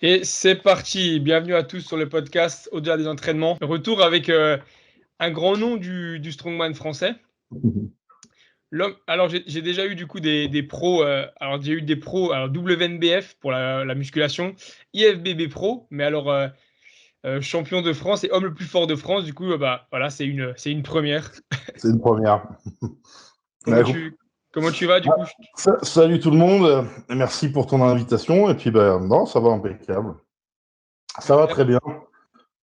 Et c'est parti, bienvenue à tous sur le podcast Au-delà des entraînements. Retour avec un grand nom du strongman français. Alors j'ai déjà eu du coup des pros, alors j'ai eu des pros, alors WNBF pour la musculation, IFBB Pro, mais alors champion de France et homme le plus fort de France, du coup bah voilà, c'est une première. C'est une première. Comment tu vas du coup? Salut tout le monde, merci pour ton invitation. Et puis, ben, non, ça va impeccable. Ça va très bien.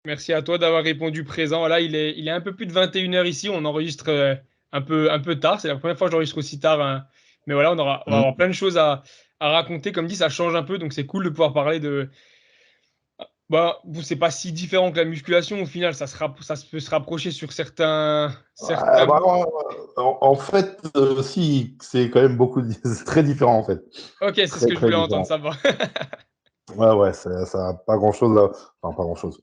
Merci à toi d'avoir répondu présent. Là, il est un peu plus de 21 heures ici. On enregistre un peu tard. C'est la première fois que j'enregistre aussi tard, hein. Mais voilà, on va avoir Mm. plein de choses à raconter. Comme dit, ça change un peu. Donc, c'est cool de pouvoir parler de. Bah, c'est pas si différent que la musculation. Au final, ça peut se rapprocher sur certains, Ouais, certains. bah, en fait, si, c'est quand même c'est très différent en fait. Ok, c'est ce Très, que je très voulais entendre. différent. Ça va. Ouais, ouais, ça n'a pas grand-chose à... Enfin, pas grand-chose.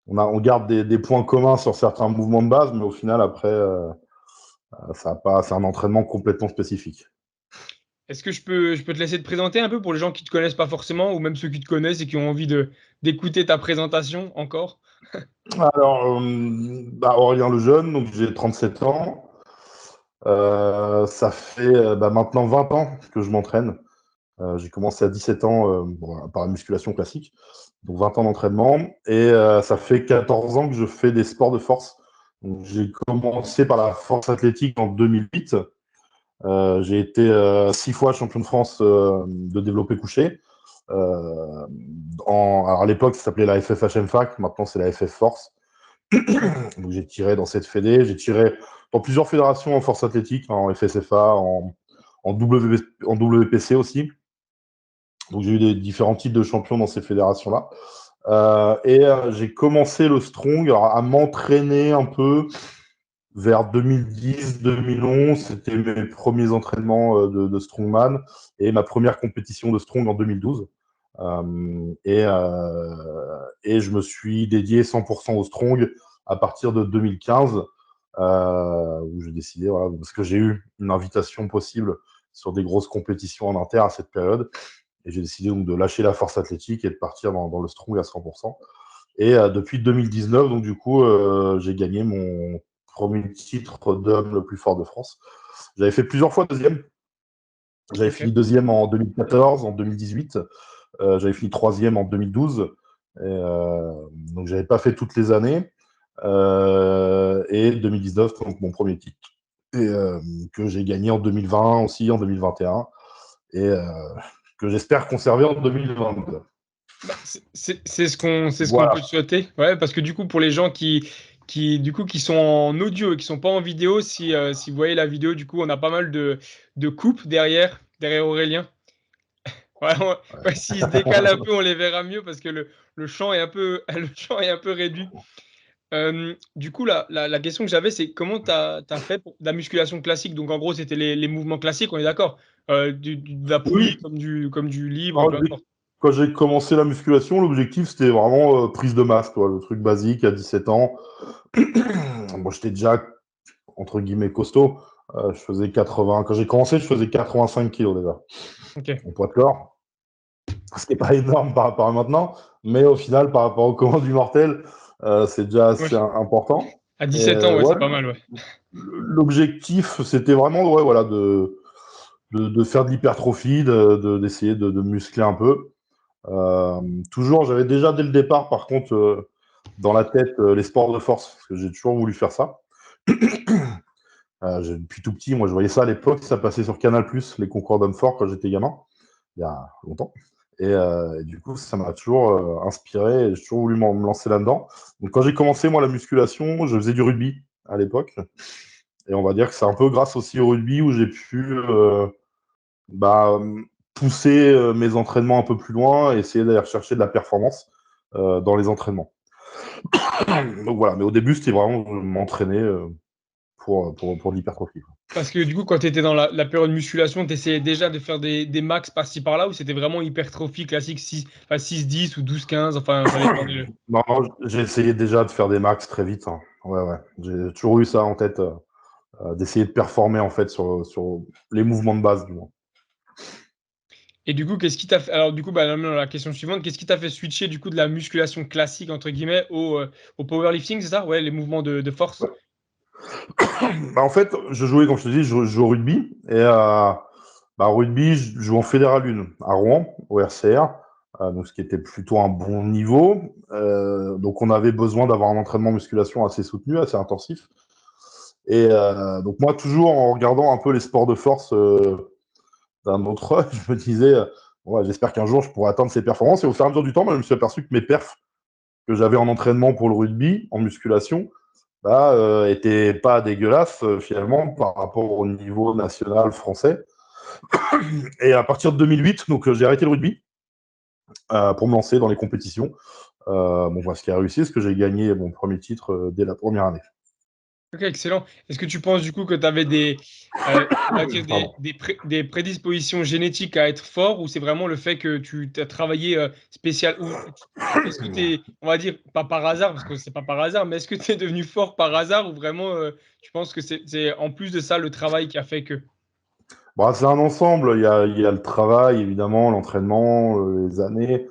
On garde des points communs sur certains mouvements de base, mais au final, après, ça a pas... c'est un entraînement complètement spécifique. Est-ce que je peux te laisser te présenter un peu pour les gens qui te connaissent pas forcément, ou même ceux qui te connaissent et qui ont envie d'écouter ta présentation encore? Alors, bah, Aurélien Lejeune, donc j'ai 37 ans. Ça fait bah, maintenant 20 ans que je m'entraîne. J'ai commencé à 17 ans bon, par la musculation classique, donc 20 ans d'entraînement. Et ça fait 14 ans que je fais des sports de force. Donc, j'ai commencé par la force athlétique en 2008. J'ai été 6 fois champion de France de développé couché. Euh, alors à l'époque, ça s'appelait la FFHM-FAC, maintenant c'est la FF Force. Donc j'ai tiré dans cette fédé, j'ai tiré dans plusieurs fédérations en force athlétique, en FSFA, en WPC aussi. Donc j'ai eu des différents types de champions dans ces fédérations-là. J'ai commencé le strong alors, à m'entraîner un peu vers 2010-2011. C'était mes premiers entraînements de strongman et ma première compétition de strong en 2012. Et je me suis dédié 100% au strong à partir de 2015, où j'ai décidé, voilà, parce que j'ai eu une invitation possible sur des grosses compétitions en inter à cette période, et j'ai décidé donc de lâcher la force athlétique et de partir dans le strong à 100%. Et depuis 2019, donc du coup, j'ai gagné mon premier titre d'homme le plus fort de France. J'avais fait plusieurs fois deuxième. J'avais Ok. fini deuxième en 2014, en 2018. J'avais fini troisième en 2012. Donc, j'avais pas fait toutes les années. Et 2019, donc mon premier titre. Et que j'ai gagné en 2020 aussi, en 2021. Et que j'espère conserver en 2022. Bah, c'est ce qu'on Voilà. peut te souhaiter. Ouais, parce que du coup, pour les gens qui sont en audio et qui sont pas en vidéo, si vous voyez la vidéo, du coup, on a pas mal de coupes derrière Aurélien. Ouais, ouais, s'il se décale un peu, on les verra mieux parce que le champ est un peu, le champ est un peu réduit. Du coup, la question que j'avais, c'est comment tu as fait pour de la musculation classique? Donc, en gros, c'était les mouvements classiques, on est d'accord. De l'appui Oui, comme du libre, alors, peu importe. quand j'ai commencé la musculation, l'objectif c'était vraiment prise de masse, quoi, le truc basique à 17 ans. Moi, j'étais déjà entre guillemets costaud. Je faisais 80. Quand j'ai commencé, je faisais 85 kilos déjà Ok. en poids de corps. Ce qui n'est pas énorme par rapport à maintenant, mais au final, par rapport au commun du mortel, c'est déjà Ouais. assez important. À Et 17 ans, ouais, ouais, c'est pas mal, ouais. l'objectif, c'était vraiment ouais, voilà, de faire de l'hypertrophie, d'essayer de muscler un peu. Euh, Toujours, j'avais déjà dès le départ, par contre, dans la tête, les sports de force, parce que j'ai toujours voulu faire ça. Depuis tout petit, moi, je voyais ça à l'époque, ça passait sur Canal+, les concours d'hommes forts, quand j'étais gamin, il y a longtemps. Et du coup, ça m'a toujours inspiré, et j'ai toujours voulu me lancer là-dedans. Donc, quand j'ai commencé, moi, la musculation, je faisais du rugby à l'époque. Et on va dire que c'est un peu grâce aussi au rugby où j'ai pu bah, pousser mes entraînements un peu plus loin et essayer d'aller chercher de la performance dans les entraînements. Donc voilà, mais au début, c'était vraiment m'entraîner pour l'hypertrophie. Parce que du coup, quand tu étais dans la période musculation, tu essayais déjà de faire des max par-ci par-là ou c'était vraiment hypertrophie classique 6, enfin 6-10 ou 12-15, enfin ça dépend Non, j'ai essayé déjà de faire des max très vite, hein. Ouais, ouais. J'ai toujours eu ça en tête, d'essayer de performer en fait sur les mouvements de base, du moins. Et du coup, qu'est-ce qui t'a fait... Alors, du coup, bah, la question suivante, qu'est-ce qui t'a fait switcher du coup de la musculation classique, entre guillemets, au powerlifting, c'est ça? Ouais, les mouvements de force. Bah, en fait, je jouais, comme je te dis, je joue au rugby. Et bah, au rugby, je joue en Fédéral 1 à Rouen, au RCR. Donc, ce qui était plutôt un bon niveau. Donc, on avait besoin d'avoir un entraînement musculation assez soutenu, assez intensif. Et donc, moi, toujours en regardant un peu les sports de force d'un autre œil, je me disais, ouais, j'espère qu'un jour, je pourrai atteindre ces performances. Et au fur et à mesure du temps, moi, je me suis aperçu que mes perfs que j'avais en entraînement pour le rugby, en musculation, bah, était pas dégueulasse finalement par rapport au niveau national français. Et à partir de 2008, donc j'ai arrêté le rugby pour me lancer dans les compétitions. Bon, voilà, ce qui a réussi, c'est que j'ai gagné mon premier titre dès la première année. Ok, excellent. Est-ce que tu penses du coup que tu avais on va dire Pardon. des prédispositions génétiques à être fort ou c'est vraiment le fait que tu as travaillé spécial ou est-ce que tu es, on va dire, pas par hasard, parce que c'est pas par hasard, mais est-ce que tu es devenu fort par hasard ou vraiment tu penses que c'est en plus de ça le travail qui a fait que... Bon, c'est un ensemble. Il y a le travail, évidemment, l'entraînement, les années.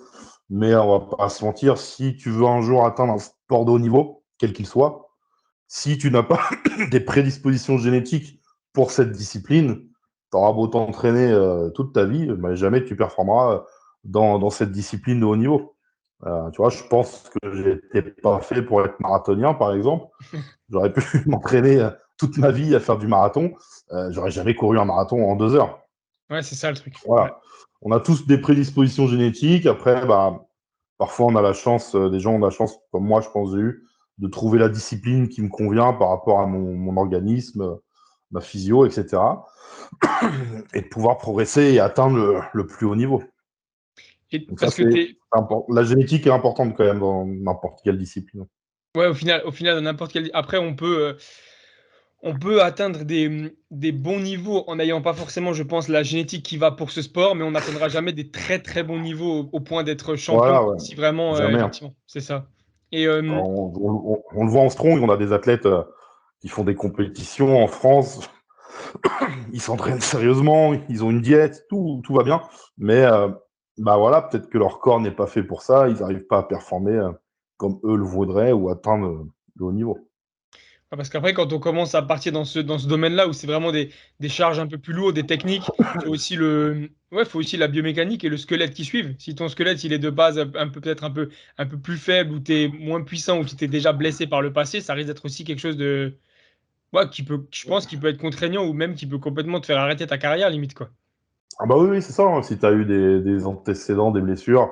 Mais on va pas se mentir, si tu veux un jour atteindre un sport de haut niveau, quel qu'il soit, si tu n'as pas des prédispositions génétiques pour cette discipline, tu auras beau t'entraîner toute ta vie, mais jamais tu performeras dans cette discipline de haut niveau. Tu vois, je pense que j'étais pas fait pour être marathonien, par exemple. J'aurais pu m'entraîner toute ma vie à faire du marathon. J'aurais jamais couru un marathon en 2 heures. Ouais, c'est ça le truc. Ouais. Voilà. On a tous des prédispositions génétiques. Après, bah, parfois, on a la chance, des gens ont la chance, comme moi, je pense, j'ai eu, de trouver la discipline qui me convient par rapport à mon organisme, ma physio, etc. Et de pouvoir progresser et atteindre le plus haut niveau. Et Donc ça, parce que c'est tu la génétique est importante quand même dans n'importe quelle discipline. ouais, au final, dans n'importe quel. Après, on peut atteindre des bons niveaux en n'ayant pas forcément, je pense, la génétique qui va pour ce sport, mais on n'atteindra jamais des très très bons niveaux au point d'être champion, Voilà, ouais. si vraiment, Jamais, hein. effectivement, c'est ça. Et On le voit en strong, on a des athlètes qui font des compétitions en France. Ils s'entraînent sérieusement, ils ont une diète, tout va bien. Mais bah voilà, peut-être que leur corps n'est pas fait pour ça, ils n'arrivent pas à performer comme eux le voudraient ou atteindre le haut niveau. parce qu'après, quand on commence à partir dans ce domaine-là où c'est vraiment des charges un peu plus lourdes, des techniques, faut aussi la biomécanique et le squelette qui suivent. Si ton squelette il est de base peut-être un peu plus faible ou tu es moins puissant ou tu t'es déjà blessé par le passé, ça risque d'être aussi quelque chose de ouais, je pense qu'il peut être contraignant ou même qui peut complètement te faire arrêter ta carrière, limite, quoi. Ah bah oui, oui, c'est ça, hein. Si tu as eu des antécédents, des blessures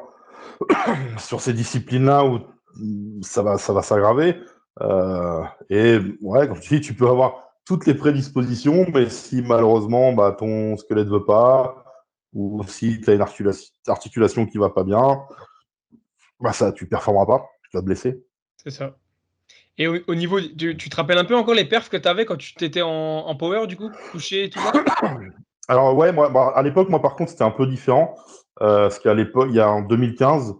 sur ces disciplines-là où ça va s'aggraver. Et ouais, comme tu dis, tu peux avoir toutes les prédispositions, mais si malheureusement bah, ton squelette ne veut pas, ou si tu as une articulation qui va pas bien, bah ça, tu performeras pas, tu vas te blesser. C'est ça. Et au niveau, tu te rappelles un peu encore les perfs que tu avais quand tu t'étais en power, du coup, couché et tout ça? Alors ouais, moi, bah, à l'époque, moi par contre, c'était un peu différent, parce qu'à l'époque, il y a en 2015,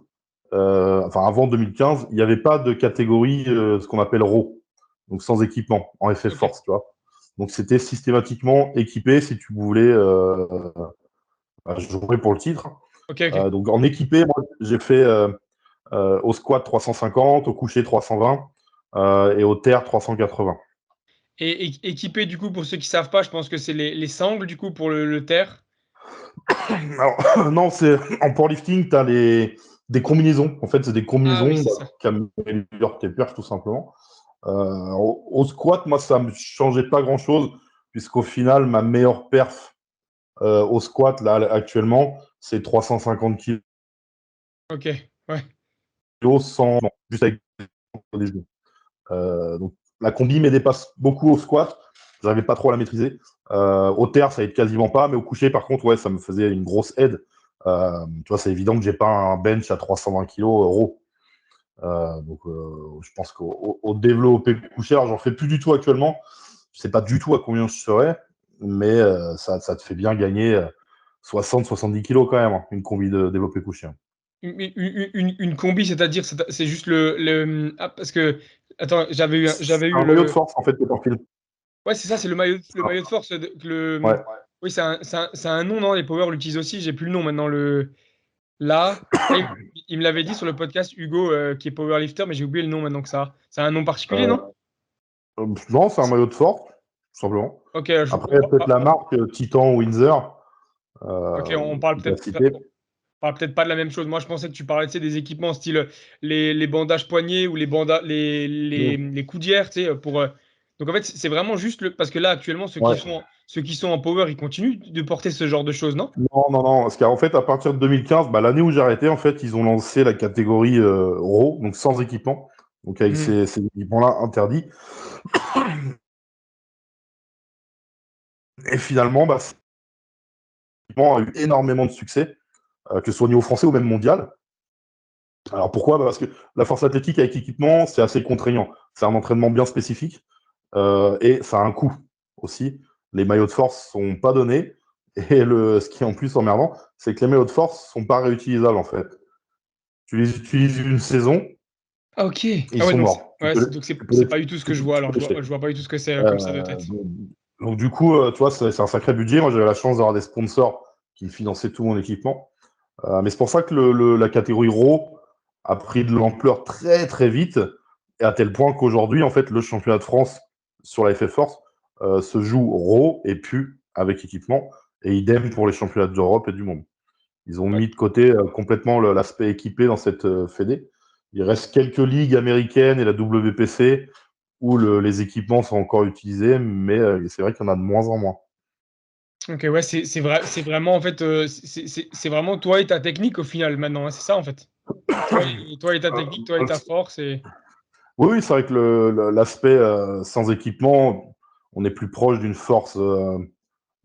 enfin avant 2015, il n'y avait pas de catégorie, ce qu'on appelle RAW, donc sans équipement, en FF Ok, Force, tu vois. Donc c'était systématiquement équipé si tu voulais jouer pour le titre. ok, ok. Donc en équipé, moi j'ai fait au squat 350, au coucher 320 et au terre 380. Équipé, du coup, pour ceux qui savent pas, je pense que c'est les sangles, du coup, pour le terre. Alors, non, c'est en powerlifting, tu as des combinaisons. En fait, c'est des Ah oui, combinaisons c'est bah, ça. qui améliorent tes perfs, tout simplement. Au squat, moi, ça ne me changeait pas grand-chose, puisqu'au final, ma meilleure perf au squat, là, actuellement, c'est 350 kilos Ok, ouais. sans, non, juste avec des genoux. Donc, la combi me dépasse beaucoup au squat. Je n'arrivais pas trop à la maîtriser. Au terre, ça aide quasiment pas, mais au coucher, par contre, ouais, ça me faisait une grosse aide. Tu vois, c'est évident que j'ai pas un bench à 320 kg raw. Donc, je pense qu'au développé couché, alors j'en fais plus du tout actuellement. Je sais pas du tout à combien je serais, mais ça te fait bien gagner 60-70 kilos quand même, hein, une combi de développé couché, hein. Une combi, c'est-à-dire, c'est juste Ah, parce que... Attends, C'est j'avais eu un maillot de le... force en fait, que t'enfiles. Ouais, c'est ça, c'est le maillot de force. Ouais. Oui, c'est un nom, non? Les Power l'utilisent aussi. J'ai plus le nom maintenant. Là, il me l'avait dit sur le podcast, Hugo, qui est powerlifter, mais j'ai oublié le nom maintenant que ça. C'est un nom particulier, Euh, non? non, c'est un maillot de force, tout simplement. Ok, Après, peut-être la marque Titan Windsor, ok, on parle qui t'a peut-être cité. pas de la même chose. Moi, je pensais que tu parlais, tu sais, des équipements style les bandages poignets ou Mm. les coudières, tu sais, pour. Donc en fait, c'est vraiment juste parce que là, actuellement, Ouais. ceux qui sont en power, ils continuent de porter ce genre de choses, non? Non, non, non. Parce qu'en fait, à partir de 2015, bah, l'année où j'ai arrêté, en fait, ils ont lancé la catégorie RAW, donc sans équipement, donc avec Mhm. ces équipements-là interdits. Et finalement, bah, cet équipement a eu énormément de succès, que ce soit au niveau français ou même mondial. Alors pourquoi? Bah, parce que la force athlétique avec équipement, c'est assez contraignant. C'est un entraînement bien spécifique et ça a un coût aussi. Les maillots de force sont pas donnés et ce qui est en plus emmerdant, c'est que les maillots de force sont pas réutilisables en fait. Tu les utilises une saison et Ah, ok. ils Ah ouais, sont donc morts. donc Tu peux c'est les, pas du tout ce que je vois tu alors. peux les jeter. Je vois pas du tout ce que c'est comme ça de Euh, tête. donc, donc, du coup, tu vois, c'est un sacré budget. Moi, j'avais la chance d'avoir des sponsors qui finançaient tout mon équipement. Mais c'est pour ça que la catégorie RAW a pris de l'ampleur très très vite, et à tel point qu'aujourd'hui, en fait, le championnat de France sur la FF Force se joue RAW et plus avec équipement, et idem pour les championnats d'Europe et du monde. Ils ont Ouais. mis de côté complètement l'aspect équipé dans cette fédé. Il reste quelques ligues américaines et la WPC où les équipements sont encore utilisés, mais c'est vrai qu'il y en a de moins en moins. Ok, ouais, c'est vrai, c'est vraiment en fait, c'est vraiment toi et ta technique au final maintenant, hein, c'est ça en fait. Toi et ta technique, toi et Euh, ta force et. Oui, oui, c'est vrai que l'aspect sans équipement, on est plus proche d'une force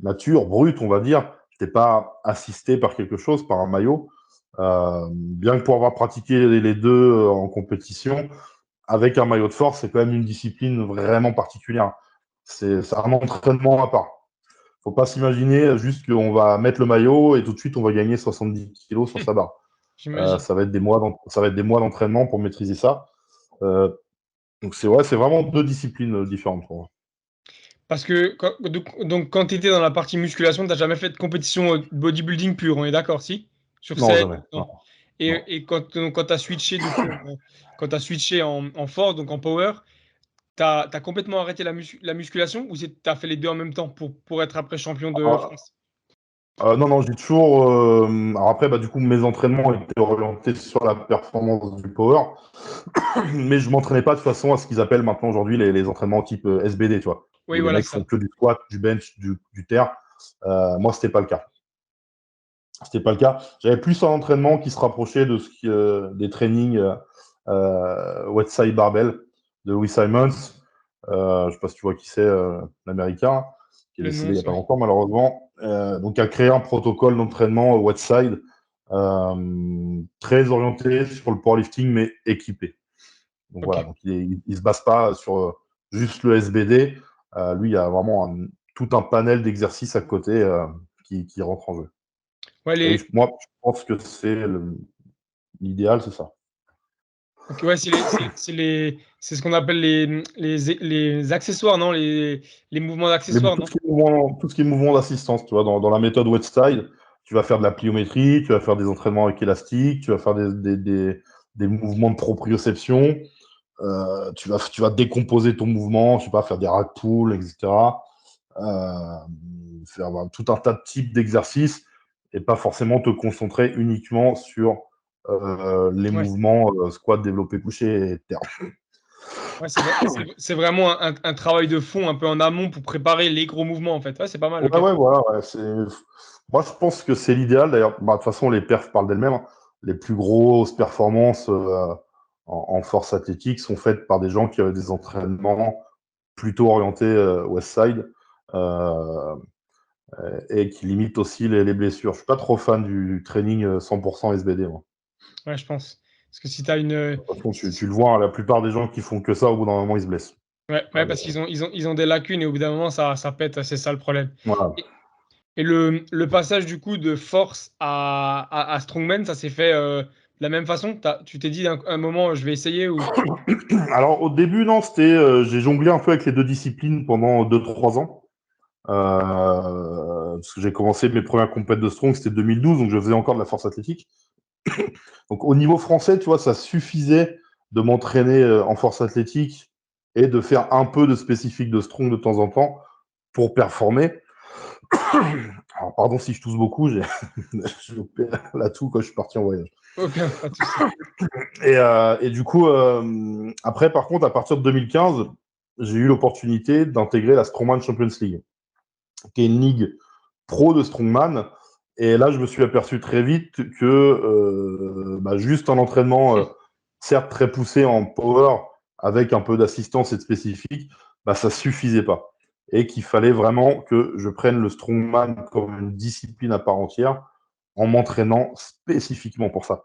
nature, brute, on va dire. Je n'étais pas assisté par quelque chose, par un maillot. Bien que pour avoir pratiqué les deux en compétition, avec un maillot de force, c'est quand même une discipline vraiment particulière. C'est un entraînement à part. Faut pas s'imaginer juste qu'on va mettre le maillot et tout de suite on va gagner 70 kilos sur sa barre. J'imagine. Ça va être ça va être des mois d'entraînement pour maîtriser ça. Euh, donc c'est vrai, c'est vraiment deux disciplines différentes pour moi. Parce que donc, quand tu étais dans la partie musculation, tu n'as jamais fait de compétition bodybuilding pure, on est d'accord, si? Sur Non, scène, jamais. Non, non. non. Et quand tu as switché du coup, quand tu switché en force, donc en power, t'as complètement arrêté la musculation ou tu as fait les deux en même temps pour être après champion de Ah, France? non, non, j'ai toujours. Alors après, bah, du coup, mes entraînements étaient orientés sur la performance du power, mais je m'entraînais pas de façon à ce qu'ils appellent maintenant aujourd'hui les entraînements type SBD, tu vois, Oui, où les voilà, mecs c'est font ça. que du squat, du bench, du terre. Moi, c'était pas le cas. C'était pas le cas. J'avais plus un entraînement qui se rapprochait des trainings wet side barbell de Louis Simons. Je sais pas si tu vois qui c'est, l'américain, qui est Le décédé nom, il y a pas ouais. longtemps malheureusement. Donc, a créé un protocole d'entraînement wet side très orienté sur le powerlifting mais équipé. Donc Ok. voilà, donc il se base pas sur juste le SBD. Lui, il y a vraiment tout un panel d'exercices à côté qui rentre en jeu. Ouais, Et oui, moi, je pense que l'idéal, c'est ça. ok, ouais, c'est ce qu'on appelle les accessoires, non? Les mouvements d'accessoires, non? Tout ce qui est mouvement d'assistance, tu vois, dans la méthode wet style, tu vas faire de la pliométrie, tu vas faire des entraînements avec élastique, tu vas faire des mouvements de proprioception, tu vas décomposer ton mouvement, je sais pas, faire des rack pulls, etc. Faire tout un tas de types d'exercices et pas forcément te concentrer uniquement sur les Ouais, mouvements squat, développé, couché et terre. ouais, c'est vraiment un travail de fond un peu en amont pour préparer les gros mouvements en fait. Ouais, c'est pas mal, Ouais, ok. ouais, voilà. Ouais, moi, je pense que c'est l'idéal. D'ailleurs, bah, de toute façon, les perfs parlent d'elles-mêmes, hein. Les plus grosses performances en force athlétique sont faites par des gens qui avaient des entraînements plutôt orientés West Side euh, et qui limitent aussi les blessures. Je suis pas trop fan du training 100% SBD, moi. Ouais, je pense. Parce que si t'as une. De toute façon, tu le vois, hein, la plupart des gens qui font que ça, au bout d'un moment, ils se blessent. Ouais, Ouais, ouais, parce ils ont des lacunes et au bout d'un moment, ça pète, c'est ça le problème. voilà. Et le passage du coup de force à strongman, ça s'est fait de la même façon? Tu t'es dit un moment, je vais essayer ou. Alors, au début, non, j'ai jonglé un peu avec les deux disciplines pendant 2-3 ans. parce que j'ai commencé mes premières compètes de strong, c'était 2012, donc je faisais encore de la force athlétique. Donc au niveau français, tu vois, ça suffisait de m'entraîner en force athlétique et de faire un peu de spécifique de strong de temps en temps pour performer. Alors, pardon si je tousse beaucoup, j'ai loupé la toux quand je suis parti en voyage. Aucun, pas de souci. Et du coup, après, par contre, à partir de 2015, j'ai eu l'opportunité d'intégrer la Strongman Champions League, qui est une ligue pro de strongman. Et là, je me suis aperçu très vite que juste un entraînement, certes très poussé en power, avec un peu d'assistance et de spécifique, ça suffisait pas. Et qu'il fallait vraiment que je prenne le strongman comme une discipline à part entière en m'entraînant spécifiquement pour ça.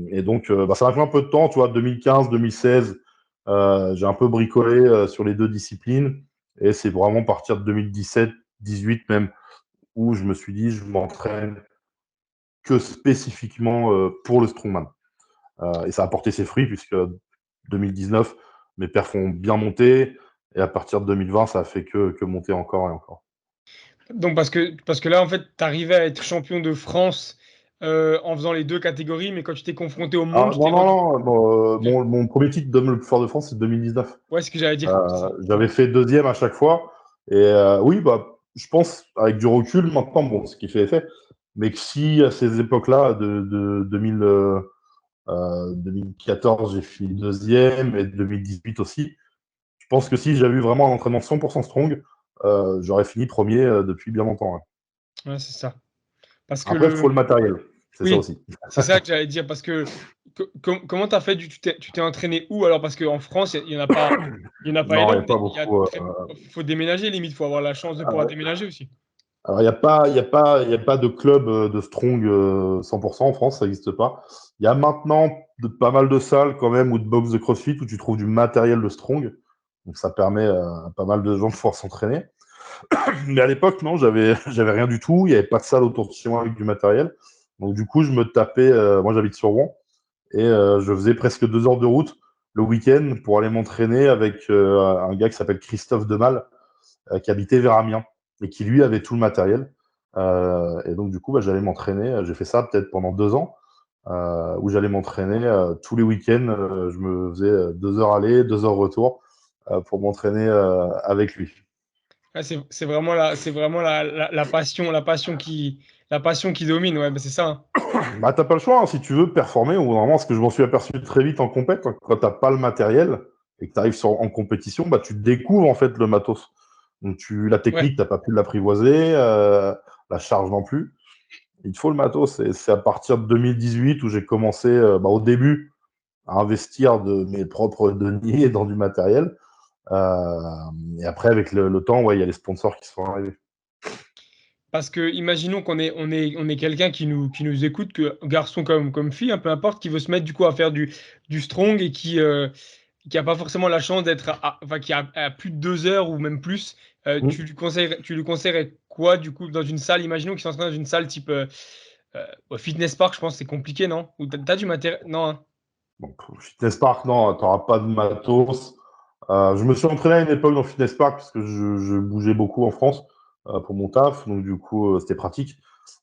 Et donc, ça m'a pris un peu de temps, tu vois, 2015, 2016, j'ai un peu bricolé sur les deux disciplines. Et c'est vraiment à partir de 2017, 18 même, où je me suis dit, je m'entraîne que spécifiquement pour le strongman. Et ça a porté ses fruits, puisque 2019, mes perfs ont bien monté. Et à partir de 2020, ça a fait que monter encore et encore. Donc, parce que là, en fait, tu arrivais à être champion de France en faisant les deux catégories, mais quand tu t'es confronté au monde, tu t'es Non, rendu. non, non. Mon premier titre d'homme le plus fort de France, c'est 2019. Ouais, c'est ce que j'allais dire. J'avais fait deuxième à chaque fois. Et oui, je pense, avec du recul, maintenant, bon, ce qui fait effet, mais que si à ces époques-là, de 2014, j'ai fini deuxième, et 2018 aussi, je pense que si j'avais eu vraiment un entraînement 100% strong, j'aurais fini premier depuis bien longtemps. Ouais. Ouais, c'est ça. Parce que Après, il faut le matériel. C'est ça Oui, aussi. c'est ça que j'allais dire. Parce que comment tu as fait tu t'es entraîné où alors? Parce qu'en France, il n'y en a pas, il y en a pas Non, il n'y énorme. a pas beaucoup. Faut déménager limite. Il faut avoir la chance de pouvoir déménager aussi. Alors, il y a pas de club de strong 100% en France, ça n'existe pas. Il y a maintenant pas mal de salles quand même, ou de box de CrossFit, où tu trouves du matériel de strong. Donc ça permet à pas mal de gens de pouvoir s'entraîner. Mais à l'époque, non, j'avais rien du tout. Il n'y avait pas de salle autour de chez moi avec du matériel. Donc du coup, je me tapais, moi j'habite sur Rouen, et je faisais presque 2 heures de route le week-end pour aller m'entraîner avec un gars qui s'appelle Christophe Demal, qui habitait vers Amiens et qui lui avait tout le matériel. Et donc du coup, j'allais m'entraîner. J'ai fait ça peut-être pendant 2 ans, où j'allais m'entraîner tous les week-ends. Je me faisais 2 heures aller, 2 heures retour pour m'entraîner avec lui. Ouais, c'est vraiment la passion qui domine. Ouais, bah, c'est ça, hein. T'as pas le choix, hein, si tu veux performer, ou vraiment, parce que je m'en suis aperçu très vite en compète, hein, quand t'as pas le matériel et que tu arrives en compétition, tu découvres en fait le matos. Donc la Ouais. technique, t'as pas pu l'apprivoiser, la charge non plus. Il te faut le matos. Et c'est à partir de 2018 où j'ai commencé, au début, à investir de mes propres deniers dans du matériel. Et après, avec le temps, il y a les sponsors qui sont arrivés. Parce que imaginons on est quelqu'un qui nous écoute, que garçon comme fille, hein, peu importe, qui veut se mettre du coup à faire du strong et qui a pas forcément la chance d'être enfin qui a à plus de 2 heures ou même plus. Tu lui conseillerais quoi du coup dans une salle? Imaginons qu'il s'entraîne dans une salle type fitness park, je pense que c'est compliqué, non? Ou t'as du matériel? Non, hein. Donc, Fitness Park, non, tu n'auras pas de matos. Je me suis entraîné à une époque dans Fitness Park parce que je bougeais beaucoup en France pour mon taf, donc du coup, c'était pratique.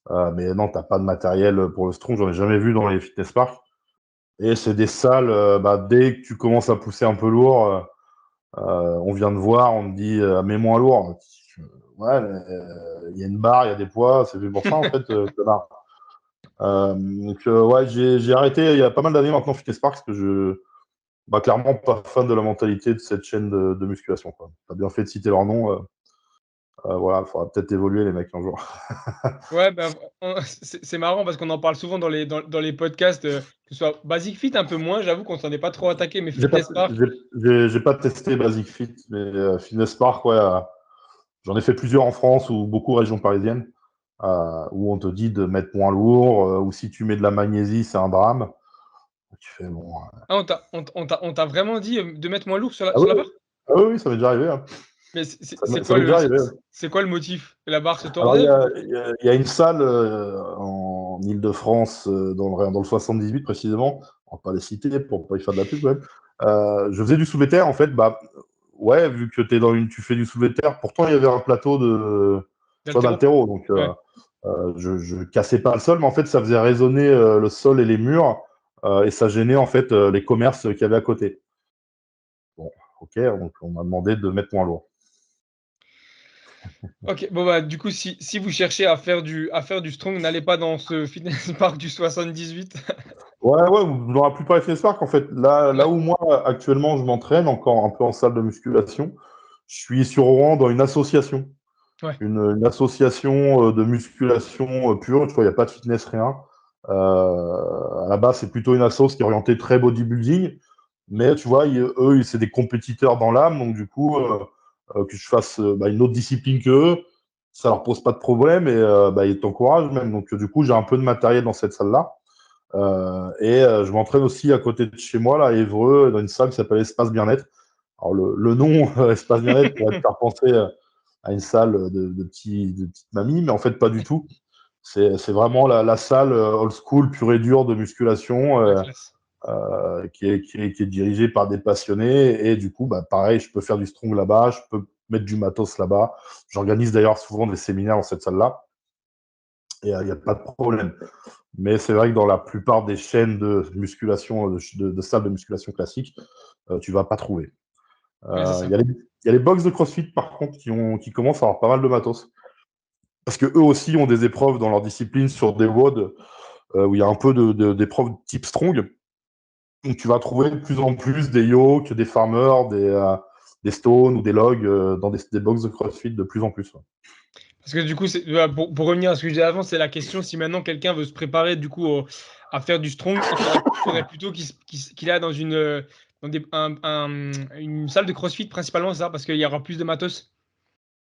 Mais non, tu n'as pas de matériel pour le strong, j'en ai jamais vu dans les Fitness Park. Et c'est des salles, dès que tu commences à pousser un peu lourd, on vient de voir, on te dit mets-moi lourd. Ouais, il y a une barre, il y a des poids, c'est fait pour ça en fait, connard. Donc, ouais, j'ai arrêté il y a pas mal d'années maintenant Fitness Park parce que clairement pas fan de la mentalité de cette chaîne de musculation. Tu as bien fait de citer leur nom. Voilà, il faudra peut-être évoluer les mecs un jour. Ouais, ben, c'est marrant parce qu'on en parle souvent dans les podcasts, que ce soit Basic Fit un peu moins, j'avoue qu'on s'en est pas trop attaqué, mais J'ai pas, Fitness Park. j'ai pas testé Basic Fit, mais Fitness Park, ouais, j'en ai fait plusieurs en France ou beaucoup région parisienne, où on te dit de mettre moins lourd, ou si tu mets de la magnésie, c'est un drame. Tu fais bon. Ah, on t'a vraiment dit de mettre moins lourd Ah sur oui, la barre? ah oui, ça m'est déjà arrivé. Hein. Mais Ça m'est déjà arrivé. Ouais. c'est quoi le motif? Que la barre se Alors, tordait? il y a une salle en Ile-de-France, dans le 78 précisément, on va pas les citer pour pas y faire de la pub quand même. Je faisais du soulevé terre, en fait, ouais, vu que tu fais du soulevé terre, pourtant il y avait un plateau soit D'haltéro. d'haltéro. Donc, Ouais. je cassais pas le sol, mais en fait, ça faisait résonner le sol et les murs, et ça gênait en fait les commerces qu'il y avait à côté. Bon, ok, donc on m'a demandé de mettre moins lourd. Ok, bon bah du coup si vous cherchez à faire du strong, n'allez pas dans ce fitness park du 78. Ouais, ouais, dans la plupart des fitness parks, en fait, là Ouais, où moi actuellement je m'entraîne, encore un peu en salle de musculation, je suis sur Rouen dans une association. ouais, Une association de musculation pure, tu vois, il n'y a pas de fitness, rien. À la base, c'est plutôt une asso qui est orientée très bodybuilding, mais tu vois, eux, c'est des compétiteurs dans l'âme, donc du coup, que je fasse une autre discipline qu'eux, ça leur pose pas de problème et ils t'encouragent même. Donc du coup, j'ai un peu de matériel dans cette salle-là. Je m'entraîne aussi à côté de chez moi, là, à Évreux, dans une salle qui s'appelle Espace Bien-être. Alors le nom Espace Bien-être pourrait te faire penser à une salle de petites mamies, mais en fait pas du tout. C'est vraiment la salle old school, pure et dure de musculation, la classe. qui est dirigée par des passionnés. Et du coup, pareil, je peux faire du strong là-bas, je peux mettre du matos là-bas. J'organise d'ailleurs souvent des séminaires dans cette salle-là. Et il n'y a pas de problème. Mais c'est vrai que dans la plupart des chaînes de musculation, de salles de musculation classiques, tu ne vas pas trouver. Ouais, c'est Il ça. y a les box de CrossFit, par contre, qui commencent à avoir pas mal de matos. Parce qu'eux aussi ont des épreuves dans leur discipline sur des WOD où il y a un peu d'épreuves type strong. Donc tu vas trouver de plus en plus des yokes, des farmers, des stones ou des logs dans des box de CrossFit de plus en plus. Parce que du coup, pour revenir à ce que je disais avant, c'est la question si maintenant quelqu'un veut se préparer du coup à faire du strong, il faudrait plutôt qu'il aille dans une salle de CrossFit principalement, c'est ça, parce qu'il y aura plus de matos.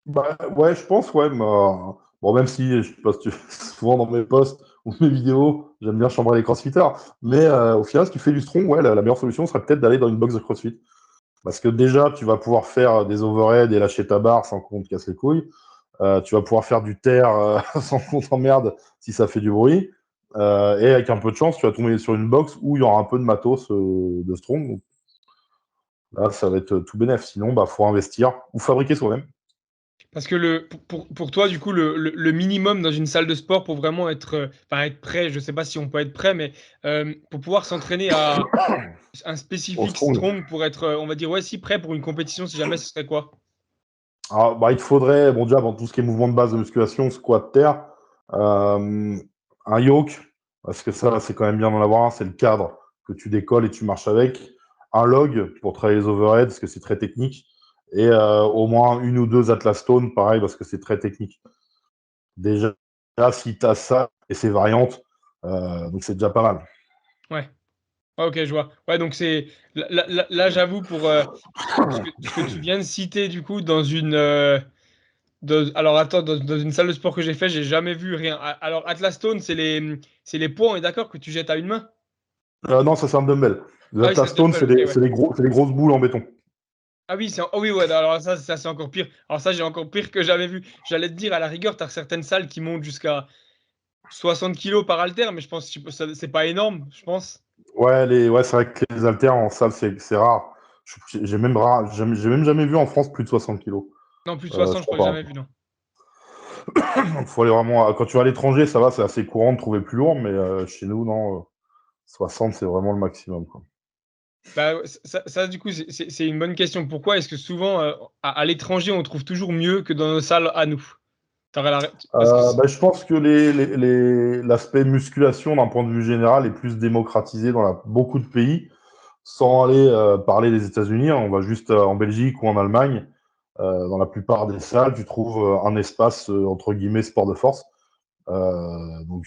Ouais, je pense, ouais. Bon, même si je poste souvent dans mes posts ou mes vidéos, j'aime bien chambrer les crossfitters. Mais au final, si tu fais du strong, ouais, la meilleure solution serait peut-être d'aller dans une box de crossfit. Parce que déjà, tu vas pouvoir faire des overhead et lâcher ta barre sans qu'on te casse les couilles. Tu vas pouvoir faire du terre sans qu'on t'emmerde si ça fait du bruit. Et avec un peu de chance, tu vas tomber sur une box où il y aura un peu de matos de strong. Donc là, ça va être tout bénef. Sinon, faut investir ou fabriquer soi-même. Parce que pour toi, du coup, le minimum dans une salle de sport pour vraiment être prêt, je ne sais pas si on peut être prêt, mais pour pouvoir s'entraîner à un Au spécifique strong. strong pour être, on va dire, ouais, si prêt pour une compétition, si jamais, ce serait quoi? Alors, il te faudrait, bon, déjà, dans tout ce qui est mouvement de base de musculation, squat terre, euh, un yoke, parce que ça, c'est quand même bien d'en avoir un, c'est le cadre que tu décolles et tu marches avec. Un log pour travailler les overheads, parce que c'est très technique. Et au moins une ou deux Atlas Stone, pareil, parce que c'est très technique. Déjà, si tu as ça et ses variantes, donc c'est déjà pas mal. Ouais. Ah, ok, je vois. Ouais, donc c'est là, j'avoue pour ce que tu viens de citer du coup alors attends, dans une salle de sport que j'ai fait, j'ai jamais vu rien. Alors Atlas Stone, c'est les poids, on est d'accord que tu jettes à une main? Non, ça c'est un dumbbell. Les Ah oui, c'est Atlas un Stone, dumbbell, ok, ouais. c'est des grosses boules en béton. Ah oui, oh oui, ouais, alors ça c'est encore pire. Alors ça, j'ai encore pire que j'avais vu. J'allais te dire, à la rigueur, t'as certaines salles qui montent jusqu'à 60 kilos par haltère, mais je pense que c'est pas énorme, je pense. Ouais, ouais, c'est vrai que les haltères en salle, c'est rare. J'ai même jamais vu en France plus de 60 kilos. Non, plus de Je 60, je crois crois que j'ai pas. jamais vu, non. Donc, faut aller vraiment. Quand tu vas à l'étranger, ça va, c'est assez courant de trouver plus lourd, mais chez nous, non. 60, c'est vraiment le maximum, quoi. Bah, ça, du coup, c'est une bonne question. Pourquoi est-ce que souvent, à l'étranger, on trouve toujours mieux que dans nos salles à nous? Parce que Je pense que l'aspect musculation, d'un point de vue général, est plus démocratisé dans beaucoup de pays. Sans aller parler des États-Unis, hein, on va juste en Belgique ou en Allemagne. Dans la plupart des salles, tu trouves un espace entre guillemets sport de force. Donc,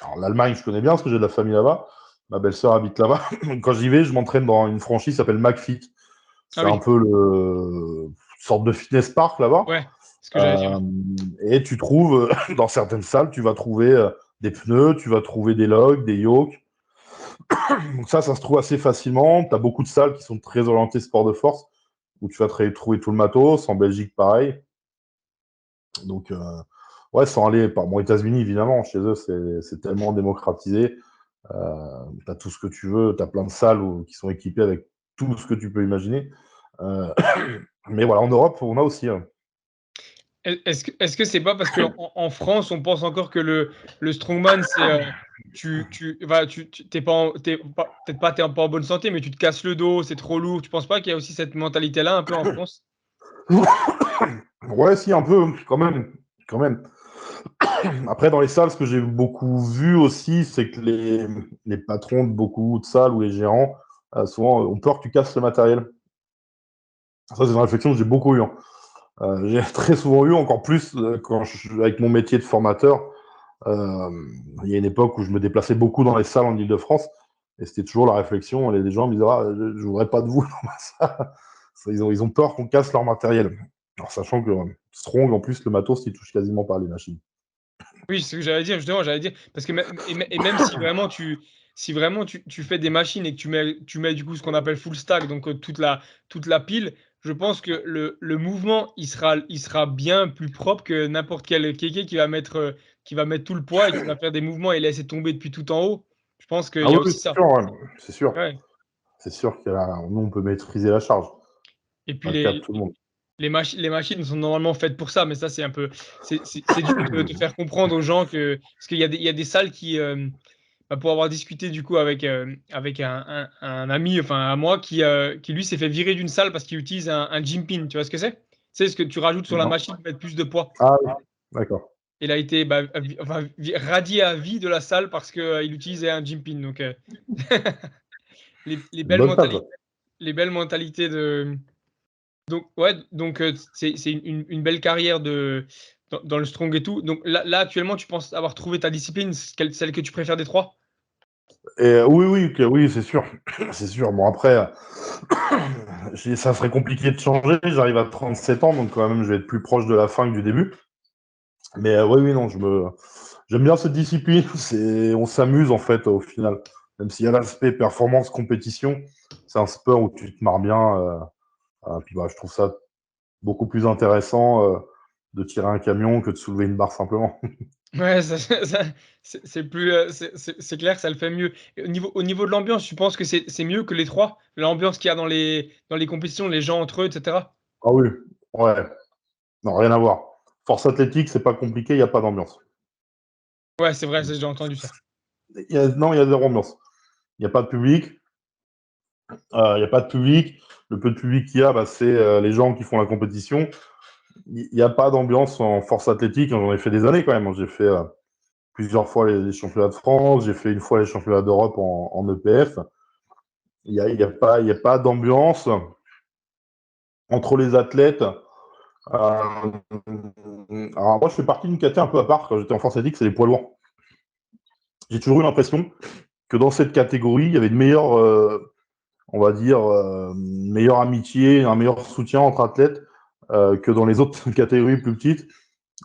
alors, l'Allemagne, je connais bien parce que j'ai de la famille là-bas. Ma belle-sœur habite là-bas. Quand j'y vais, je m'entraîne dans une franchise qui s'appelle McFit. ah C'est un oui, peu une sorte de fitness park là-bas. ouais, c'est ce que j'allais dire. Euh, et tu trouves, dans certaines salles, tu vas trouver des pneus, tu vas trouver des logs, des yokes. Donc ça se trouve assez facilement. Tu as beaucoup de salles qui sont très orientées sport de force, où tu vas trouver tout le matos. En Belgique, pareil. Donc, ouais, sans aller, par aux États-Unis, évidemment, chez eux, c'est tellement démocratisé. Tu as tout ce que tu veux, tu as plein de salles qui sont équipées avec tout ce que tu peux imaginer. Euh, mais voilà, en Europe, on a aussi. Est-ce que c'est pas parce qu'en en France, on pense encore que le strongman, c'est voilà, t'es pas, peut-être pas, t'es pas en bonne santé, mais tu te casses le dos, c'est trop lourd. Tu penses pas qu'il y a aussi cette mentalité-là un peu en France? Ouais, si, un peu, quand même. Quand même. Après, dans les salles, ce que j'ai beaucoup vu aussi, c'est que les patrons de beaucoup de salles ou les gérants, souvent, ont peur que tu casses le matériel. Ça, c'est une réflexion que j'ai beaucoup eue, hein. J'ai très souvent eu, encore plus avec mon métier de formateur. Euh, il y a une époque où je me déplaçais beaucoup dans les salles en Ile-de-France, et c'était toujours la réflexion. Les gens me disaient, ah, je ne voudrais pas de vous dans ma salle. Ils ont peur qu'on casse leur matériel. Alors, sachant que Strong, en plus, le matos, il touche quasiment pas les machines. Oui, c'est ce que j'allais dire, justement, j'allais dire, parce que et même si vraiment tu fais des machines et que tu mets du coup ce qu'on appelle full stack, donc toute la pile, je pense que le mouvement, il sera bien plus propre que n'importe quel kéké qui va mettre tout le poids et qui va faire des mouvements et laisser tomber depuis tout en haut. Je pense qu'il Ah y a oui, oui, aussi c'est ça. sûr, ouais. C'est sûr. Ouais. C'est sûr que là, nous, on peut maîtriser la charge. Et puis Pas le cas de tout le monde. les machines sont normalement faites pour ça, mais ça, c'est un peu, c'est dur de faire comprendre aux gens parce qu'il y a des salles pour avoir discuté du coup avec un ami, enfin à moi, qui lui s'est fait virer d'une salle parce qu'il utilise un gym pin. Tu vois ce que c'est? C'est ce que tu rajoutes sur la Non. machine pour mettre plus de poids. Ah oui, d'accord. Il a été radié à vie de la salle parce qu'il utilisait un gym pin. Donc, les Une belles bonne table, ça. mentalités, les belles mentalités de. Donc, ouais, donc c'est une belle carrière dans le strong et tout. Donc là, actuellement, tu penses avoir trouvé ta discipline, celle que tu préfères des trois? Et oui, oui, oui, c'est sûr. C'est sûr. Bon, après, ça serait compliqué de changer. J'arrive à 37 ans, donc quand même, je vais être plus proche de la fin que du début. Mais oui, oui, non, j'aime bien cette discipline. On s'amuse, en fait, au final. Même s'il y a l'aspect performance, compétition, c'est un sport où tu te marres bien. Puis, bah, je trouve ça beaucoup plus intéressant de tirer un camion que de soulever une barre simplement. Ouais, c'est plus, c'est clair que ça le fait mieux. Et au niveau de l'ambiance, tu penses que c'est mieux que les trois? L'ambiance qu'il y a dans les compétitions, les gens entre eux, etc. Ah oui, ouais, non, rien à voir. Force athlétique, c'est pas compliqué, il n'y a pas d'ambiance. Ouais, c'est vrai, j'ai déjà entendu ça. Non, il y a zéro ambiance. Il n'y a pas de public. Il n'y a pas de public. Le peu de public qu'il y a, bah, c'est les gens qui font la compétition. Il n'y a pas d'ambiance en force athlétique. J'en ai fait des années quand même. J'ai fait plusieurs fois les championnats de France. J'ai fait une fois les championnats d'Europe en EPF. Il y a pas d'ambiance entre les athlètes. Alors moi, je fais partie d'une catégorie un peu à part quand j'étais en force athlétique, c'est les poids lourds. J'ai toujours eu l'impression que dans cette catégorie, il y avait une meilleure, on va dire, une meilleure amitié, un meilleur soutien entre athlètes que dans les autres catégories plus petites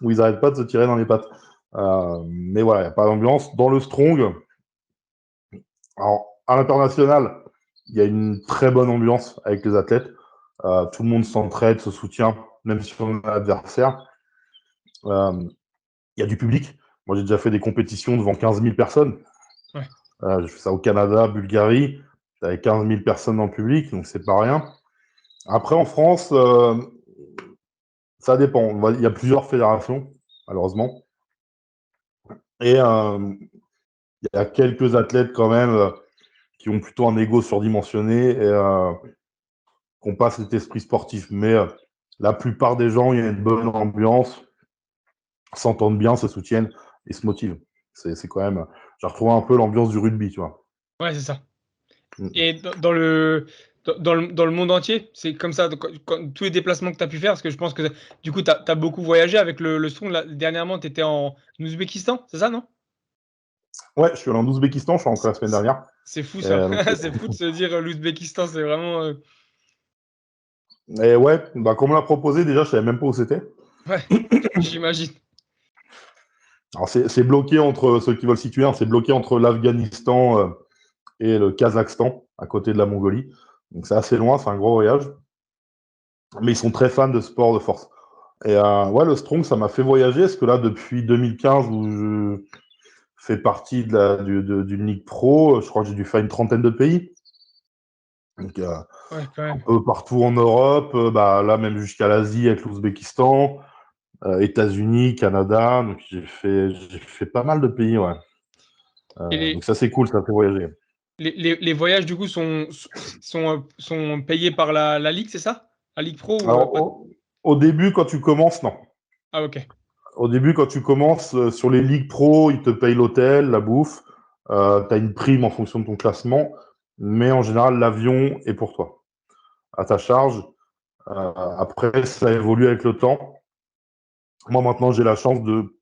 où ils n'arrêtent pas de se tirer dans les pattes. Mais voilà, il n'y a pas d'ambiance. Dans le strong, alors à l'international, il y a une très bonne ambiance avec les athlètes. Tout le monde s'entraide, se soutient, même si on a un adversaire. Il y a du public. Moi, j'ai déjà fait des compétitions devant 15 000 personnes. Ouais. J'ai fait ça au Canada, Bulgarie. J'avais 15 000 personnes dans le public, donc c'est pas rien. Après, en France, ça dépend. Il y a plusieurs fédérations, malheureusement. Et il y a quelques athlètes quand même qui ont plutôt un ego surdimensionné et qui n'ont pas cet esprit sportif. Mais la plupart des gens, il y a une bonne ambiance, s'entendent bien, se soutiennent et se motivent. C'est quand même. J'ai retrouvé un peu l'ambiance du rugby, tu vois. Ouais, c'est ça. Mm. Et dans le monde entier, c'est comme ça, donc, tous les déplacements que tu as pu faire, parce que je pense que du coup, tu as beaucoup voyagé avec le strong. Là, dernièrement, tu étais en Ouzbékistan, c'est ça, non? Ouais, je suis allé en Ouzbékistan, je suis rentré la semaine dernière. C'est fou ça. Donc, C'est fou de se dire l'Ouzbékistan, c'est vraiment. et ouais, bah, comme on l'a proposé, déjà, je savais même pas où c'était. Ouais, j'imagine. Alors, c'est bloqué entre ceux qui veulent situer, hein, c'est bloqué entre l'Afghanistan et le Kazakhstan, à côté de la Mongolie. Donc, c'est assez loin, c'est un gros voyage. Mais ils sont très fans de sport de force. Et ouais, le Strong, ça m'a fait voyager, parce que là, depuis 2015, où je fais partie d'une ligue pro, je crois que j'ai dû faire une trentaine de pays. Donc, Ouais, quand un même. peu partout en Europe, bah, là, même jusqu'à l'Asie avec l'Ouzbékistan. États-Unis, Canada. Donc j'ai fait pas mal de pays, ouais. Et Donc ça, c'est cool, ça fait voyager. les voyages, du coup, sont payés par la Ligue, c'est ça? La Ligue Pro ou Alors, pas? au début, quand tu commences, non. Ah, ok. Au début, quand tu commences sur les ligues pro, ils te payent l'hôtel, la bouffe. Tu as une prime en fonction de ton classement. Mais en général, l'avion est pour toi, à ta charge. Après, ça évolue avec le temps. Moi, maintenant, j'ai la chance de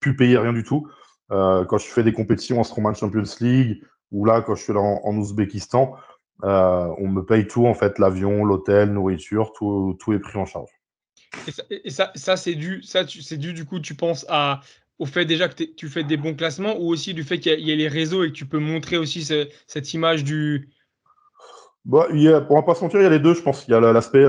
plus payer rien du tout. Quand je fais des compétitions en Strongman Champions League, ou là, quand je suis là en Ouzbékistan, on me paye tout, en fait, l'avion, l'hôtel, nourriture, tout est pris en charge. Et ça c'est dû, du coup, tu penses au fait déjà que tu fais des bons classements ou aussi du fait qu'il y a les réseaux et que tu peux montrer aussi cette image du. Bah, on va pas se mentir, il y a les deux, je pense. Il y a l'aspect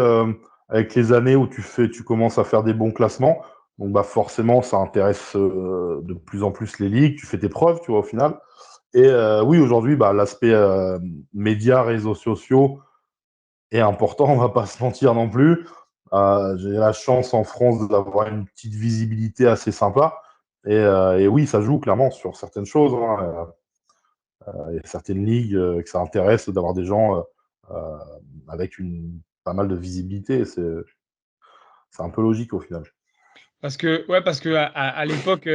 avec les années où tu commences à faire des bons classements. Donc bah forcément, ça intéresse de plus en plus les ligues. Tu fais tes preuves, tu vois, au final. Et oui, aujourd'hui, bah, l'aspect médias, réseaux sociaux est important, on va pas se mentir non plus. J'ai la chance en France d'avoir une petite visibilité assez sympa. Et oui, ça joue clairement sur certaines choses, hein. Il y a certaines ligues que ça intéresse d'avoir des gens euh, avec pas mal de visibilité. C'est un peu logique au final. Parce que à l'époque,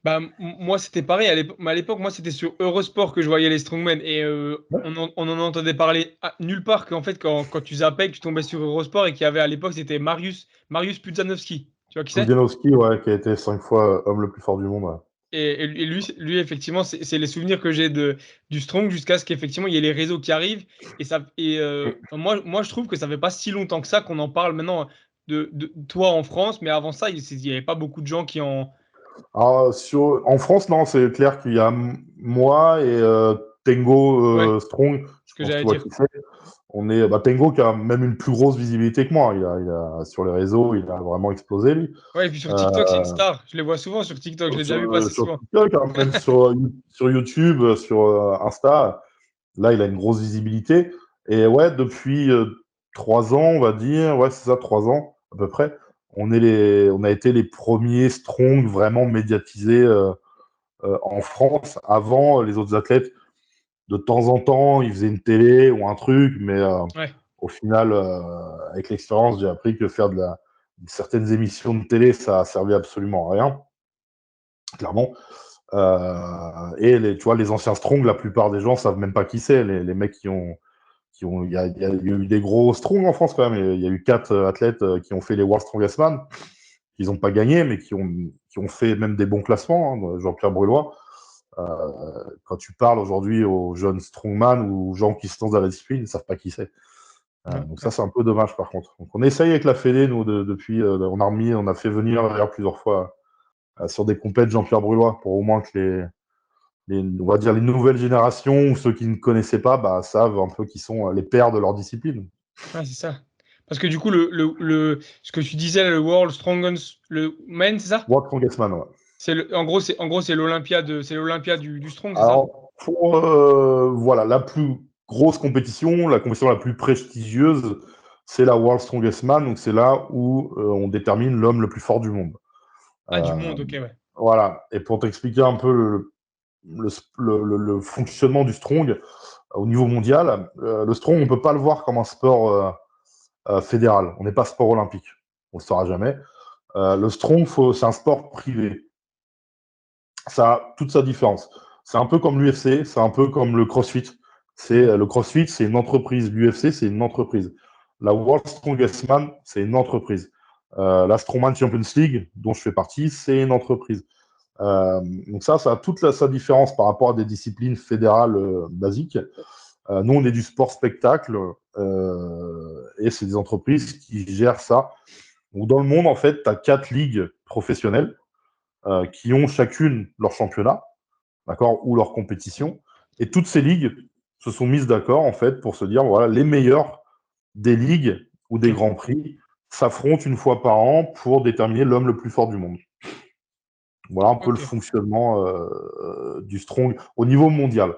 bah, moi c'était pareil. À l'époque, moi c'était sur Eurosport que je voyais les strongmen et Ouais. on en entendait parler nulle part qu'en fait quand tu zappais, que tu tombais sur Eurosport et qu'il y avait à l'époque c'était Mariusz Pudzianowski. Tu vois qui c'est? Pudzianowski, ouais, qui a été 5 fois homme le plus fort du monde. Ouais. Et lui, effectivement, c'est les souvenirs que j'ai du Strong jusqu'à ce qu'effectivement il y ait les réseaux qui arrivent. Enfin, moi, je trouve que ça fait pas si longtemps que ça qu'on en parle maintenant de toi en France, mais avant ça, il y avait pas beaucoup de gens qui en. Alors, en France, non, c'est clair qu'il y a moi et Ouais, Tengo Strong, je ce que pense que j'allais tu vois dire. qui c'est. Bah, Tengo qui a même une plus grosse visibilité que moi. Sur les réseaux, il a vraiment explosé, lui. Ouais, et puis sur Euh, TikTok, c'est une star. Je les vois souvent sur TikTok. Je l'ai déjà vu passer sur souvent. TikTok, hein, même sur YouTube, sur Insta. Là, il a une grosse visibilité. Et ouais, depuis 3 ans, on va dire, ouais, c'est ça, 3 ans à peu près, on a été les premiers strong vraiment médiatisés en France. Avant, les autres athlètes, de temps en temps, ils faisaient une télé ou un truc, mais Ouais. au final, avec l'expérience, j'ai appris que faire certaines émissions de télé, ça servait absolument à rien, clairement. Tu vois, les anciens strong, la plupart des gens savent même pas qui c'est. Les mecs il y a eu des gros strong en France quand même. Il y a eu 4 athlètes qui ont fait les World Strongest Man. Ils n'ont pas gagné, mais qui ont fait même des bons classements, hein. Jean-Pierre Brulois. Quand tu parles aujourd'hui aux jeunes strongman ou aux gens qui se lancent dans la discipline, ils ne savent pas qui c'est. Ouais, Donc ça, ouais. c'est un peu dommage par contre. Donc on essaye avec la Fédé, nous, depuis, on a fait venir d'ailleurs plusieurs fois sur des compètes Jean-Pierre Brulois pour au moins que on va dire les nouvelles générations ou ceux qui ne connaissaient pas bah, savent un peu qui sont les pères de leur discipline. Ouais, c'est ça. Parce que du coup, ce que tu disais, le World Strongest, le Men, c'est ça? World Strongest Man, ouais. En gros, c'est l'Olympia du Strong, c'est ça? Alors, pour voilà, la plus grosse compétition, la compétition la plus prestigieuse, c'est la World Strongest Man. Donc, c'est là où on détermine l'homme le plus fort du monde. Ah, du Euh, monde, ok, ouais. voilà. Et pour t'expliquer un peu le fonctionnement du Strong au niveau mondial, le Strong, on ne peut pas le voir comme un sport fédéral. On n'est pas sport olympique. On ne le saura jamais. Le Strong, c'est un sport privé. Ça a toute sa différence. C'est un peu comme l'UFC, c'est un peu comme le CrossFit. Le CrossFit, c'est une entreprise. L'UFC, c'est une entreprise. La World Strongest Man, c'est une entreprise. La Strongman Champions League, dont je fais partie, c'est une entreprise. Donc ça a toute sa différence par rapport à des disciplines fédérales basiques. Nous, on est du sport spectacle et c'est des entreprises qui gèrent ça. Donc dans le monde, en fait, tu as 4 ligues professionnelles qui ont chacune leur championnat, d'accord, ou leur compétition. Et toutes ces ligues se sont mises d'accord, en fait, pour se dire, voilà, les meilleurs des ligues ou des Ok, grands prix s'affrontent une fois par an pour déterminer l'homme le plus fort du monde. Voilà un peu le ok. fonctionnement du strong au niveau mondial.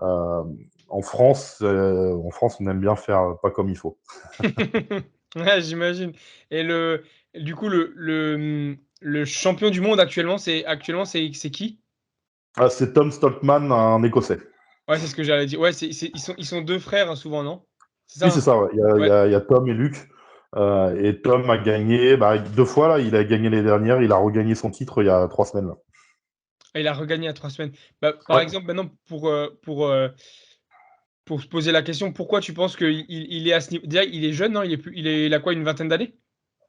Euh, en France, on aime bien faire pas comme il faut. Ouais, j'imagine. Et Du coup, le champion du monde actuellement, c'est qui? Ah, c'est Tom Stoltman, un Écossais. Ouais, c'est ce que j'allais dire. Ouais, ils sont deux frères, hein, souvent, non? C'est Oui, ça, c'est hein? ça, ouais. Ouais. Il y a Tom et Luc. Et Tom a gagné bah, 2 fois, là. Il a gagné les dernières. Il a regagné son titre il y a 3 semaines, là. Ah, il a regagné à 3 semaines. Bah, par Ouais. exemple, maintenant, pour se poser la question, pourquoi tu penses qu'il est à ce niveau? Déjà, il est jeune, non? Il a quoi, une vingtaine d'années?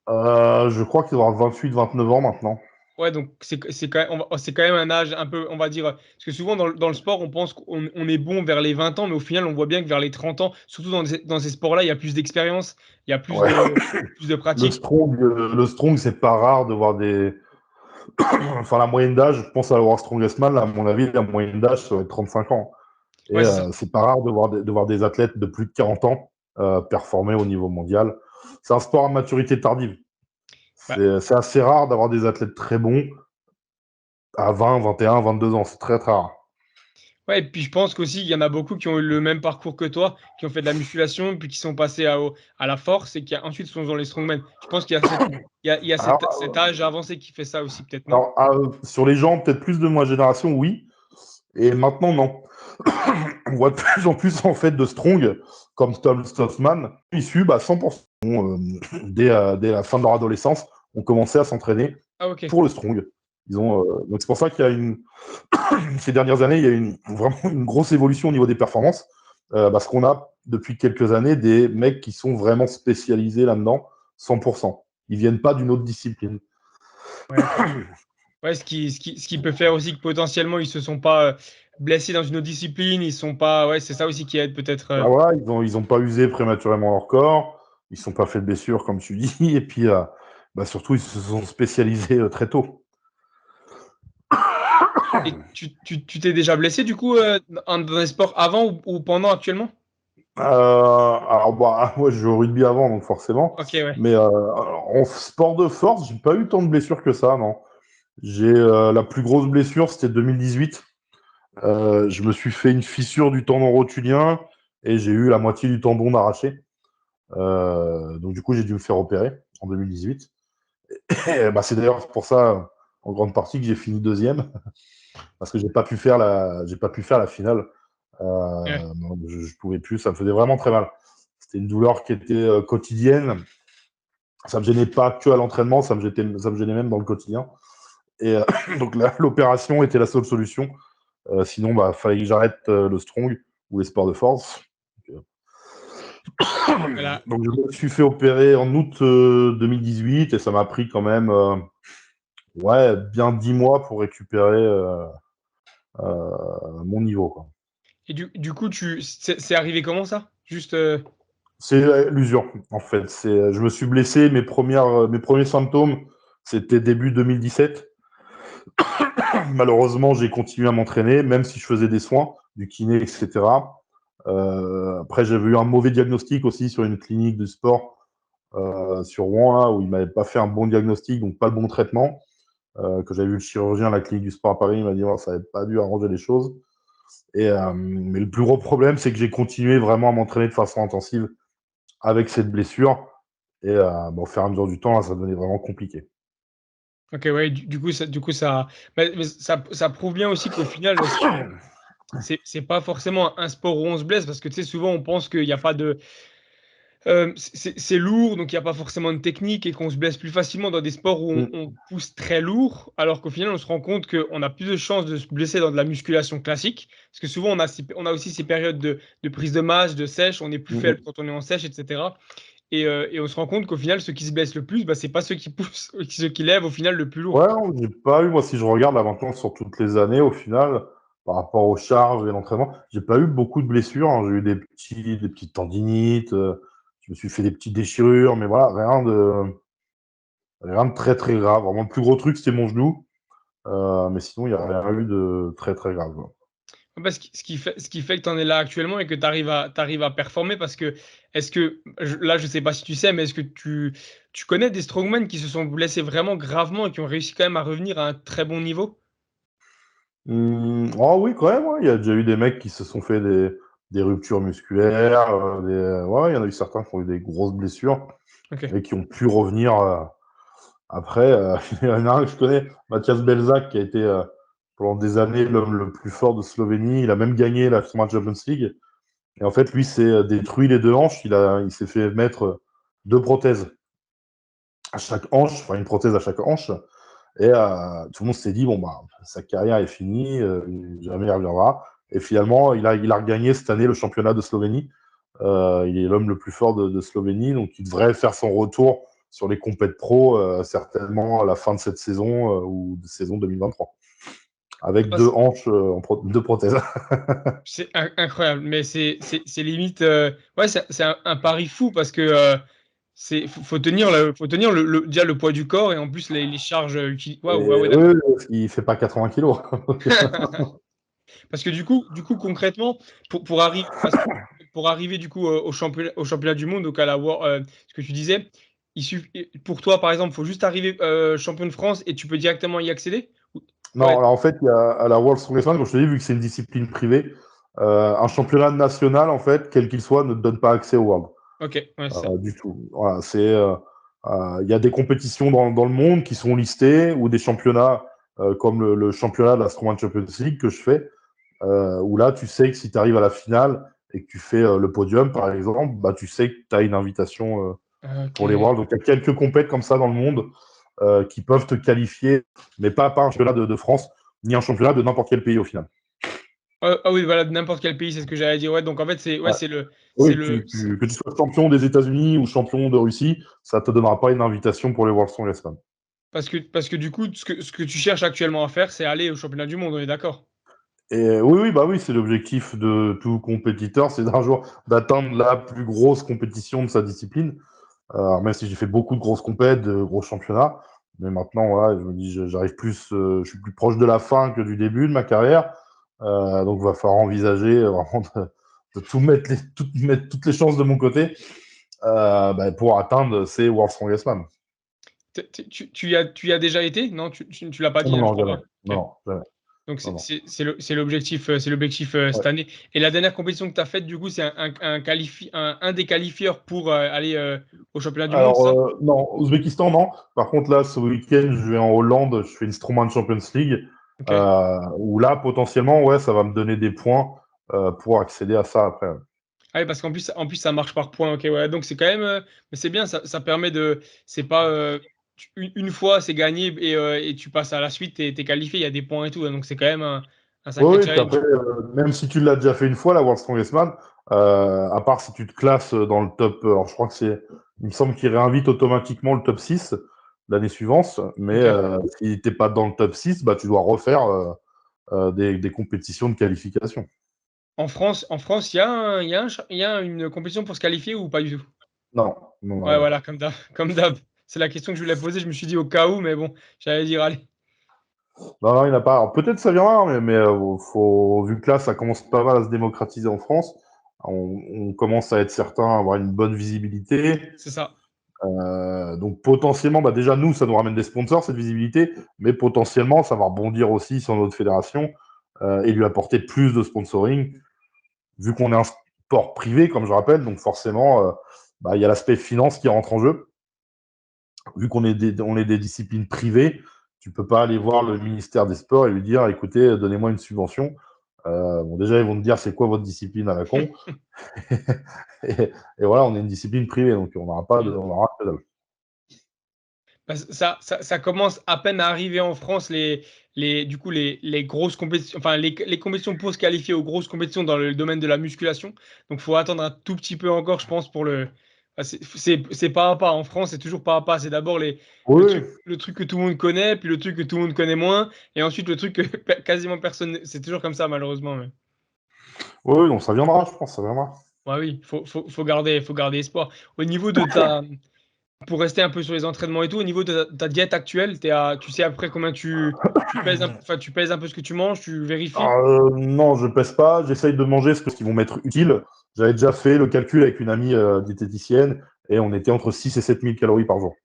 Je crois qu'il doit avoir 29 ans maintenant. Ouais, donc c'est quand même un âge un peu, on va dire, parce que souvent dans le sport, on pense qu'on est bon vers les 20 ans, mais au final, on voit bien que vers les 30 ans, surtout dans ces sports-là, il y a plus d'expérience, il y a plus Ouais. de pratique. Le Strong, c'est pas rare de voir des. Enfin, la moyenne d'âge, je pense à World Strongest Man, là, à mon avis, la moyenne d'âge, ça va être 35 ans. Et Ouais, c'est ça. c'est pas rare de voir des athlètes de plus de 40 ans performer au niveau mondial. C'est un sport à maturité tardive. Bah, C'est assez rare d'avoir des athlètes très bons à 20, 21, 22 ans. C'est très, très rare. ouais, et puis je pense qu'aussi, il y en a beaucoup qui ont eu le même parcours que toi, qui ont fait de la musculation, puis qui sont passés à la force, et qui ensuite sont dans les strongmen. Je pense qu'il y a cet Alors, âge avancé qui fait ça aussi, peut-être, non? alors, sur les gens, peut-être plus de ma génération, oui. Et maintenant, non. On voit de plus en plus en fait de strong comme Tom Stossman issus 100% dès la fin de leur adolescence ont commencé à s'entraîner Ah, ok. pour le strong. Donc c'est pour ça qu'il y a ces dernières années il y a vraiment une grosse évolution au niveau des performances parce qu'on a depuis quelques années des mecs qui sont vraiment spécialisés là-dedans 100%. Ils viennent pas d'une autre discipline. Ouais, ok. Ouais, ce qui peut faire aussi que potentiellement ils se sont pas blessés dans une autre discipline, ils sont pas. Ouais, c'est ça aussi qui aide peut-être. Bah voilà, ils ont pas usé prématurément leur corps, ils ne sont pas fait de blessures comme tu dis, et puis surtout ils se sont spécialisés très tôt. Et tu t'es déjà blessé du coup dans les sports avant ou pendant actuellement? Alors ouais, je jouais au rugby avant, donc forcément, Ok, ouais. mais en sport de force, j'ai pas eu tant de blessures que ça, non. J'ai la plus grosse blessure, c'était 2018. Je me suis fait une fissure du tendon rotulien et j'ai eu la moitié du tendon arraché. Donc du coup, j'ai dû me faire opérer en 2018. Et, c'est d'ailleurs pour ça, en grande partie, que j'ai fini deuxième, parce que j'ai pas pu faire la finale. Ouais. Je pouvais plus, ça me faisait vraiment très mal. C'était une douleur qui était quotidienne. Ça me gênait pas que à l'entraînement, ça me gênait même dans le quotidien. Et donc l'opération était la seule solution. Sinon, fallait que j'arrête le strong ou les sports de force. Voilà. Donc je me suis fait opérer en août 2018 et ça m'a pris quand même ouais, bien 10 mois pour récupérer mon niveau, quoi. Et du coup, c'est arrivé comment ça? Juste. C'est l'usure, en fait. Je me suis blessé, mes premiers symptômes, c'était début 2017. Malheureusement, j'ai continué à m'entraîner, même si je faisais des soins, du kiné, etc. Après, j'avais eu un mauvais diagnostic aussi sur une clinique de sport sur Rouen, là, où il m'avait pas fait un bon diagnostic, donc pas le bon traitement. Que j'avais vu le chirurgien à la clinique du sport à Paris, il m'a dit oh, ça n'avait pas dû arranger les choses. Mais le plus gros problème, c'est que j'ai continué vraiment à m'entraîner de façon intensive avec cette blessure. Et au fur et à mesure du temps, là, ça devenait vraiment compliqué. Ok, ouais. Du coup, ça. Mais ça prouve bien aussi qu'au final, c'est pas forcément un sport où on se blesse parce que tu sais, souvent on pense qu'il n'y a pas de. C'est lourd, donc il n'y a pas forcément de technique et qu'on se blesse plus facilement dans des sports où on, Mm. on pousse très lourd, alors qu'au final, on se rend compte qu'on a plus de chances de se blesser dans de la musculation classique, parce que souvent, on a aussi ces périodes de prise de masse, de sèche, on est plus faible Mm. quand on est en sèche, etc. Et on se rend compte qu'au final, ceux qui se blessent le plus, c'est pas ceux qui poussent, ceux qui lèvent au final le plus lourd. Ouais, j'ai pas eu, moi, si je regarde là maintenant sur toutes les années, au final, par rapport aux charges et l'entraînement, j'ai pas eu beaucoup de blessures, hein. J'ai eu des petites tendinites, je me suis fait des petites déchirures, mais voilà, rien de très très grave. Vraiment, le plus gros truc, c'était mon genou. Mais sinon, il n'y a rien eu de très très grave. Ce qui fait que tu en es là actuellement et que tu arrives à performer parce que, là, je sais pas si tu sais, mais est-ce que tu connais des strongmen qui se sont blessés vraiment gravement et qui ont réussi quand même à revenir à un très bon niveau? Oh oui, quand même, ouais. Il y a déjà eu des mecs qui se sont fait des ruptures musculaires. Ouais, il y en a eu certains qui ont eu des grosses blessures Ok. et qui ont pu revenir. Après, il y en a un que je connais, Mathias Belzak, qui a été pendant des années l'homme le plus fort de Slovénie. Il a même gagné la Champions League. Et en fait, lui s'est détruit les deux hanches. Il s'est fait mettre deux prothèses à chaque hanche, enfin une prothèse à chaque hanche. Et tout le monde s'est dit, bon, bah, sa carrière est finie, jamais il reviendra. Et finalement, il a regagné cette année le championnat de Slovénie. Il est l'homme le plus fort de Slovénie, donc il devrait faire son retour sur les compètes pro, certainement à la fin de cette saison ou de saison 2023. Avec deux hanches, deux prothèses. C'est incroyable, mais c'est limite. Ouais, c'est un pari fou parce que faut tenir, déjà le poids du corps et en plus les charges utilisées. Et, Waouh, ouais, ouais, oui, d'accord. il ne fait pas 80 kilos. Parce que du coup concrètement, pour arriver du coup au championnat du monde, donc ce que tu disais, pour toi par exemple, il faut juste arriver champion de France et tu peux directement y accéder? Non, Ouais, alors en fait, il y a, à la World Strongest Man, comme je te dis, vu que c'est une discipline privée, un championnat national, en fait, quel qu'il soit, ne te donne pas accès au World. ok, ouais, c'est ça. Du tout. Voilà, il y a des compétitions dans le monde qui sont listées ou des championnats comme le championnat de la Strongman Champions League que je fais, où là, tu sais que si tu arrives à la finale et que tu fais le podium, par exemple, bah, tu sais que tu as une invitation Ok. pour les Worlds. Donc, il y a quelques compètes comme ça dans le monde qui peuvent te qualifier, mais pas un championnat de France, ni un championnat de n'importe quel pays au final. Ah oui, voilà, de n'importe quel pays, c'est ce que j'allais dire. Ouais, donc en fait, Ouais. c'est Oui, le, que tu sois champion des États-Unis ou champion de Russie, ça ne te donnera pas une invitation pour les World Strongest Man. parce que du coup, ce que tu cherches actuellement à faire, c'est aller au championnat du monde, on est d'accord? Et oui, oui, bah oui, c'est l'objectif de tout compétiteur, c'est d'un jour d'atteindre la plus grosse compétition de sa discipline. Même si j'ai fait beaucoup de grosses compètes, de gros championnats, mais maintenant, voilà, je me dis, j'arrive plus, je suis plus proche de la fin que du début de ma carrière. Donc, il va falloir envisager vraiment de mettre toutes les chances de mon côté bah, pour atteindre ces World Strongest Man. Tu y as déjà été? Non, tu l'as pas dit, Non, hein, je non, crois jamais. pas. Non, Ok. non, jamais. Donc Non, non. c'est l'objectif, Ouais. cette année. Et la dernière compétition que tu as faite, du coup, c'est un des qualifieurs pour aller au championnat du monde, Alors, c'est ça? non, Ouzbékistan, non. Par contre, là, ce week-end, je vais en Hollande, je fais une Strongman Champions League, Ok. où là, potentiellement, ouais, ça va me donner des points pour accéder à ça après. Ah oui, parce qu'en plus, ça marche par points. Ok, ouais. Donc c'est quand même, mais c'est bien. Ça permet de, c'est pas une fois c'est gagné et tu passes à la suite, t'es qualifié. Il y a des points et tout. Donc c'est quand même un sacré Oui, oui, puis après, challenge. même si tu l'as déjà fait une fois, la World Strongest Man, à part si tu te classes dans le top, alors je crois que il me semble qu'il réinvite automatiquement le top 6 l'année suivante, mais Ok. si tu n'es pas dans le top 6, bah, tu dois refaire des compétitions de qualification. En France, il y a une compétition pour se qualifier ou pas du tout? Non, non, non, il Ouais, n'y a voilà, pas. comme d'hab. Comme d'hab. C'est la question que je voulais poser. Je me suis dit au cas où, mais bon, j'allais dire allez. Non, non, il n'y en a pas. Alors, peut-être ça viendra, vu que là, ça commence pas mal à se démocratiser en France, on commence à être certain, à avoir une bonne visibilité. C'est ça. Donc potentiellement, bah déjà nous, ça nous ramène des sponsors, cette visibilité, mais potentiellement, ça va rebondir aussi sur notre fédération et lui apporter plus de sponsoring, vu qu'on est un sport privé, comme je rappelle, donc forcément, bah, il y a l'aspect finance qui rentre en jeu. Vu on est des disciplines privées, tu peux pas aller voir le ministère des Sports et lui dire, écoutez, donnez-moi une subvention. Bon, déjà, ils vont te dire, c'est quoi votre discipline à la con et voilà, on est une discipline privée, donc on n'aura que dalle. Ça commence à peine à arriver en France, du coup, les grosses compétitions, enfin, les compétitions pour se qualifier aux grosses compétitions dans le domaine de la musculation. Donc, il faut attendre un tout petit peu encore, je pense, pour le. C'est pas à pas. En France, c'est toujours pas à pas. C'est d'abord le Oui, truc, le truc que tout le monde connaît, puis le truc que tout le monde connaît moins, et ensuite le truc que quasiment personne. C'est toujours comme ça, malheureusement. Mais. oui, oui, donc ça viendra, je pense, ça viendra. Ouais, oui, faut garder espoir. Au niveau de ta. Pour rester un peu sur les entraînements et tout, au niveau de ta diète actuelle, tu sais après combien tu pèses enfin, tu pèses un peu ce que tu manges, tu vérifies Non, je pèse pas. J'essaye de manger ce qui vont m'être utile. J'avais déjà fait le calcul avec une amie diététicienne et on était entre 6 et 7 000 calories par jour.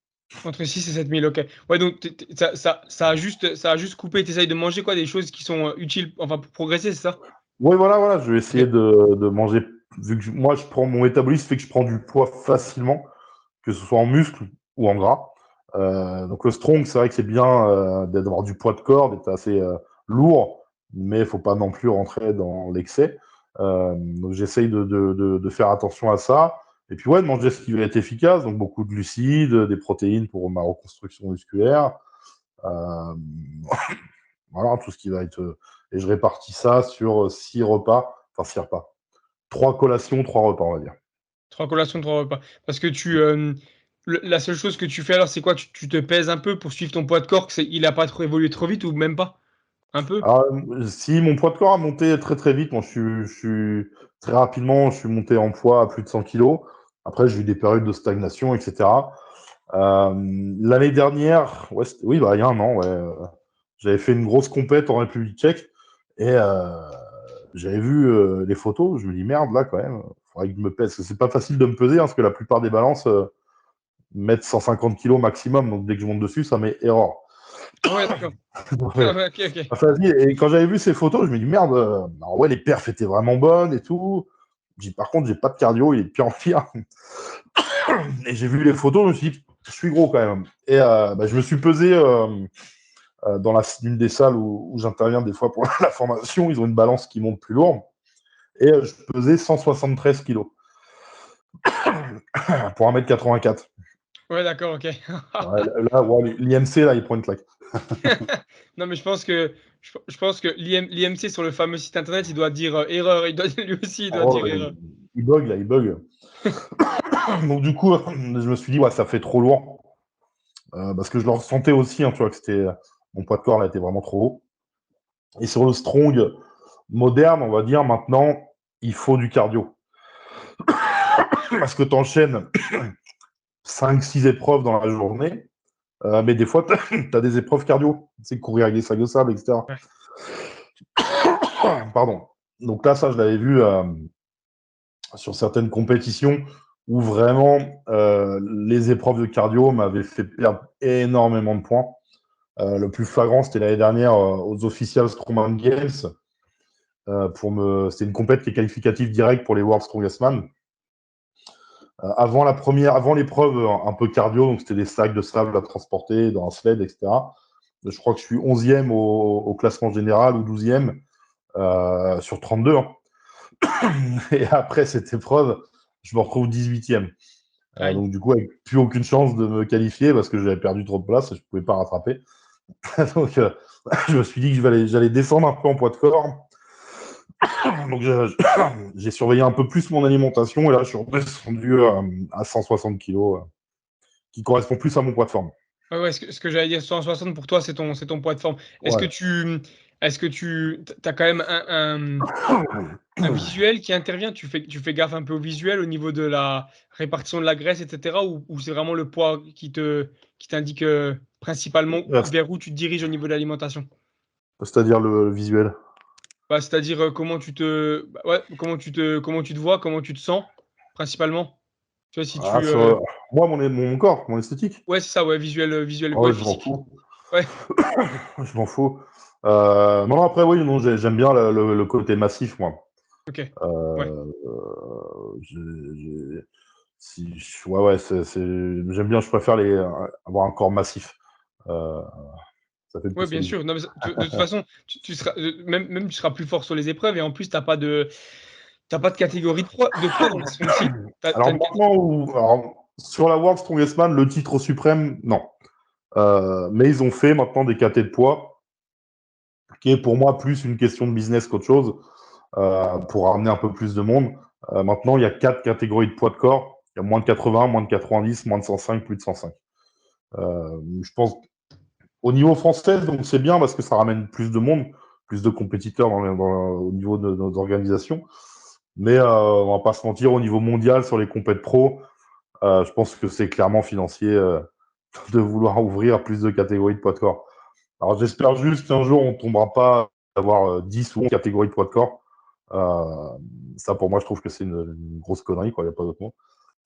entre 6 et 7 000, ok. Ouais, donc ça a juste coupé, tu essayes de manger quoi, des choses qui sont utiles, enfin pour progresser, c'est ça? Oui, voilà, voilà. Je vais essayer Ok. de manger. Vu que moi, je prends mon métabolisme, fait que je prends du poids facilement, que ce soit en muscle ou en gras. Donc le strong, c'est vrai que c'est bien d'avoir du poids de corps, d'être assez lourd, mais il ne faut pas non plus rentrer dans l'excès. Donc j'essaye de faire attention à ça. Et puis ouais, de manger ce qui va être efficace, donc beaucoup de glucides, des protéines pour ma reconstruction musculaire. Euh, voilà, tout ce qui va être. Et je répartis ça sur 6 repas, enfin 6 repas. 3 collations, 3 repas, on va dire. 3 collations, 3 repas. Parce que la seule chose que tu fais alors, c'est quoi? Tu te pèses un peu pour suivre ton poids de corps, il a pas trop évolué trop vite ou même pas? Un peu? Alors, si mon poids de corps a monté très très vite, moi très rapidement, je suis monté en poids à plus de 100 kilos. Après, j'ai eu des périodes de stagnation, etc. L'année dernière, ouais, oui, bah, il y a un an, ouais, j'avais fait une grosse compète en République tchèque et j'avais vu les photos. Je me dis merde, là, quand même, il faudrait que je me pèse. C'est pas facile de me peser hein, parce que la plupart des balances mettent 150 kilos maximum. Donc, dès que je monte dessus, ça met erreur. Ah ouais, d'accord. Ouais. Ah ouais, ok, ok. Pas facile. Et quand j'avais vu ces photos, je me dis merde, alors ouais, les perfs étaient vraiment bonnes et tout. Par contre, j'ai pas de cardio, il est de pire en pire. Et j'ai vu les photos, je me suis dit, je suis gros quand même. Et bah, je me suis pesé dans l'une des salles où j'interviens des fois pour la formation. Ils ont une balance qui monte plus lourde. Et je pesais 173 kilos pour 1,84 m. Ouais, d'accord, ok. Ouais, là, ouais, l'IMC, là, il prend une claque. Non, mais je pense que l'IMC sur le fameux site internet, il doit dire erreur. Lui aussi, il doit Oh, dire erreur. il bug, là, il bug. Donc, du coup, je me suis dit, ouais, ça fait trop lourd. Parce que je le ressentais aussi, hein, tu vois, que mon poids de corps là était vraiment trop haut. Et sur le strong moderne, on va dire maintenant, il faut du cardio. Parce que tu enchaînes 5-6 épreuves dans la journée, mais des fois, tu as des épreuves cardio. C'est courir avec des sacs de sable, etc. Ouais. Pardon. Donc là, ça, je l'avais vu sur certaines compétitions où vraiment les épreuves de cardio m'avaient fait perdre énormément de points. Le plus flagrant, c'était l'année dernière aux Official Strongman Games. C'était une compète qui est qualificative directe pour les World Strongest Man. Avant l'épreuve un peu cardio, donc c'était des sacs de sable à transporter dans un sled, etc. Je crois que je suis 11e au classement général ou 12e sur 32. Hein. Et après cette épreuve, je me retrouve 18e. Aïe. Donc du coup, avec plus aucune chance de me qualifier parce que j'avais perdu trop de place et je ne pouvais pas rattraper. Donc je me suis dit que j'allais descendre un peu en poids de corps. Donc j'ai surveillé un peu plus mon alimentation et là je suis redescendu à 160 kilos, qui correspond plus à mon poids de forme. Ouais, ouais, ce que j'allais dire, 160 pour toi, c'est ton poids de forme. Est-ce que Ouais. tu as quand même un visuel qui intervient? Tu fais gaffe un peu au visuel, au niveau de la répartition de la graisse, etc. Ou c'est vraiment le poids qui t'indique principalement vers où tu te diriges au niveau de l'alimentation? C'est-à-dire le visuel. Bah, c'est-à-dire bah, ouais, comment tu te vois, comment tu te sens, principalement. Tu vois, si Ah, tu. moi, mon corps, mon esthétique. Ouais, c'est ça, ouais, visuel, Oh, ouais, je m'en physique. fous. Ouais, Je m'en fous. Non, après, oui, non, j'aime bien le côté massif, moi. ok. Ouais. Euh, ouais, ouais, j'aime bien, je préfère avoir un corps massif. Euh, Ça fait plus Ouais, bien solide. sûr. Non, mais de toute façon, tu seras, même tu seras plus fort sur les épreuves et en plus, t'as pas de catégorie de poids dans le strong style. T'as Alors, une maintenant, sur la World Strongest Man, le titre suprême, non. Mais ils ont fait maintenant des catés de poids, qui est pour moi plus une question de business qu'autre chose, pour ramener un peu plus de monde. Maintenant, il y a 4 catégories de poids de corps. Il y a moins de 80, moins de 90, moins de 105, plus de 105. Je pense au niveau français, donc c'est bien parce que ça ramène plus de monde, plus de compétiteurs au niveau de nos organisations. Mais on va pas se mentir, au niveau mondial, sur les compètes pro, je pense que c'est clairement financier de vouloir ouvrir plus de catégories de poids de corps. Alors j'espère juste qu'un jour on ne tombera pas d'avoir 10 ou 11 catégories de poids de corps. Euh, Ça pour moi je trouve que c'est une grosse connerie, quoi. Il n'y a pas d'autre mot.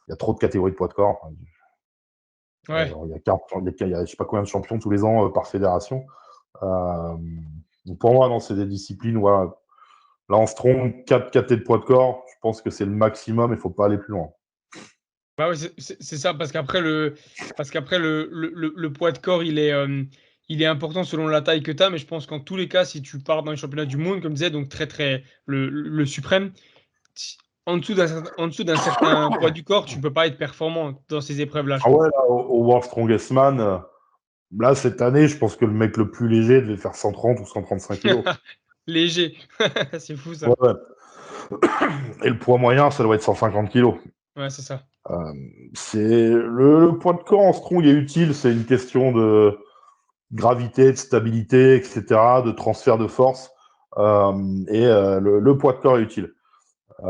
Il y a trop de catégories de poids de corps. Enfin, Ouais. il y a 40, il y a je sais pas combien de champions tous les ans par fédération. Euh, donc pour moi, non, c'est des disciplines. Voilà. Là, en strong, 4 catés de poids de corps, je pense que c'est le maximum, il ne faut pas aller plus loin. Bah ouais, c'est ça, parce qu'après le poids de corps, il est important selon la taille que tu as, mais je pense qu'en tous les cas, si tu pars dans les championnats du monde, comme je disais, donc très très le suprême, si- en dessous d'un certain poids du corps, tu peux pas être performant dans ces épreuves-là, je Ah pense. ouais, là, au World Strongest Man, là, cette année, je pense que le mec le plus léger devait faire 130 ou 135 kilos. Léger, c'est fou Ouais, ça. ouais. Et le poids moyen, ça doit être 150 kilos. Ouais, c'est ça. Euh, c'est le poids de corps en strong est utile, c'est une question de gravité, de stabilité, etc., de transfert de force. Le poids de corps est utile.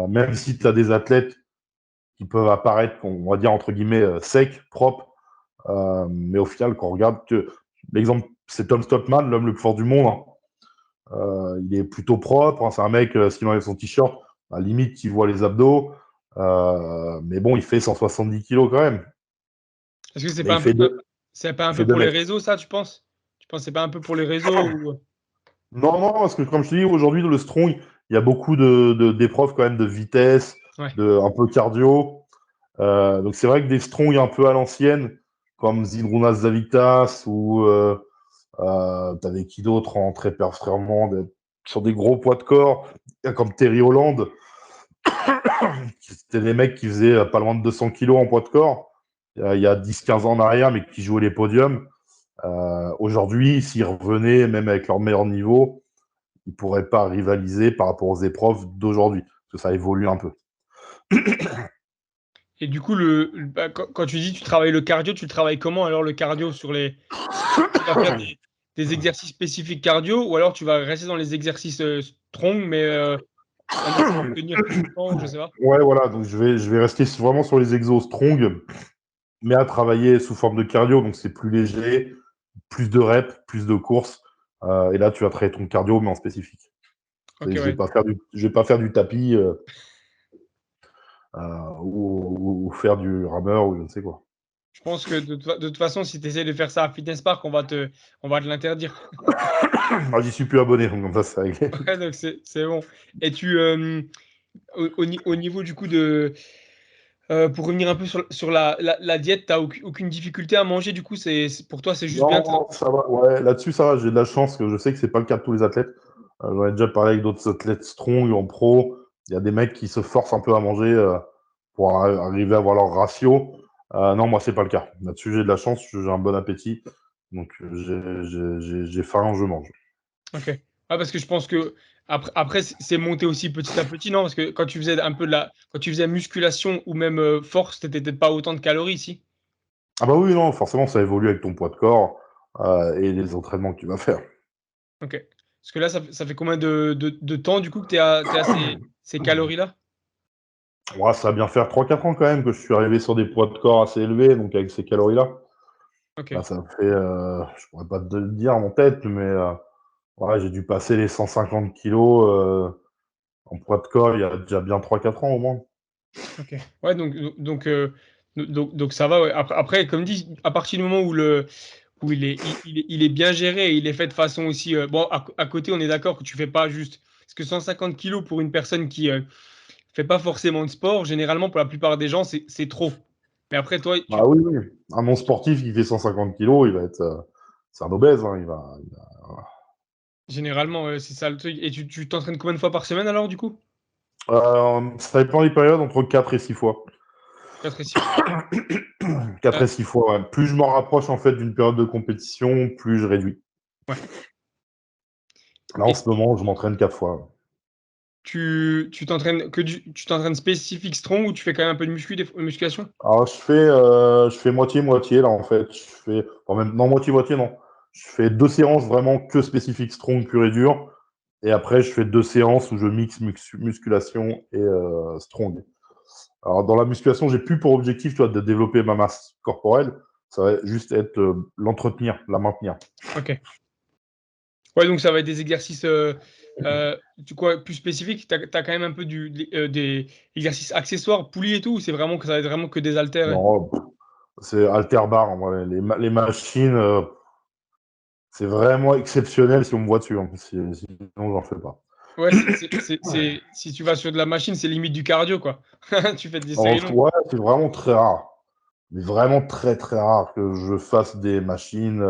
Même si tu as des athlètes qui peuvent apparaître, on va dire entre guillemets, secs, propres, mais au final, quand on regarde que l'exemple, c'est Tom Stockman, l'homme le plus fort du monde. Hein. Il est plutôt propre. Hein, c'est un mec, s'il enlève son t-shirt, à la limite, il voit les abdos. Mais bon, il fait 170 kilos quand même. Est-ce que Mais il fait c'est pas un il fait peu 2 pour les mètres. réseaux, ça, tu penses? Tu penses que c'est pas un peu pour les réseaux ou... Non, non, parce que comme je te dis, aujourd'hui, dans le strong, il y a beaucoup d'épreuves quand même de vitesse, Ouais. un peu cardio. Donc c'est vrai que des strong un peu à l'ancienne, comme Zydrunas Zavitas ou t'avais qui d'autre en très performant sur des gros poids de corps, comme Terry Holland, c'était des mecs qui faisaient pas loin de 200 kilos en poids de corps il y a 10-15 ans en arrière, mais qui jouaient les podiums. Aujourd'hui, s'ils revenaient, même avec leur meilleur niveau, ils ne pourraient pas rivaliser par rapport aux épreuves d'aujourd'hui, parce que ça évolue un peu. Et du coup, bah, quand tu dis tu travailles le cardio, tu le travailles comment alors le cardio sur les... Tu vas faire des exercices spécifiques cardio ou alors tu vas rester dans les exercices strong mais en essayant de tenir plus longtemps, je sais pas. Ouais, voilà, donc je vais rester vraiment sur les exos strong, mais à travailler sous forme de cardio, donc c'est plus léger, plus de reps, plus de courses. Et là, tu vas travailler ton cardio, mais en spécifique. Ok, Je vais ouais. pas faire je vais pas faire du tapis ou faire du rameur ou je ne sais quoi. Je pense que de toute façon, si tu essaies de faire ça à Fitness Park, on va te l'interdire. Ah, j'y suis plus abonné, donc comme ça, c'est réglé. Ouais, donc c'est bon. Et au niveau du coup de... pour revenir un peu sur la diète, t'as aucune difficulté à manger, du coup, pour toi, c'est juste bien. Non, ça va. Ouais, là-dessus, ça va. J'ai de la chance que je sais que c'est pas le cas de tous les athlètes. J'en ai déjà parlé avec d'autres athlètes strong en pro. Il y a des mecs qui se forcent un peu à manger pour arriver à avoir leur ratio. Non, moi, c'est pas le cas. Là-dessus, j'ai de la chance. J'ai un bon appétit. Donc, j'ai faim, je mange. Ok. Ah, parce que je pense que après c'est monté aussi petit à petit, non? Parce que quand tu faisais un peu quand tu faisais musculation ou même force, t'étais peut-être pas autant de calories ici. Ah bah oui, non, forcément, ça évolue avec ton poids de corps et les entraînements que tu vas faire. Ok. Parce que là, ça fait combien de temps du coup que t'es à ces calories-là? Ouais, ça va bien faire 3-4 ans quand même que je suis arrivé sur des poids de corps assez élevés, donc avec ces calories-là. Là, Ok. ça fait, je pourrais pas te le dire en tête, mais ouais, j'ai dû passer les 150 kilos en poids de corps il y a déjà bien 3-4 ans au moins. Ok. Ouais, donc ça va. Ouais. Après, comme dit, à partir du moment où il est bien géré et il est fait de façon aussi. Bon, à côté, on est d'accord que tu fais pas juste. Parce que 150 kilos pour une personne qui fait pas forcément de sport, généralement, pour la plupart des gens, c'est trop. Mais après, toi, Ah oui, oui. Un non-sportif qui fait 150 kilos, il va être. C'est un obèse, hein, généralement, c'est ça le truc. Et tu t'entraînes combien de fois par semaine alors, du coup? Ça dépend des périodes, entre 4 et 6 fois. 4 et 6 fois. 4 Euh, et 6 fois, ouais. Plus je m'en rapproche en fait d'une période de compétition, plus je réduis. ouais. Là, en Et ce moment, je m'entraîne 4 fois. tu t'entraînes spécifique strong ou tu fais quand même un peu de musculation? Alors, je fais moitié-moitié, là, en fait. Enfin, même, non, moitié-moitié, non. Je fais 2 séances vraiment que spécifiques strong, pur et dur. Et après, je fais 2 séances où je mixe musculation et strong. Alors, dans la musculation, j'ai plus pour objectif, tu vois, de développer ma masse corporelle. Ça va juste être l'entretenir, la maintenir. Ok. Ouais, donc ça va être des exercices plus spécifiques. T'as quand même un peu des exercices accessoires, poulies et tout, ou c'est vraiment que ça va être vraiment que des haltères. Non, c'est halter bar. En vrai. Les machines, c'est vraiment exceptionnel si on me voit dessus. Hein. Sinon, j'en fais pas. Ouais, si tu vas sur de la machine, c'est limite du cardio, quoi. Tu fais des séries longues. Ouais, c'est vraiment très rare. Mais vraiment très très rare que je fasse des machines.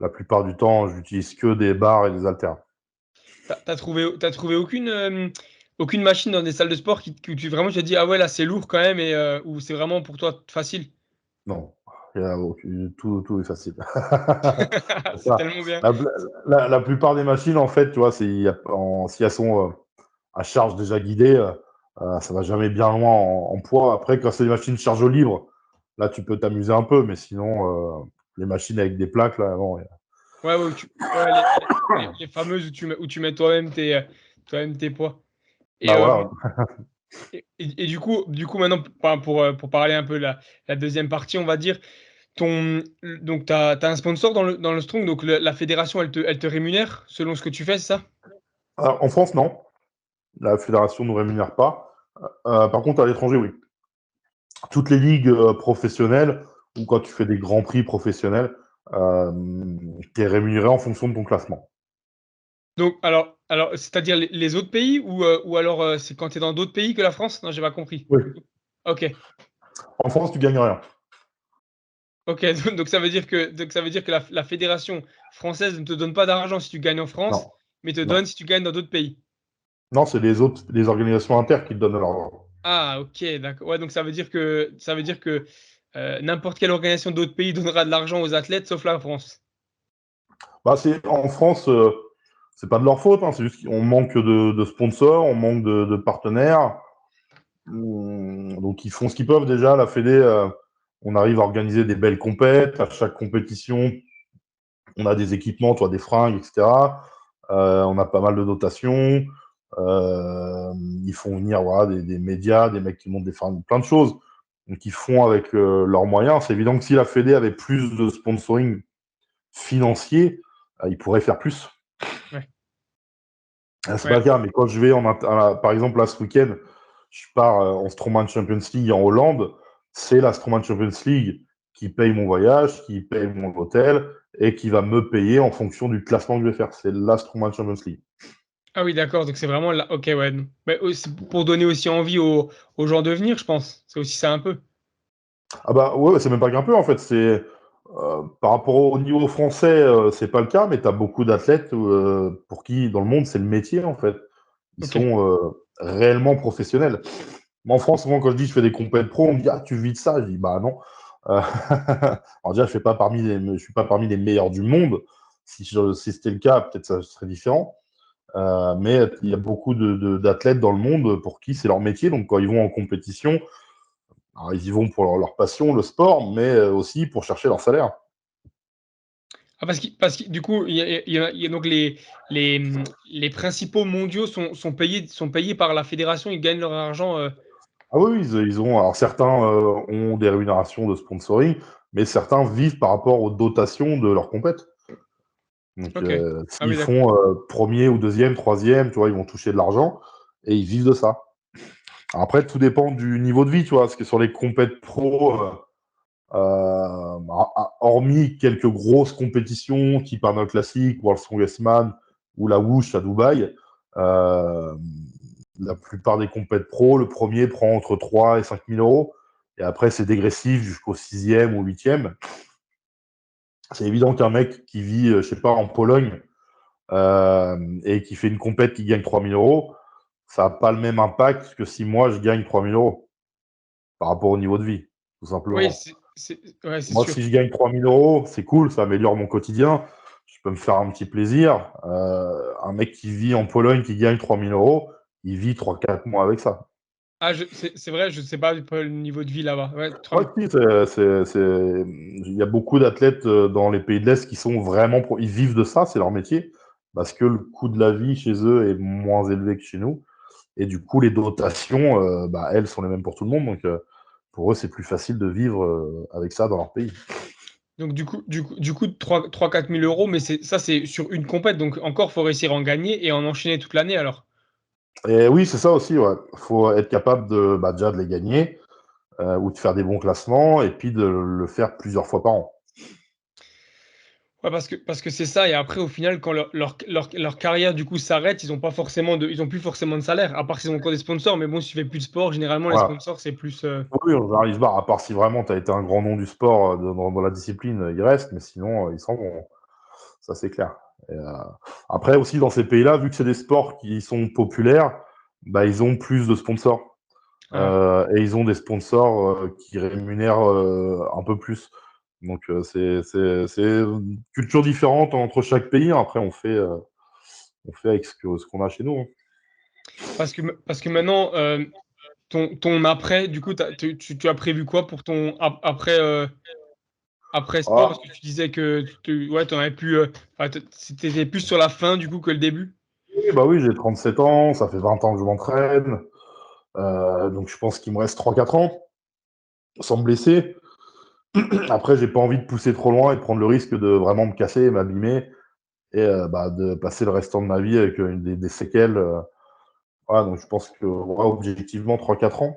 La plupart du temps, j'utilise que des barres et des haltères. T'as trouvé aucune machine dans des salles de sport que tu vraiment tu te dis, ah ouais, là, c'est lourd quand même, et ou c'est vraiment pour toi facile. Non, tout est facile. C'est C'est ça. tellement bien. La, la plupart des machines, en fait, tu vois, si elles sont à charge déjà guidée, ça va jamais bien loin en poids. Après, quand c'est des machines charge au libre, là, tu peux t'amuser un peu, mais sinon, les machines avec des plaques, là, non. Ouais, ouais, ouais, les fameuses où tu mets toi-même tes poids. Et, Bah euh, voilà. et du coup, maintenant, pour parler un peu la deuxième partie, on va dire, donc, tu as un sponsor dans le Strong, donc la fédération, elle te rémunère selon ce que tu fais, c'est ça? Alors, en France, non. La fédération ne nous rémunère pas. Par contre, à l'étranger, oui. Toutes les ligues professionnelles, ou quand tu fais des grands prix professionnels, euh, tu es rémunéré en fonction de ton classement. Donc, alors c'est-à-dire les autres pays ou alors c'est quand tu es dans d'autres pays que la France? Non, j'ai pas compris. Oui. Ok, En France, tu gagnes rien. ok. Donc ça veut dire que la fédération française ne te donne pas d'argent si tu gagnes en Non, France, mais te non. donne si tu gagnes dans d'autres pays. Non, c'est les organisations inter qui te donnent de l'argent. Ah, ok, d'accord. Ouais, donc ça veut dire que n'importe quelle organisation d'autres pays donnera de l'argent aux athlètes, sauf la France. Bah, en France, c'est pas de leur faute, hein, c'est juste qu'on manque de sponsors, on manque de partenaires. Donc ils font ce qu'ils peuvent déjà. La Fédé, on arrive à organiser des belles compètes. À chaque compétition, on a des équipements, toi, des fringues, etc. On a pas mal de dotations. Ils font venir voilà, des médias, des mecs qui montent des fringues, plein de choses. Donc ils font avec leurs moyens. C'est évident que si la Fédé avait plus de sponsoring financier, ils pourraient faire plus. Ouais, C'est pas ouais. le cas, mais quand je vais par exemple là ce week-end, je pars en Strongman Champions League en Hollande, c'est la Strongman Champions League qui paye mon voyage, qui paye mon hôtel et qui va me payer en fonction du classement que je vais faire. C'est la Strongman Champions League. Ah oui, d'accord. Donc c'est vraiment là. Ok, ouais. Mais c'est pour donner aussi envie aux gens de venir, je pense. C'est aussi ça un peu. Ah bah ouais, c'est même pas qu'un peu en fait. C'est par rapport au niveau français, c'est pas le cas, mais tu as beaucoup d'athlètes pour qui dans le monde c'est le métier en fait. Ils Ok. sont réellement professionnels. Moi, en France, souvent, quand je dis je fais des compètes pro, on me dit ah, tu vis de ça. Je dis bah non. Alors déjà, je suis pas parmi les meilleurs du monde. Si c'était le cas, peut-être ça serait différent. Mais il y a beaucoup d'athlètes dans le monde pour qui c'est leur métier. Donc quand ils vont en compétition, alors, ils y vont pour leur passion, le sport, mais aussi pour chercher leur salaire. Ah, parce que du coup, il y a donc les principaux mondiaux sont payés par la fédération, ils gagnent leur argent. Ah oui, ils ont. Alors certains ont des rémunérations de sponsoring, mais certains vivent par rapport aux dotations de leur compète. Donc, Ok. Ah s'ils oui, d'accord. font premier ou deuxième, troisième, tu vois, ils vont toucher de l'argent et ils vivent de ça. Alors après, tout dépend du niveau de vie, tu vois, parce que sur les compètes pro, hormis quelques grosses compétitions, type Arnold Classic, World Strongest Man ou la Whoosh à Dubaï, euh, la plupart des compètes pro, le premier prend entre 3 et 5 000 euros. Et après, c'est dégressif jusqu'au sixième ou huitième. C'est évident qu'un mec qui vit, je sais pas, en Pologne, et qui fait une compète qui gagne 3 000 euros, ça n'a pas le même impact que si moi je gagne 3 000 euros par rapport au niveau de vie, tout Oui, simplement. ouais, c'est Moi, sûr. si je gagne 3 000 euros, c'est cool, ça améliore mon quotidien, je peux me faire un petit plaisir. Un mec qui vit en Pologne qui gagne 3 000 euros, il vit 3 4 mois avec ça. Ah, c'est vrai, je sais pas le niveau de vie là-bas. Ouais, Ouais, si, il y a beaucoup d'athlètes dans les pays de l'Est qui sont vraiment ils vivent de ça, c'est leur métier, parce que le coût de la vie chez eux est moins élevé que chez nous. Et du coup, les dotations, bah, elles sont les mêmes pour tout le monde. Donc, pour eux, c'est plus facile de vivre avec ça dans leur pays. donc du coup 3 4 000 euros, mais ça, c'est sur une compète. Donc encore, faut réussir à en gagner et en enchaîner toute l'année alors. Et oui, c'est ça aussi. Ouais. Faut être capable bah, déjà de les gagner ou de faire des bons classements et puis de le faire plusieurs fois par an. Ouais, parce que c'est ça. Et après, au final, quand leur carrière du coup s'arrête, ils ont plus forcément de salaire, à part s'ils ont encore des sponsors. Mais bon, si tu fais plus de sport, généralement les Voilà. sponsors c'est plus. Oui, on arrive à part si vraiment tu as été un grand nom du sport dans la discipline, ils restent, mais sinon, ils s'en vont. Ça, c'est clair. Et, après, aussi, dans ces pays-là, vu que c'est des sports qui sont populaires, bah, ils ont plus de sponsors. Ah. Et ils ont des sponsors qui rémunèrent un peu plus. Donc, c'est une culture différente entre chaque pays. Après, on fait avec ce qu'on a chez nous, hein. Parce que maintenant, ton après, du coup, tu as prévu quoi pour ton après sport? Parce Ah, que tu disais que ouais, t'en avais plus. Enfin, c'était plus sur la fin du coup que le début. oui, bah oui, j'ai 37 ans, ça fait 20 ans que je m'entraîne. Donc, je pense qu'il me reste 3 4 ans sans me blesser. Après, j'ai pas envie de pousser trop loin et de prendre le risque de vraiment me casser, m'abîmer et bah, de passer le restant de ma vie avec des séquelles. Voilà, donc je pense que ouais, objectivement, 3 4 ans,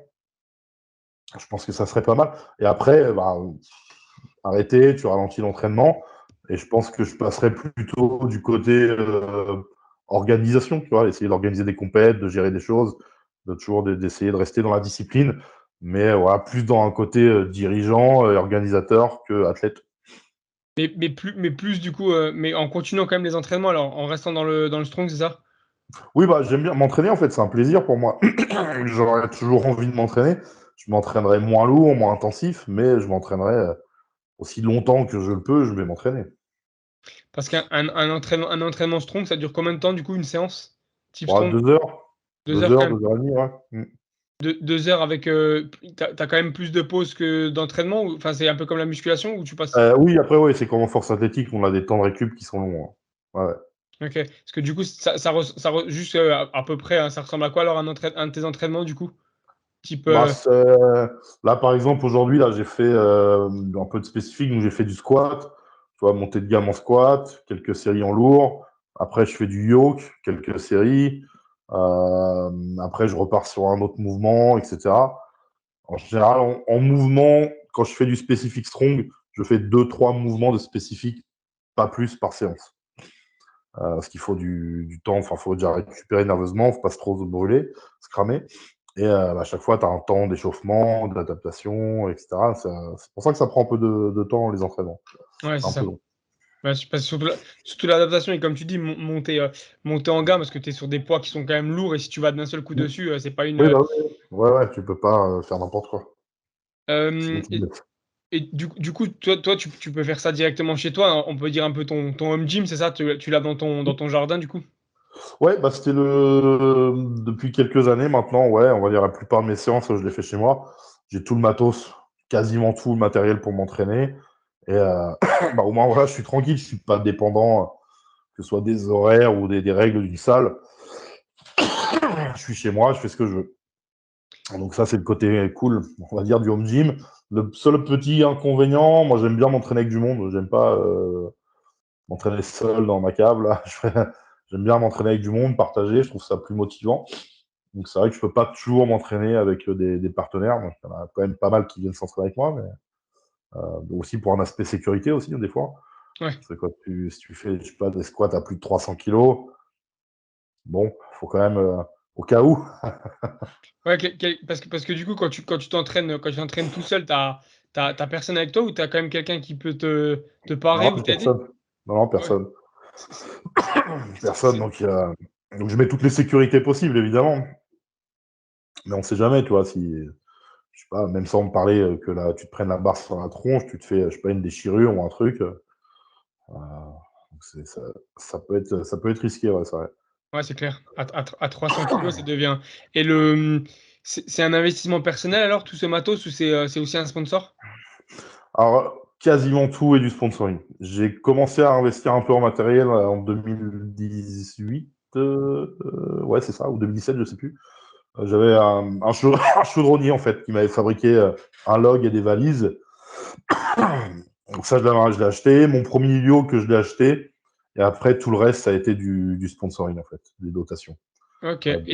je pense que ça serait pas mal. Et après, bah, arrêter, tu ralentis l'entraînement. Et je pense que je passerai plutôt du côté organisation, tu vois, essayer d'organiser des compètes, de gérer des choses, d'essayer de rester dans la discipline, mais voilà, plus dans un côté dirigeant et organisateur que athlète. Mais plus du coup, mais en continuant quand même les entraînements, alors en restant dans le strong, c'est ça? Oui, bah, j'aime bien m'entraîner, en fait, c'est un plaisir pour moi. J'aurais toujours envie de m'entraîner. Je m'entraînerai moins lourd, moins intensif, mais je m'entraînerai aussi longtemps que je le peux, je vais m'entraîner. Parce qu'un entraînement strong, ça dure combien de temps du coup une séance? Type Voilà, strong? 2 heures, 2 heures quand même. 2 heures et demie, ouais. Mm. 2 heures avec. T'as quand même plus de pauses que d'entraînement? Enfin, c'est un peu comme la musculation où tu passes. Oui, après, ouais, c'est comme en force athlétique, on a des temps de récup qui sont longs, hein. Ouais, ouais. Ok. Parce que du coup, juste à peu près, hein, ça ressemble à quoi alors un de tes entraînements du coup? Type. Bah, là, par exemple, aujourd'hui, là, j'ai fait un peu de spécifique, donc j'ai fait du squat, tu vois, montée de gamme en squat, quelques séries en lourd. Après, je fais du yoke, quelques séries. Après, je repars sur un autre mouvement, etc. En général, en mouvement, quand je fais du spécifique strong, je fais 2 3 mouvements de spécifique, pas plus par séance. Parce qu'il faut du temps, enfin, il faut déjà récupérer nerveusement, il ne faut pas se trop se brûler, se cramer. Et à chaque fois, tu as un temps d'échauffement, d'adaptation, etc. C'est pour ça que ça prend un peu de temps, les entraînements. Ouais, C'est c'est un peu ça. long. Ouais, parce que surtout l'adaptation et comme tu dis, monter en gamme parce que tu es sur des poids qui sont quand même lourds et si tu vas d'un seul coup Mm. dessus, c'est pas une. Oui, bah oui. Ouais, ouais, tu peux pas faire n'importe quoi. Sinon, Euh, tu te et blesses. et du coup, toi tu peux faire ça directement chez toi, hein. On peut dire un peu ton home gym, c'est ça? Tu l'as dans ton jardin du coup? Ouais, bah c'était depuis quelques années maintenant, ouais, on va dire la plupart de mes séances, je les fais chez moi. J'ai tout le matos, quasiment tout le matériel pour m'entraîner. Et bah, au moins, voilà, je suis tranquille, je suis pas dépendant, que ce soit des horaires ou des règles d'une salle. Je suis chez moi, je fais ce que je veux. Donc ça, c'est le côté cool, on va dire, du home gym. Le seul petit inconvénient, moi j'aime bien m'entraîner avec du monde, j'aime pas m'entraîner seul dans ma cave, là. J'aime bien m'entraîner avec du monde, partager, je trouve ça plus motivant. Donc c'est vrai que je peux pas toujours m'entraîner avec des partenaires. Donc, il y en a quand même pas mal qui viennent s'entraîner avec moi, mais aussi pour un aspect sécurité aussi, des fois. Ouais. C'est quoi, si tu fais, je sais pas, des squats à plus de 300 kilos, bon, faut quand même, au cas où. Ouais, parce que du coup, quand tu t'entraînes tout seul, t'as personne avec toi ou t'as quand même quelqu'un qui peut te parer Non, ou j'ai t'aider? personne. Non, non, Ouais. personne. C'est Personne, c'est- donc je mets toutes les sécurités possibles, évidemment. Mais on sait jamais, tu vois, si, je sais pas, même sans me parler que là, tu te prennes la barre sur la tronche, tu te fais, je sais pas, une déchirure ou un truc. Donc ça peut être risqué, ouais, c'est vrai. ouais, c'est clair. À 300 kilos, ça devient. Et c'est un investissement personnel alors, tout ce matos, ou c'est aussi un sponsor? Alors, quasiment tout est du sponsoring. J'ai commencé à investir un peu en matériel en 2018, ouais, c'est ça, ou 2017, je sais plus. J'avais un chaudronnier, en fait, qui m'avait fabriqué un log et des valises. Donc ça, je l'ai acheté. Mon premier yo que je l'ai acheté. Et après, tout le reste, ça a été du sponsoring, en fait, des dotations. Ok. Euh,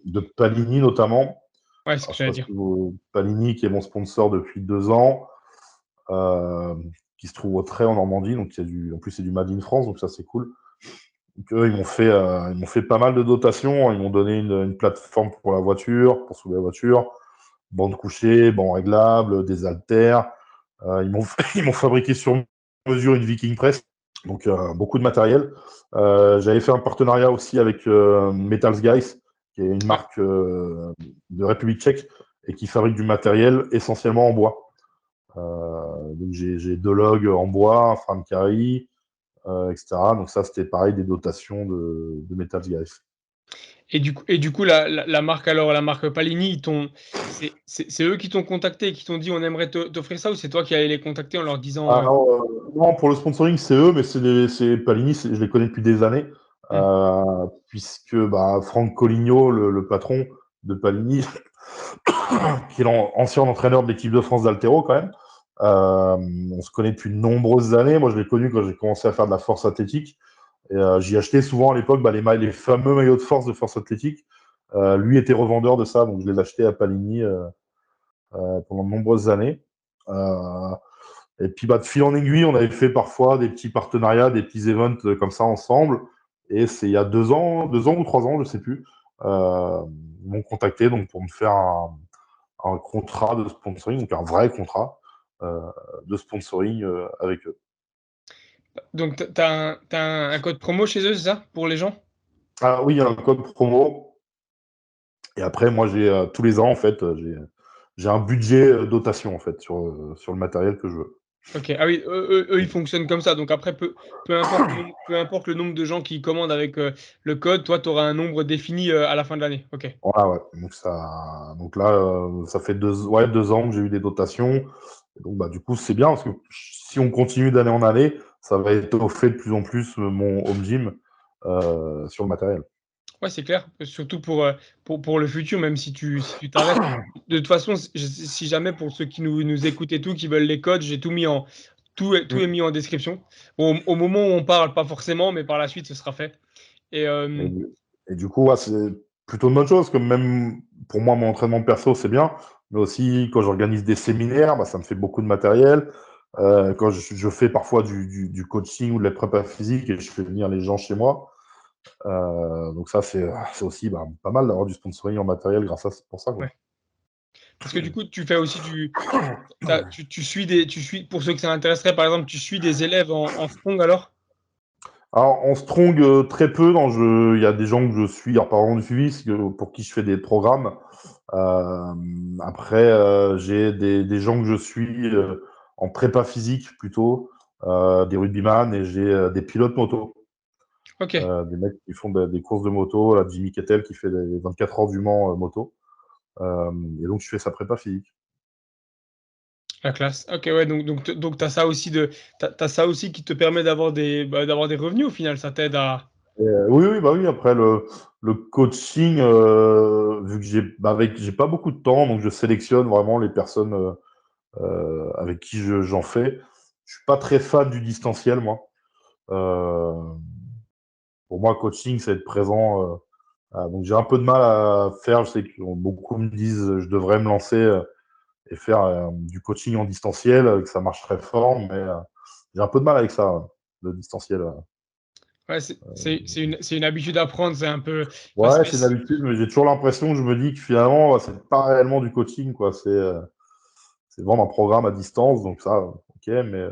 de Panini, notamment. Ouais, c'est ce Alors, que je sais j'allais pas dire. si Panini, qui est mon sponsor depuis 2 ans, euh, qui se trouve au Trait en Normandie. Donc, en plus, c'est du Made in France, donc ça, c'est cool. Donc, eux, ils m'ont fait pas mal de dotations. Ils m'ont donné une plateforme pour la voiture, pour soulever la voiture, bande couchée, banc réglable, des haltères. Ils m'ont fabriqué sur mesure une Viking Press, donc beaucoup de matériel. J'avais fait un partenariat aussi avec Metals Guys, qui est une Ouais. marque de République tchèque et qui fabrique du matériel essentiellement en bois. Donc j'ai deux logs en bois, un frame carry, etc. Donc ça, c'était pareil, des dotations de Metals Guys. Et du coup, la marque, alors, la marque Palini, c'est eux qui t'ont contacté et qui t'ont dit on aimerait t'offrir ça, ou c'est toi qui allais les contacter en leur disant Alors, non, pour le sponsoring, c'est eux, mais c'est Palini, je les connais depuis des années, hmm, puisque bah, Franck Colligno, le patron de Palini, qui est l'ancien entraîneur de l'équipe de France d'Altéro quand même, on se connaît depuis de nombreuses années. Moi, je l'ai connu quand j'ai commencé à faire de la force athlétique. Et j'y achetais souvent à l'époque bah, les fameux maillots de force athlétique. Lui était revendeur de ça, donc je les achetais à Palini pendant de nombreuses années. Euh, et puis, bah, de fil en aiguille, on avait fait parfois des petits partenariats, des petits events comme ça ensemble. Et c'est il y a 2 ans ou 3 ans, je sais plus, ils m'ont contacté donc, pour me faire un contrat de sponsoring, donc un vrai contrat euh, de sponsoring avec eux. donc t'as un code promo chez eux, c'est ça, pour les gens? Ah oui, il y a un code promo. Et après, moi, tous les ans, en fait, j'ai un budget dotation, en fait, sur le matériel que je veux. Ok, ah oui, ils fonctionnent comme ça. Donc après, peu importe le nombre de gens qui commandent avec le code, toi, tu auras un nombre défini à la fin de l'année. Ok. Voilà, ouais. Donc là, ça fait 2 ans que j'ai eu des dotations. Et donc, bah, du coup, c'est bien parce que si on continue d'année en année, ça va étoffer de plus en plus mon home gym sur le matériel. Ouais, c'est clair. Surtout pour le futur, même si tu t'arrêtes. De toute façon, si jamais pour ceux qui nous écoutent et tout, qui veulent les codes, j'ai tout mis en tout est Mm. mis en description. Bon, au moment où on parle, pas forcément, mais par la suite, ce sera fait. Et Et, et du coup, ouais, c'est plutôt une bonne chose, que même pour moi, mon entraînement perso, c'est bien, mais aussi quand j'organise des séminaires, bah, ça me fait beaucoup de matériel. Quand je fais parfois du coaching ou de la prépa physique et je fais venir les gens chez moi. Donc ça, c'est aussi bah, pas mal d'avoir du sponsoring en matériel grâce à pour ça, quoi. ouais. Parce que du coup, tu fais aussi tu suis, pour ceux que ça intéresserait, par exemple, tu suis des élèves en strong alors? Alors, en strong, très peu. Il y a des gens que je suis, alors, par exemple, du suivi, pour qui je fais des programmes. Euh, Après, j'ai des gens que je suis en prépa physique plutôt, des rugbyman, et j'ai des pilotes moto, Ok, des mecs qui font des courses de moto, là, Jimmy Kettel qui fait les 24 heures du Mans moto. Euh, et donc, je fais sa prépa physique. la classe. Ok, ouais, donc t'as ça aussi qui te permet d'avoir des revenus au final, ça t'aide à. Oui, oui, bah oui. Après le coaching, vu que j'ai pas beaucoup de temps, donc je sélectionne vraiment les personnes avec qui j'en fais. Je suis pas très fan du distanciel, moi. Euh, pour moi, coaching, c'est être présent. Donc j'ai un peu de mal à faire. Je sais que beaucoup me disent je devrais me lancer et faire du coaching en distanciel, que ça marche très fort, mais j'ai un peu de mal avec ça, le distanciel. Ouais, c'est une habitude à prendre, c'est un peu. Enfin, Ouais, c'est une habitude, mais j'ai toujours l'impression que je me dis que finalement, c'est pas réellement du coaching, quoi. C'est vendre un programme à distance, donc ça, ok, mais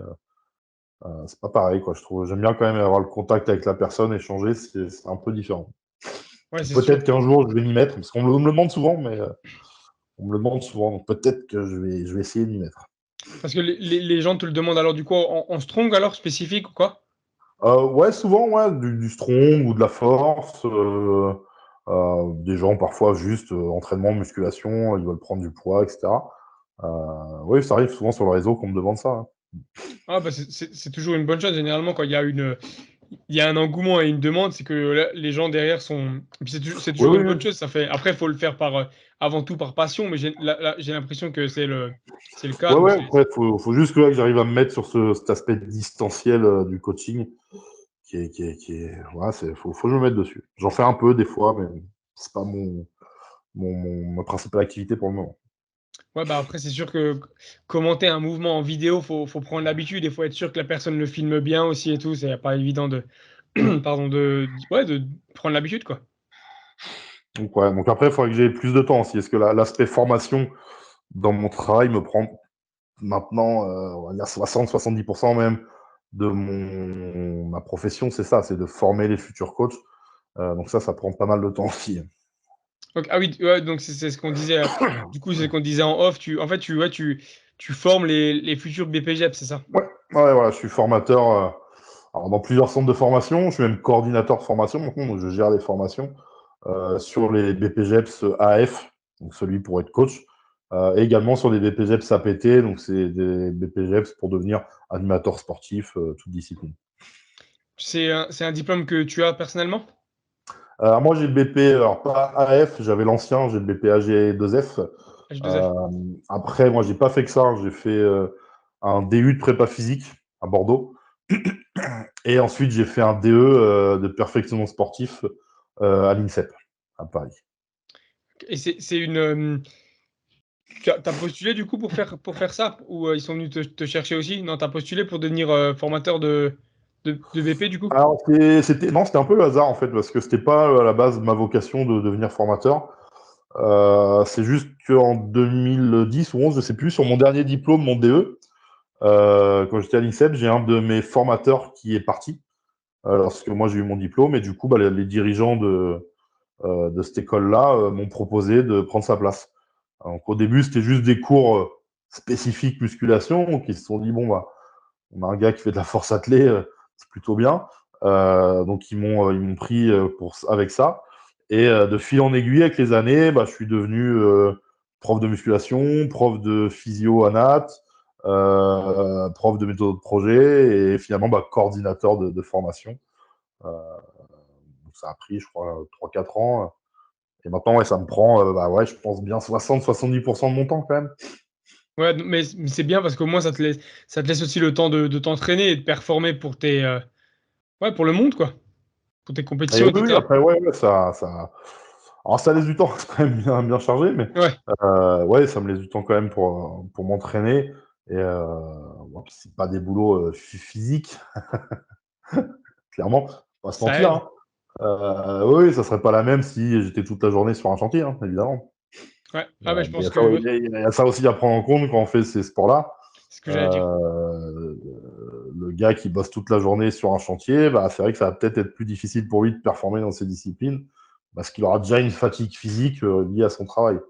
c'est pas pareil, quoi. Je trouve, j'aime bien quand même avoir le contact avec la personne, échanger, c'est un peu différent. ouais, c'est sûr. Peut-être qu'un jour, je vais m'y mettre, parce qu'on me le demande souvent, mais on me le demande souvent, donc peut-être que je vais essayer de m'y mettre. Parce que les gens te le demandent alors du coup en strong alors spécifique ou quoi? Ouais, souvent, ouais, du strong ou de la force. Des gens, parfois, juste entraînement, musculation, ils veulent prendre du poids, etc. Oui, ça arrive souvent sur le réseau qu'on me demande ça, hein. Ah bah c'est toujours une bonne chose. Généralement, quand il y a un engouement et une demande, c'est que les gens derrière sont. Puis c'est Oui, toujours oui, une bonne oui. chose. Ça fait. Après, il faut le faire avant tout par passion, mais j'ai l'impression que c'est le cas. Ouais, Donc ouais, après, faut juste que, là, que j'arrive à me mettre sur cet aspect distanciel du coaching voilà, faut que je me mette dessus. J'en fais un peu des fois, mais c'est pas ma principale activité pour le moment. Ouais, bah après, c'est sûr que commenter un mouvement en vidéo, faut prendre l'habitude. Il faut être sûr que la personne le filme bien aussi et tout. C'est pas évident de, pardon, ouais, de prendre l'habitude, quoi. Donc, ouais. Donc après, il faudrait que j'ai plus de temps aussi. Est-ce que l'aspect formation dans mon travail me prend maintenant, on va dire 60-70% même de ma profession, c'est ça, c'est de former les futurs coachs. Donc ça prend pas mal de temps aussi. Donc, ah oui, ouais, donc c'est ce qu'on disait. Du coup, c'est ce qu'on disait en off. En fait, ouais, tu formes les futurs BPGEP, c'est ça? Ouais, ouais, voilà, je suis formateur alors dans plusieurs centres de formation. Je suis même coordinateur de formation maintenant, donc je gère les formations sur les BPGEPS AF, donc celui pour être coach, et également sur les BPGEPS APT, donc c'est des BPGEPS pour devenir animateur sportif, toute discipline. C'est un diplôme que tu as personnellement? Alors moi j'ai le BP, alors pas AF, j'avais l'ancien, j'ai le BP AG2F. H2F. Euh, Après, moi j'ai pas fait que ça, j'ai fait un DU de prépa physique à Bordeaux. Et ensuite, j'ai fait un DE de perfectionnement sportif à l'INSEP, à Paris. Et c'est une. T'as postulé du coup pour faire ça? Ou ils sont venus te chercher aussi? Non, t'as postulé pour devenir formateur de BP du coup? Alors, non, c'était un peu le hasard en fait, parce que c'était pas à la base ma vocation de devenir formateur. C'est juste qu'en 2010 ou 11, je sais plus, sur mon dernier diplôme, mon DE, quand j'étais à l'INSEP, j'ai un de mes formateurs qui est parti, lorsque moi j'ai eu mon diplôme, et du coup, bah, les dirigeants de cette école-là m'ont proposé de prendre sa place. Donc au début, c'était juste des cours spécifiques musculation, donc ils se sont dit, bon, bah, on a un gars qui fait de la force athlée, c'est plutôt bien. Donc ils m'ont pris avec ça. Et de fil en aiguille, avec les années, bah, je suis devenu prof de musculation, prof de physio à Nat, prof de méthode de projet et finalement bah, coordinateur de formation. Euh, donc ça a pris, je crois, 3-4 ans. Et maintenant, ouais, ça me prend, bah ouais, je pense bien 60-70% de mon temps quand même. Ouais, mais c'est bien parce qu'au moins ça te laisse aussi le temps de t'entraîner et de performer pour ouais, pour le monde, quoi. Pour tes Et compétitions, oui, oui, etc. après, ouais, ouais, Alors, ça laisse du temps, c'est quand même bien chargé, mais Ouais, ouais, ça me laisse du temps quand même pour m'entraîner. Et bon, c'est pas des boulots physiques, clairement, on va se ça mentir, aide. hein. Oui, ça serait pas la même si j'étais toute la journée sur un chantier, hein, évidemment. Ouais. Ah bah je Il y pense a ça, que ouais, il y a ça aussi à prendre en compte quand on fait ces sports-là. c'est ce que j'allais dire. Euh, le gars qui bosse toute la journée sur un chantier, bah, c'est vrai que ça va peut-être être plus difficile pour lui de performer dans ces disciplines parce qu'il aura déjà une fatigue physique liée à son travail. Moi,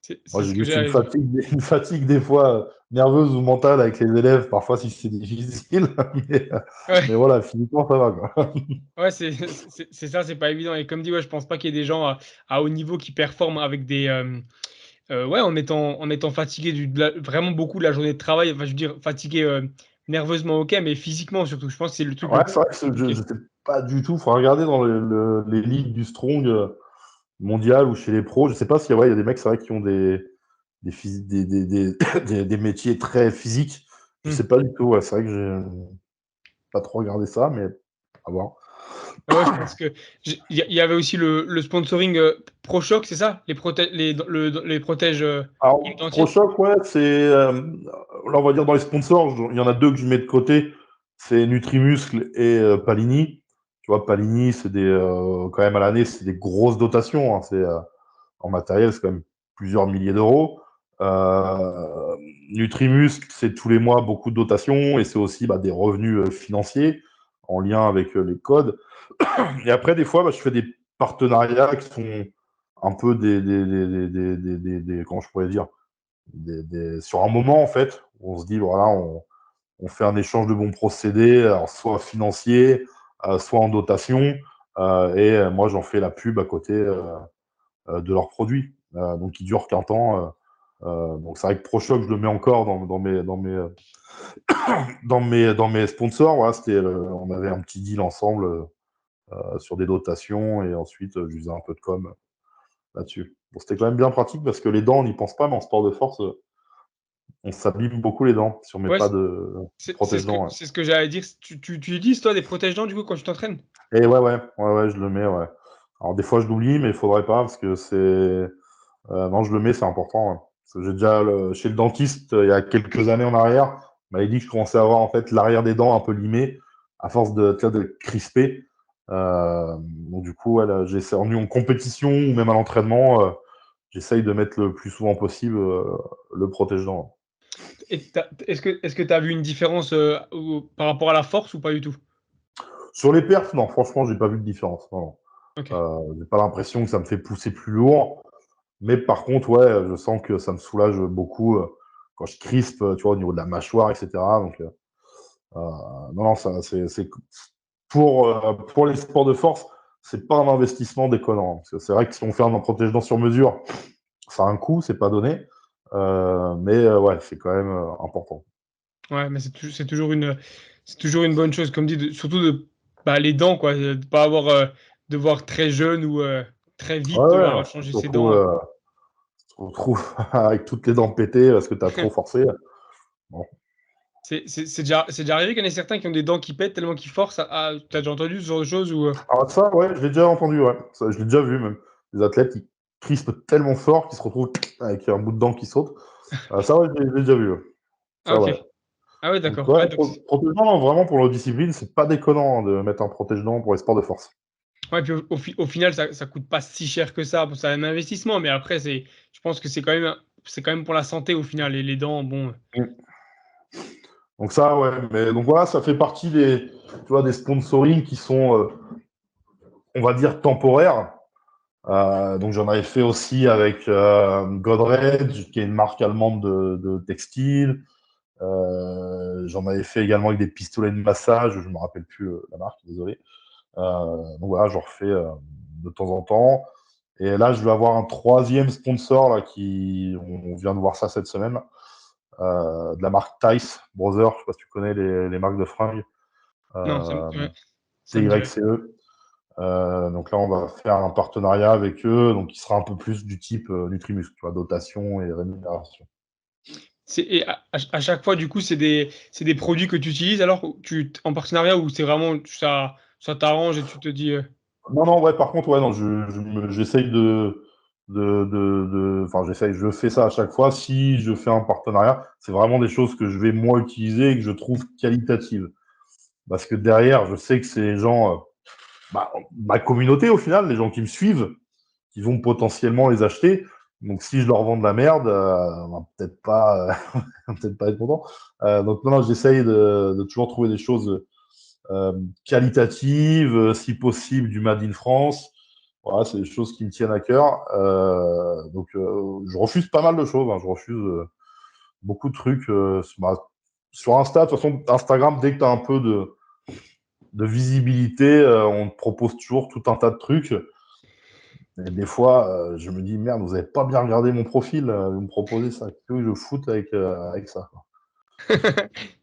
C'est ce j'ai que juste une j'allais dire. fatigue, une fatigue des fois nerveuse ou mentale avec les élèves, parfois si c'est difficile, mais, euh, Ouais. mais voilà, physiquement, ça va, quoi. Ouais, c'est ça, c'est pas évident. Et comme dit, ouais, je pense pas qu'il y ait des gens à haut niveau qui performent avec ouais, en étant fatigué vraiment beaucoup de la journée de travail. Enfin, je veux dire, fatigué nerveusement, ok, mais physiquement surtout. Je pense que c'est le truc le Ouais, plus c'est vrai que je compliqué. sais pas du tout. Faut regarder dans les ligues du strong mondial ou chez les pros. Je sais pas s'il y a des mecs, c'est vrai, qui ont des métiers très physiques. Je Hmm. sais pas du tout. Ouais, c'est vrai que j'ai pas trop regardé ça, mais à voir. Ah ouais, je pense que il y avait aussi le sponsoring ProShock, c'est ça? Les protèges Alors, dentiers. ProShock, ouais, c'est. Là, on va dire dans les sponsors, il y en a deux que je mets de côté. C'est Nutrimuscle et Palini. Tu vois, Palini, c'est quand même à l'année, c'est des grosses dotations, hein. En matériel, c'est quand même plusieurs milliers d'euros. Nutrimuscle, c'est tous les mois beaucoup de dotations et c'est aussi bah, des revenus financiers en lien avec les codes. Et après, des fois, bah, je fais des partenariats qui sont un peu comment je pourrais dire, sur un moment, en fait, où on se dit, voilà, on fait un échange de bons procédés, alors soit financier, soit en dotation, et moi, j'en fais la pub à côté de leurs produits. Donc, qui dure qu'un temps. Donc, c'est vrai que ProShock, je le mets encore dans mes sponsors. Voilà, on avait un petit deal ensemble sur des dotations et ensuite, je faisais un peu de com là-dessus. Bon, c'était quand même bien pratique parce que les dents, on n'y pense pas, mais en sport de force, on s'abîme beaucoup les dents si on met Ouais, pas de protège-dents. Ouais. c'est ce que j'allais dire. Tu utilises toi des protège-dents du coup quand tu t'entraînes? Et ouais, je le mets, ouais. Alors des fois je l'oublie, mais il faudrait pas parce que c'est non, je le mets, c'est important. Ouais. Parce que j'ai déjà, chez le dentiste, il y a quelques années en arrière, on m'avait dit que je commençais à avoir en fait l'arrière des dents un peu limé, à force de, tu vois, de crisper. Donc du coup, ouais, là, j'essaie en compétition ou même à l'entraînement, j'essaye de mettre le plus souvent possible le protège-dents. Et est-ce que tu as vu une différence par rapport à la force ou pas du tout? Sur les perfs, non, franchement, j'ai pas vu de différence. Non, non. Ok. J'ai pas l'impression que ça me fait pousser plus lourd. Mais par contre, ouais, je sens que ça me soulage beaucoup quand je crispe, tu vois, au niveau de la mâchoire, etc. Donc, non, non, ça, c'est pour les sports de force, c'est pas un investissement déconnant. Parce que c'est vrai que si on fait un protège-dents sur mesure, ça a un coût, c'est pas donné. Mais ouais, c'est quand même important. Ouais, mais c'est toujours une bonne chose, comme dit, surtout de, bah, les dents, quoi, de pas avoir, devoir très jeune ou très Ouais, vite ouais, devoir tu changer te ses retrouves, dents. tu te retrouves avec toutes les dents pétées parce que tu as trop forcé. Bon. C'est déjà arrivé qu'il y en ait certains qui ont des dents qui pètent tellement qu'ils forcent t'as déjà entendu ce genre de choses ou Alors ça, ouais, je l'ai déjà entendu, ouais. Ça, je l'ai déjà vu même. Des athlètes qui crispent tellement fort qu'ils se retrouvent avec un bout de dent qui saute. Ça, ouais, je l'ai déjà vu. Ouais. Ah, Ça, ok. ouais. Ah ouais, Donc, d'accord. ouais, Ouais, donc, protège-dents, non, vraiment, pour nos disciplines, c'est pas déconnant de mettre un protège-dents pour les sports de force. ouais, puis au final, ça coûte pas si cher que ça. Bon, c'est un investissement, mais après, je pense que c'est quand même pour la santé au final. Et les dents, bon. Mm. Donc ça, ouais. Mais donc voilà, ça fait partie tu vois, des sponsoring qui sont, on va dire, temporaires. Donc j'en avais fait aussi avec Godrej, qui est une marque allemande de textile. J'en avais fait également avec des pistolets de massage, je ne me rappelle plus la marque, désolé. Donc voilà, j'en refais de temps en temps. Et là, je vais avoir un troisième sponsor là, on vient de voir ça cette semaine, de la marque Tice Brothers. Je ne sais pas si tu connais les marques de fringues. Non, Euh, ouais, ça me dirait. TYCE. Donc là, on va faire un partenariat avec eux, donc qui sera un peu plus du type Nutrimuscle, tu vois, dotation et rémunération. Et à chaque fois, du coup, c'est des produits que tu utilises alors en partenariat ou c'est vraiment ça t'arrange et tu te dis. Non, non, ouais, par contre, ouais, non, j'essaye enfin, je fais ça à chaque fois. Si je fais un partenariat, c'est vraiment des choses que je vais moi utiliser et que je trouve qualitatives. Parce que derrière, je sais que c'est les gens, ma communauté au final, les gens qui me suivent, qui vont potentiellement les acheter. Donc si je leur vends de la merde, on va peut-être pas, peut-être pas être content. Donc non, non, j'essaye de toujours trouver des choses qualitatives, si possible du Made in France. Voilà, c'est des choses qui me tiennent à cœur. Donc, je refuse pas mal de choses. Hein. Je refuse beaucoup de trucs. Sur Insta, de toute façon, Instagram, dès que tu as un peu de visibilité, on te propose toujours tout un tas de trucs. Et des fois, je me dis, merde, vous n'avez pas bien regardé mon profil, vous me proposez ça. Qu'est-ce que je foute avec ça, quoi.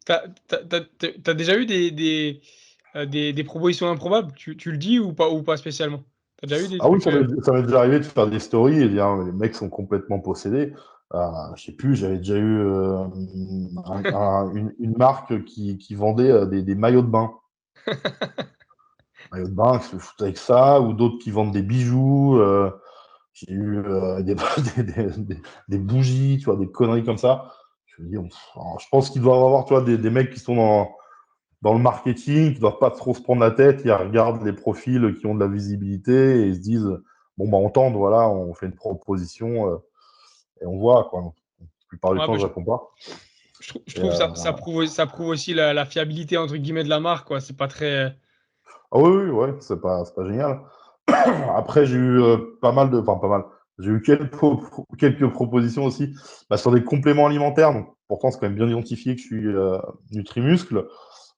T'as déjà eu des propositions improbables? Tu le dis ou pas spécialement? T'as déjà eu des Ah oui, trucs. ça m'est déjà arrivé de faire des stories et dire, les mecs sont complètement possédés. Je sais plus, j'avais déjà eu une marque qui vendait des maillots de bain. Maillots de bain, qui se foutent avec ça, ou d'autres qui vendent des bijoux. J'ai eu des bougies, tu vois, des conneries comme ça. Je me dis, alors, je pense qu'il doit y avoir, tu vois, des mecs qui sont dans le marketing, qui ne doivent pas trop se prendre la tête, ils regardent les profils qui ont de la visibilité et ils se disent, bon, bah, on tente, voilà, on fait une proposition et on voit, quoi. La plupart du Ouais, temps, bah, je réponds pas. je Et, trouve ça prouve aussi la fiabilité entre guillemets de la marque, quoi. C'est pas très. ah oui, oui, ouais, c'est pas génial. Après, j'ai eu pas mal enfin pas mal. J'ai eu quelques propositions aussi sur des compléments alimentaires. Donc, pourtant, c'est quand même bien identifié que je suis Nutrimuscle.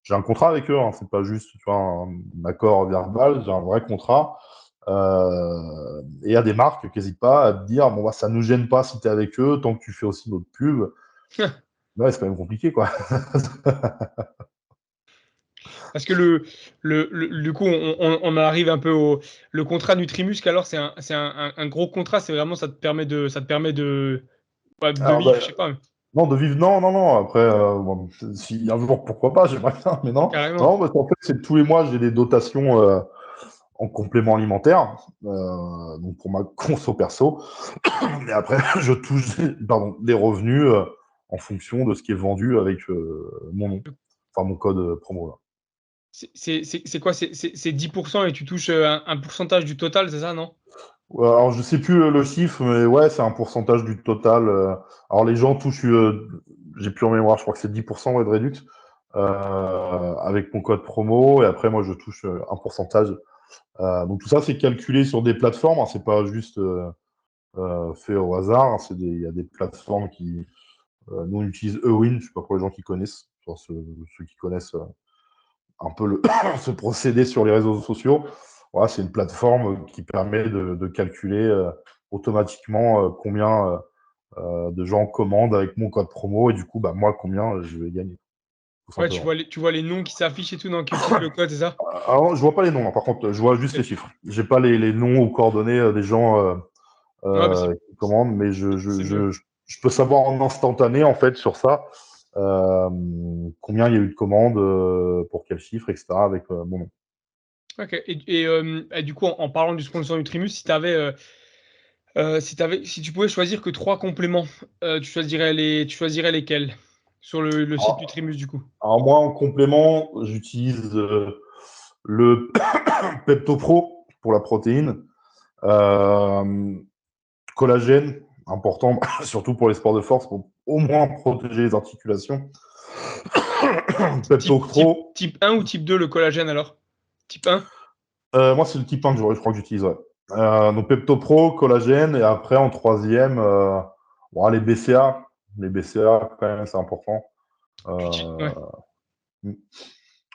J'ai un contrat avec eux, hein, c'est pas juste tu vois, un accord verbal, j'ai un vrai contrat. Et il y a des marques qui n'hésitent pas à te dire bon, bah, ça ne nous gêne pas si tu es avec eux, tant que tu fais aussi notre pub. Ouais, c'est quand même compliqué, quoi. Parce que du coup, on arrive un peu au. Le contrat Nutrimusc, alors, un gros contrat. C'est vraiment, ça te permet de Alors, vivre, je sais pas, non, de vivre, non, non, non. Après, bon, si un jour, pourquoi pas, j'aimerais bien, mais non. carrément. Non, parce qu'en fait, c'est tous les mois, j'ai des dotations en complément alimentaire, donc pour ma conso perso. Et après, je touche des revenus en fonction de ce qui est vendu avec mon nom, enfin mon code promo. Là. C'est quoi? C'est 10% et tu touches un pourcentage du total, c'est ça, non? Alors, je sais plus le chiffre, mais ouais, c'est un pourcentage du total. Alors, les gens touchent, j'ai plus en mémoire, je crois que c'est 10% ouais, de réduct avec mon code promo. Et après, moi, je touche un pourcentage. Donc, tout ça, c'est calculé sur des plateformes. Hein, c'est pas juste fait au hasard. Hein, il y a des plateformes qui. Nous, on utilise Ewin, je sais pas pour les gens qui connaissent, genre ceux qui connaissent un peu ce procédé sur les réseaux sociaux. Voilà, c'est une plateforme qui permet de calculer automatiquement combien de gens commandent avec mon code promo et du coup, bah, moi, combien je vais gagner, tout Ouais, simplement. tu vois les noms qui s'affichent et tout, non, qui utilisent le code, c'est ça? Alors, je vois pas les noms, hein, par contre, je vois juste les chiffres. J'ai pas les noms ou coordonnées des gens Ouais, bah, qui commandent, mais c'est mieux. je peux savoir en instantané, en fait, sur ça, euh, combien il y a eu de commandes, pour quel chiffre, etc., avec mon nom. Ok. Et du coup, en parlant du sponsor Nutrimus, si tu pouvais choisir que trois compléments, tu choisirais lesquels sur le site Alors, Nutrimus, du coup? alors moi, en complément, j'utilise le Pepto Pro pour la protéine, euh, collagène, important, surtout pour les sports de force, pour au moins protéger les articulations. Pepto Pro, Type 1 ou type 2, le collagène, alors? Type 1? moi c'est le type 1 que je crois que j'utilise. Ouais. Donc Pepto Pro, collagène, et après en troisième, bon, les BCA. Les BCA, quand même, c'est important. Ouais. Euh,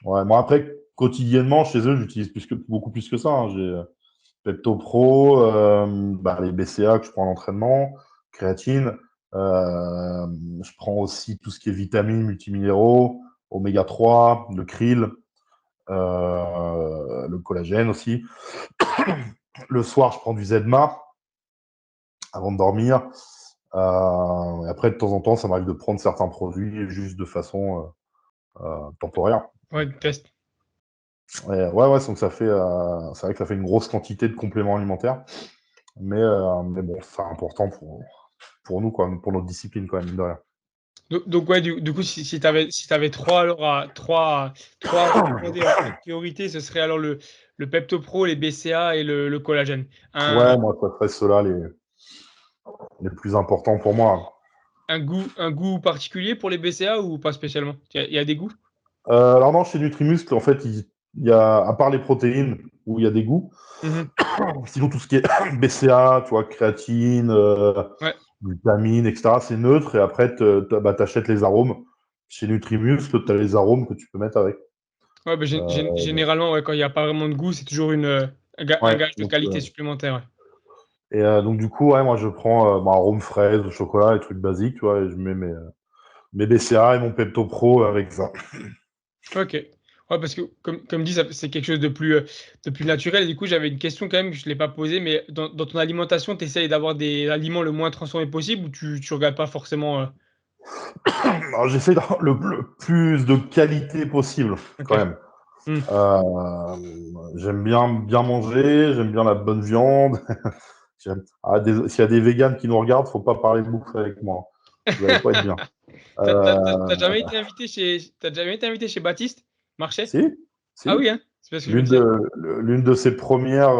ouais, moi après, quotidiennement, chez eux, j'utilise beaucoup plus que ça. Hein. J'ai Pepto Pro, bah, les BCA que je prends à l'entraînement, créatine. Euh, je prends aussi tout ce qui est vitamines, multiminéraux, oméga 3, le krill, le collagène aussi. Le soir, je prends du Zedma avant de dormir. Et après, de temps en temps, ça m'arrive de prendre certains produits juste de façon temporaire. Ouais, test. Ouais, donc c'est vrai que ça fait une grosse quantité de compléments alimentaires. Mais bon, c'est important pour nous, quoi, pour notre discipline, quand même, mine de rien. Donc ouais, du coup, si t'avais trois, alors, trois à recommander en priorité, ce serait alors le Pepto Pro, les BCA et le collagène. Ouais, moi, ça serait ceux-là les plus importants pour moi. Un goût particulier pour les BCA ou pas spécialement? Il y a des goûts? Alors non, chez Nutrimuscle, en fait, il y a, à part les protéines, où il y a des goûts, Mhm. sinon tout ce qui est BCA, tu vois, créatine, Ouais. vitamines, etc., c'est neutre, et après, t'achètes les arômes. Chez Nutrimuscle, tu as les arômes que tu peux mettre avec. Ouais, bah, généralement, ouais, quand il n'y a pas vraiment de goût, c'est toujours un Ouais, gage de donc, qualité supplémentaire. Ouais. donc du coup, ouais, moi, je prends arôme fraise, chocolat, les trucs basiques, tu vois, et je mets mes BCA et mon Pepto Pro avec ça. Ok. Ouais, parce que comme dit, c'est quelque chose de plus naturel. Et du coup, j'avais une question quand même que je ne l'ai pas posée, mais dans ton alimentation, tu essayes d'avoir des aliments le moins transformés possible ou tu regardes pas forcément Alors, j'essaie d'avoir le plus de qualité possible, Ok. quand même. Hmm. Euh, J'aime bien manger, j'aime bien la bonne viande. S'il y a des véganes qui nous regardent, faut pas parler de bouffe avec moi. Vous allez pas être bien. T'as Euh, jamais été invité t'as jamais été invité chez Baptiste Marchais? si, Ah si. oui, hein? C'est parce que je me L'une disais. de, l'une de ses premières,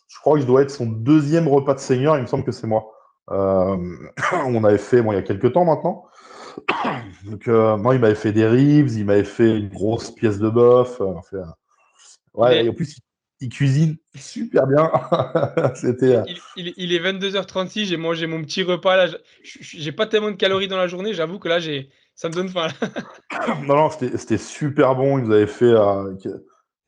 je crois que je dois être son deuxième repas de seigneur, il me semble que c'est moi. Euh, on avait fait, bon, il y a quelques temps maintenant. Donc, moi, il m'avait fait des ribs, il m'avait fait une grosse pièce de bœuf. Il Ouais, et est, en plus, il cuisine super bien. C'était. il est 22h36, j'ai mangé mon petit repas là. J'ai pas tellement de calories dans la journée, j'avoue que là, ça me donne faim là. Non, non, c'était super bon. Il nous avait fait.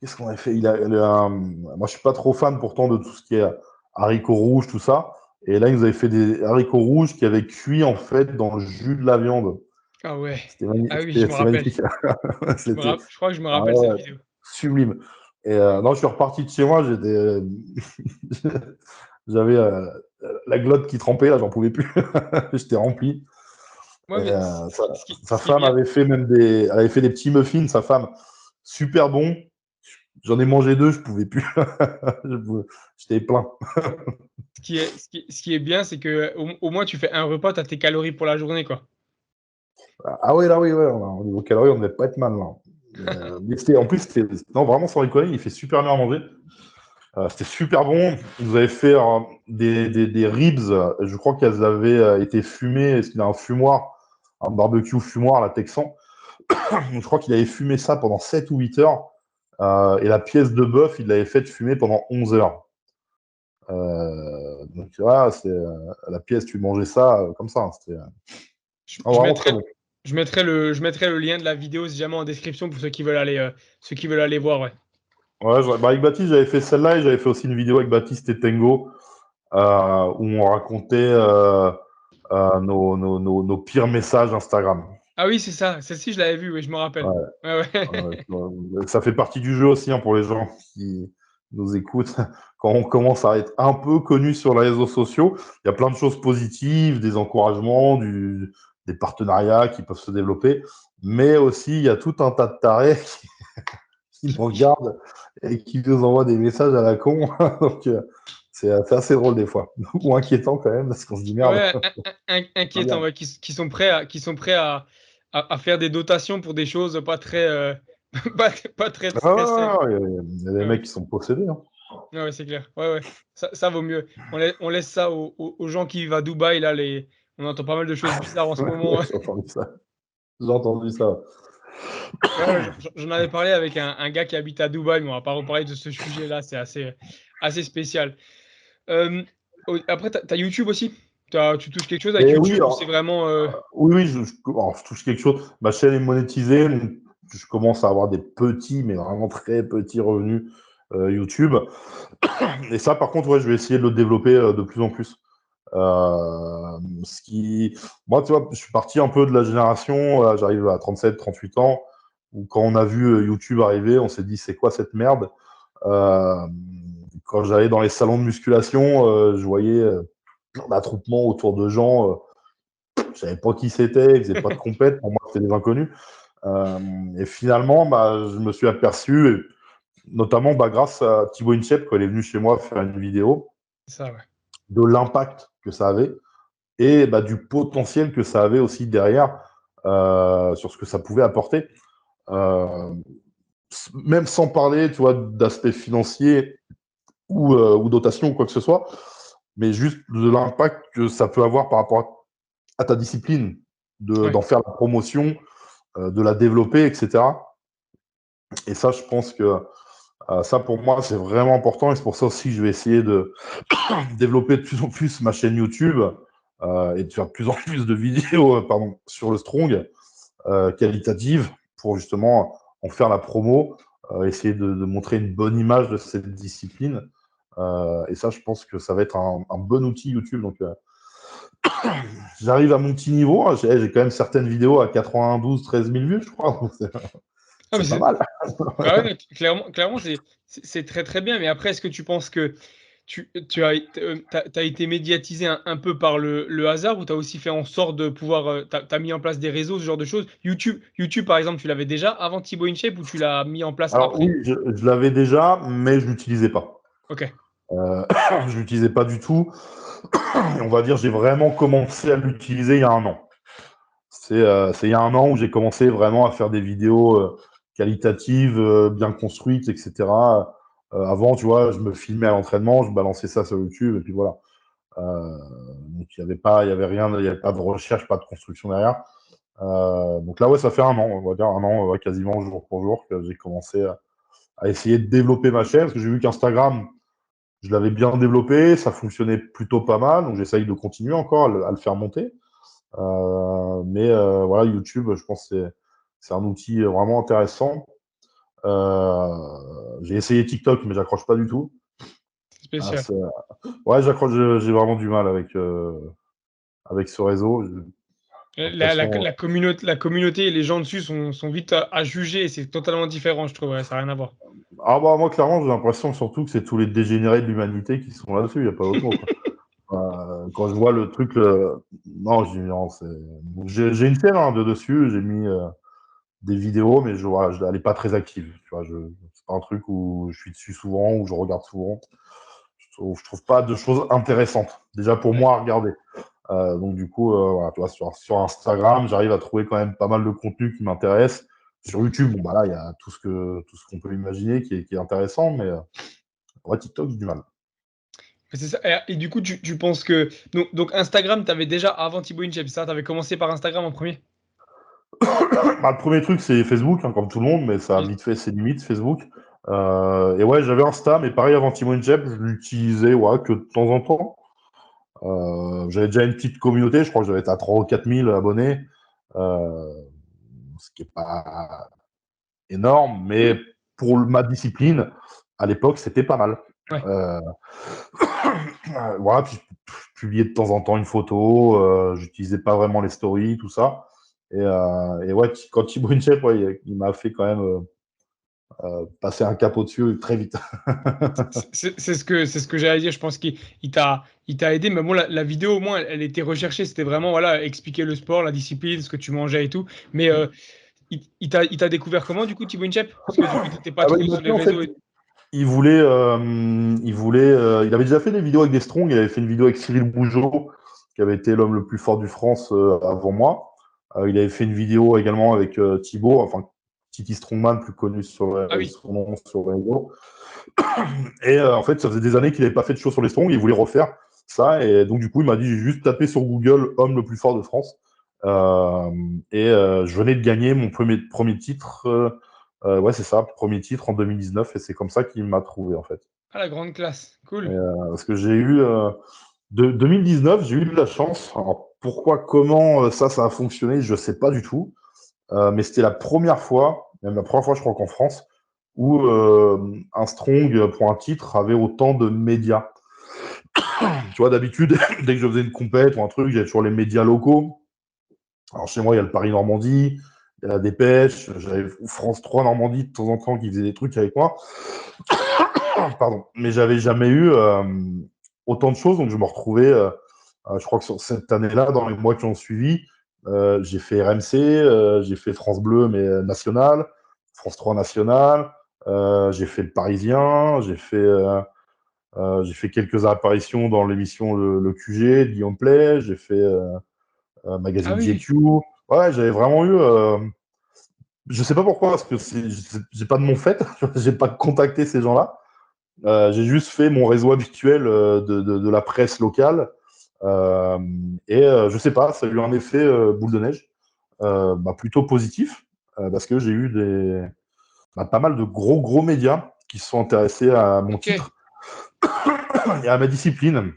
Qu'est-ce qu'on avait fait? Moi, je suis pas trop fan pourtant de tout ce qui est haricots rouges, tout ça. Et là, il nous avait fait des haricots rouges qui avaient cuit en fait dans le jus de la viande. Ah ouais. C'était Ah oui, je me c'était rappelle. magnifique. C'était Je crois que je me ah rappelle cette ouais, vidéo. sublime. Et non, je suis reparti de chez moi. J'avais la glotte qui trempait, là, j'en pouvais plus. J'étais rempli. Ouais, Et, mais sa ce qui est femme bien. avait fait des petits muffins, sa femme, super bon. J'en ai mangé 2, je pouvais plus. J'étais plein. Ce qui est bien, c'est que au moins tu fais un repas, tu as tes calories pour la journée, quoi. Ah ouais, là, oui, ouais, au niveau calories, on ne devait pas être mal, là. En plus, non, vraiment, sans rigoler, il fait super bien à manger. C'était super bon. Ils nous avaient fait des ribs. Je crois qu'elles avaient été fumées. Est-ce qu'il a un fumoir, un barbecue fumoir, la Texan. Je crois qu'il avait fumé ça pendant 7 ou 8 heures. Et la pièce de bœuf, il l'avait fait fumer pendant 11 heures. Donc voilà, la pièce, tu mangeais ça comme ça. C'était Je, je vraiment très mettrai, bon. je mettrai le lien de la vidéo si jamais en description pour ceux qui veulent aller voir, ouais. Ouais, avec Baptiste, j'avais fait celle-là et j'avais fait aussi une vidéo avec Baptiste et Tengo où on racontait nos pires messages Instagram. Ah oui, c'est ça. Celle-ci, je l'avais vue, oui, je me rappelle. Ouais, Ouais, ouais. ça fait partie du jeu aussi pour les gens qui nous écoutent. Quand on commence à être un peu connu sur les réseaux sociaux, il y a plein de choses positives, des encouragements, des partenariats qui peuvent se développer, mais aussi il y a tout un tas de tarés qui nous regardent et qui nous envoient des messages à la con. Donc, c'est assez drôle des fois, ou inquiétant quand même, parce qu'on se dit merde. Ouais, inquiétant, ouais, qui sont prêts à faire des dotations pour des choses pas très, pas très, très saines. Il y a des Ouais, mecs qui sont possédés. Hein. ouais, ouais, c'est clair. Ouais, ouais. Ça vaut mieux. On laisse ça aux gens qui vivent à Dubaï, là, on entend pas mal de choses bizarres en ce Ouais, moment. j'ai entendu ça. J'ai entendu ça. Ouais, ouais, j'en avais parlé avec un gars qui habite à Dubaï, mais on va pas reparler de ce sujet-là, c'est assez spécial. Euh, Après, t'as YouTube aussi? Tu touches quelque chose avec Et oui, YouTube ou c'est vraiment. oui, oui, alors, je touche quelque chose. Ma chaîne est monétisée, donc je commence à avoir des petits, mais vraiment très petits revenus YouTube. Et ça, par contre, ouais, je vais essayer de le développer de plus en plus. Ce qui... Moi, tu vois, je suis parti un peu de la génération, j'arrive à 37, 38 ans, où quand on a vu YouTube arriver, on s'est dit, c'est quoi cette merde? Euh, Quand j'allais dans les salons de musculation, je voyais un attroupement autour de gens, je savais pas qui c'était, ils faisaient pas de compète, pour moi, c'était des inconnus. Et finalement, bah, je me suis aperçu, notamment bah, grâce à Thibaut Inchep, quand il est venu chez moi faire une vidéo, C'est ça, ouais. de l'impact que ça avait et bah, du potentiel que ça avait aussi derrière sur ce que ça pouvait apporter. Euh, Même sans parler, tu vois, d'aspect financier ou dotation ou quoi que ce soit, mais juste de l'impact que ça peut avoir par rapport à ta discipline, Ouais. d'en faire la promotion, de la développer, etc. Et ça, je pense que ça, pour moi, c'est vraiment important. Et c'est pour ça aussi que je vais essayer de développer de plus en plus ma chaîne YouTube et de faire de plus en plus de vidéos pardon, sur le strong qualitatives pour justement en faire la promo, essayer de montrer une bonne image de cette discipline. Et ça, je pense que ça va être un bon outil YouTube. Donc, j'arrive à mon petit niveau. Hein. J'ai quand même certaines vidéos à 92, 13 000 vues, je crois. Ah, mais C'est pas mal. bah ouais, clairement, c'est très très bien. Mais après, est-ce que tu penses que t'as été médiatisé un peu par le hasard ou t'as aussi fait en sorte de pouvoir. T'as mis en place des réseaux, ce genre de choses? YouTube, par exemple, tu l'avais déjà avant Thibaut InShape ou tu l'as mis en place Alors après? oui, je l'avais déjà, mais je l'utilisais pas. Ok, Je l'utilisais pas du tout. Et on va dire, j'ai vraiment commencé à l'utiliser il y a un an. C'est il y a un an où j'ai commencé vraiment à faire des vidéos qualitatives, bien construites, etc. Avant, tu vois, je me filmais à l'entraînement, je balançais ça sur YouTube, et puis voilà. Donc il y avait rien, il n'y avait pas de recherche, pas de construction derrière. Donc là, ouais, ça fait un an, on va dire un an, quasiment jour pour jour, que j'ai commencé à essayer de développer ma chaîne, parce que j'ai vu qu'Instagram, je l'avais bien développé, ça fonctionnait plutôt pas mal, donc j'essaye de continuer encore à le faire monter. Mais voilà, YouTube, je pense que c'est un outil vraiment intéressant. J'ai essayé TikTok, mais j'accroche pas du tout. c'est Ah, spécial. ouais, j'accroche, j'ai vraiment du mal avec ce réseau. J'ai l'impression. La communauté et les gens dessus sont vite à juger et c'est totalement différent, je trouve. Ouais, ça n'a rien à voir. Ah bah moi, clairement, j'ai l'impression surtout que c'est tous les dégénérés de l'humanité qui sont là-dessus, il n'y a pas d'autre mot, quoi. Quand je vois le truc, non, je dis non, j'ai une chaîne hein, de dessus, j'ai mis des vidéos, mais elle n'est pas très active. Tu vois, pas un truc où je suis dessus souvent, où je regarde souvent. Je trouve pas de choses intéressantes, déjà pour moi à regarder. Donc du coup, voilà, tu vois, sur Instagram, j'arrive à trouver quand même pas mal de contenu qui m'intéresse. Sur YouTube, bon, bah là, il y a tout ce qu'on peut imaginer qui est intéressant, mais ouais, TikTok, j'ai du mal. C'est ça. Et du coup, tu penses que. Donc Instagram, tu avais déjà avant Thibaut InShape, c'est ça? Tu avais commencé par Instagram en premier? Bah, le premier truc, c'est Facebook, hein, comme tout le monde, mais ça a Oui. vite fait ses limites, Facebook. Et ouais, j'avais Insta, mais pareil, avant Timon Jeb, je l'utilisais ouais, que de temps en temps. J'avais déjà une petite communauté, je crois que j'avais été à 3 ou 4 000 abonnés, euh, ce qui n'est pas énorme, mais Oui. pour ma discipline, à l'époque, c'était pas mal. Ouais. Euh, voilà, puis je publiais de temps en temps une photo, j'utilisais pas vraiment les stories, tout ça. Et ouais, quand Thibaut Inchep, ouais, il m'a fait quand même passer un cap au-dessus très vite. C'est ce que j'allais dire. Je pense qu'il t'a aidé. Mais bon, la vidéo, au moins, elle était recherchée. C'était vraiment, voilà, expliquer le sport, la discipline, ce que tu mangeais et tout. Mais il t'a découvert comment, du coup, Thibaut InShape? Parce que du coup, tu n'étais pas Ah bah, trop il m'a sur dit les en fait, réseaux. il avait déjà fait des vidéos avec des Strong, il avait fait une vidéo avec Cyril Bougeot, qui avait été l'homme le plus fort du France avant moi. Il avait fait une vidéo également avec Thibaut, enfin Titi Strongman, plus connu sur Ah oui. son nom sur les réseaux. Et en fait, ça faisait des années qu'il n'avait pas fait de show sur les Strong, il voulait refaire ça. Et donc, du coup, il m'a dit j'ai juste tapé sur Google homme le plus fort de France. Euh, je venais de gagner mon premier titre. Ouais, c'est ça, premier titre en 2019. Et c'est comme ça qu'il m'a trouvé, en fait. Ah, la grande classe. Cool. Parce que j'ai eu. 2019, j'ai eu de la chance. Alors, pourquoi, comment ça a fonctionné, je ne sais pas du tout. Mais c'était la première fois, même la première fois, je crois qu'en France, où un Strong pour un titre avait autant de médias. Tu vois, d'habitude, dès que je faisais une compète ou un truc, j'avais toujours les médias locaux. Alors chez moi, il y a le Paris-Normandie, il y a la Dépêche, j'avais France 3 Normandie de temps en temps qui faisait des trucs avec moi. Pardon. Mais j'avais jamais eu autant de choses, donc je me retrouvais, je crois que sur cette année-là, dans les mois qui ont suivi, j'ai fait RMC, j'ai fait France Bleu, mais national, France 3 national, j'ai fait le Parisien, j'ai fait quelques apparitions dans l'émission le QG de Guillaume Play, j'ai fait Ah Magazine oui. GQ. Ouais, j'avais vraiment eu. Je sais pas pourquoi, parce que j'ai pas de mon fait, j'ai pas contacté ces gens-là. J'ai juste fait mon réseau habituel de la presse locale. Euh, je sais pas, ça a eu un effet boule de neige, bah, plutôt positif, parce que j'ai eu pas mal de gros médias qui se sont intéressés à mon Ok. titre et à ma discipline.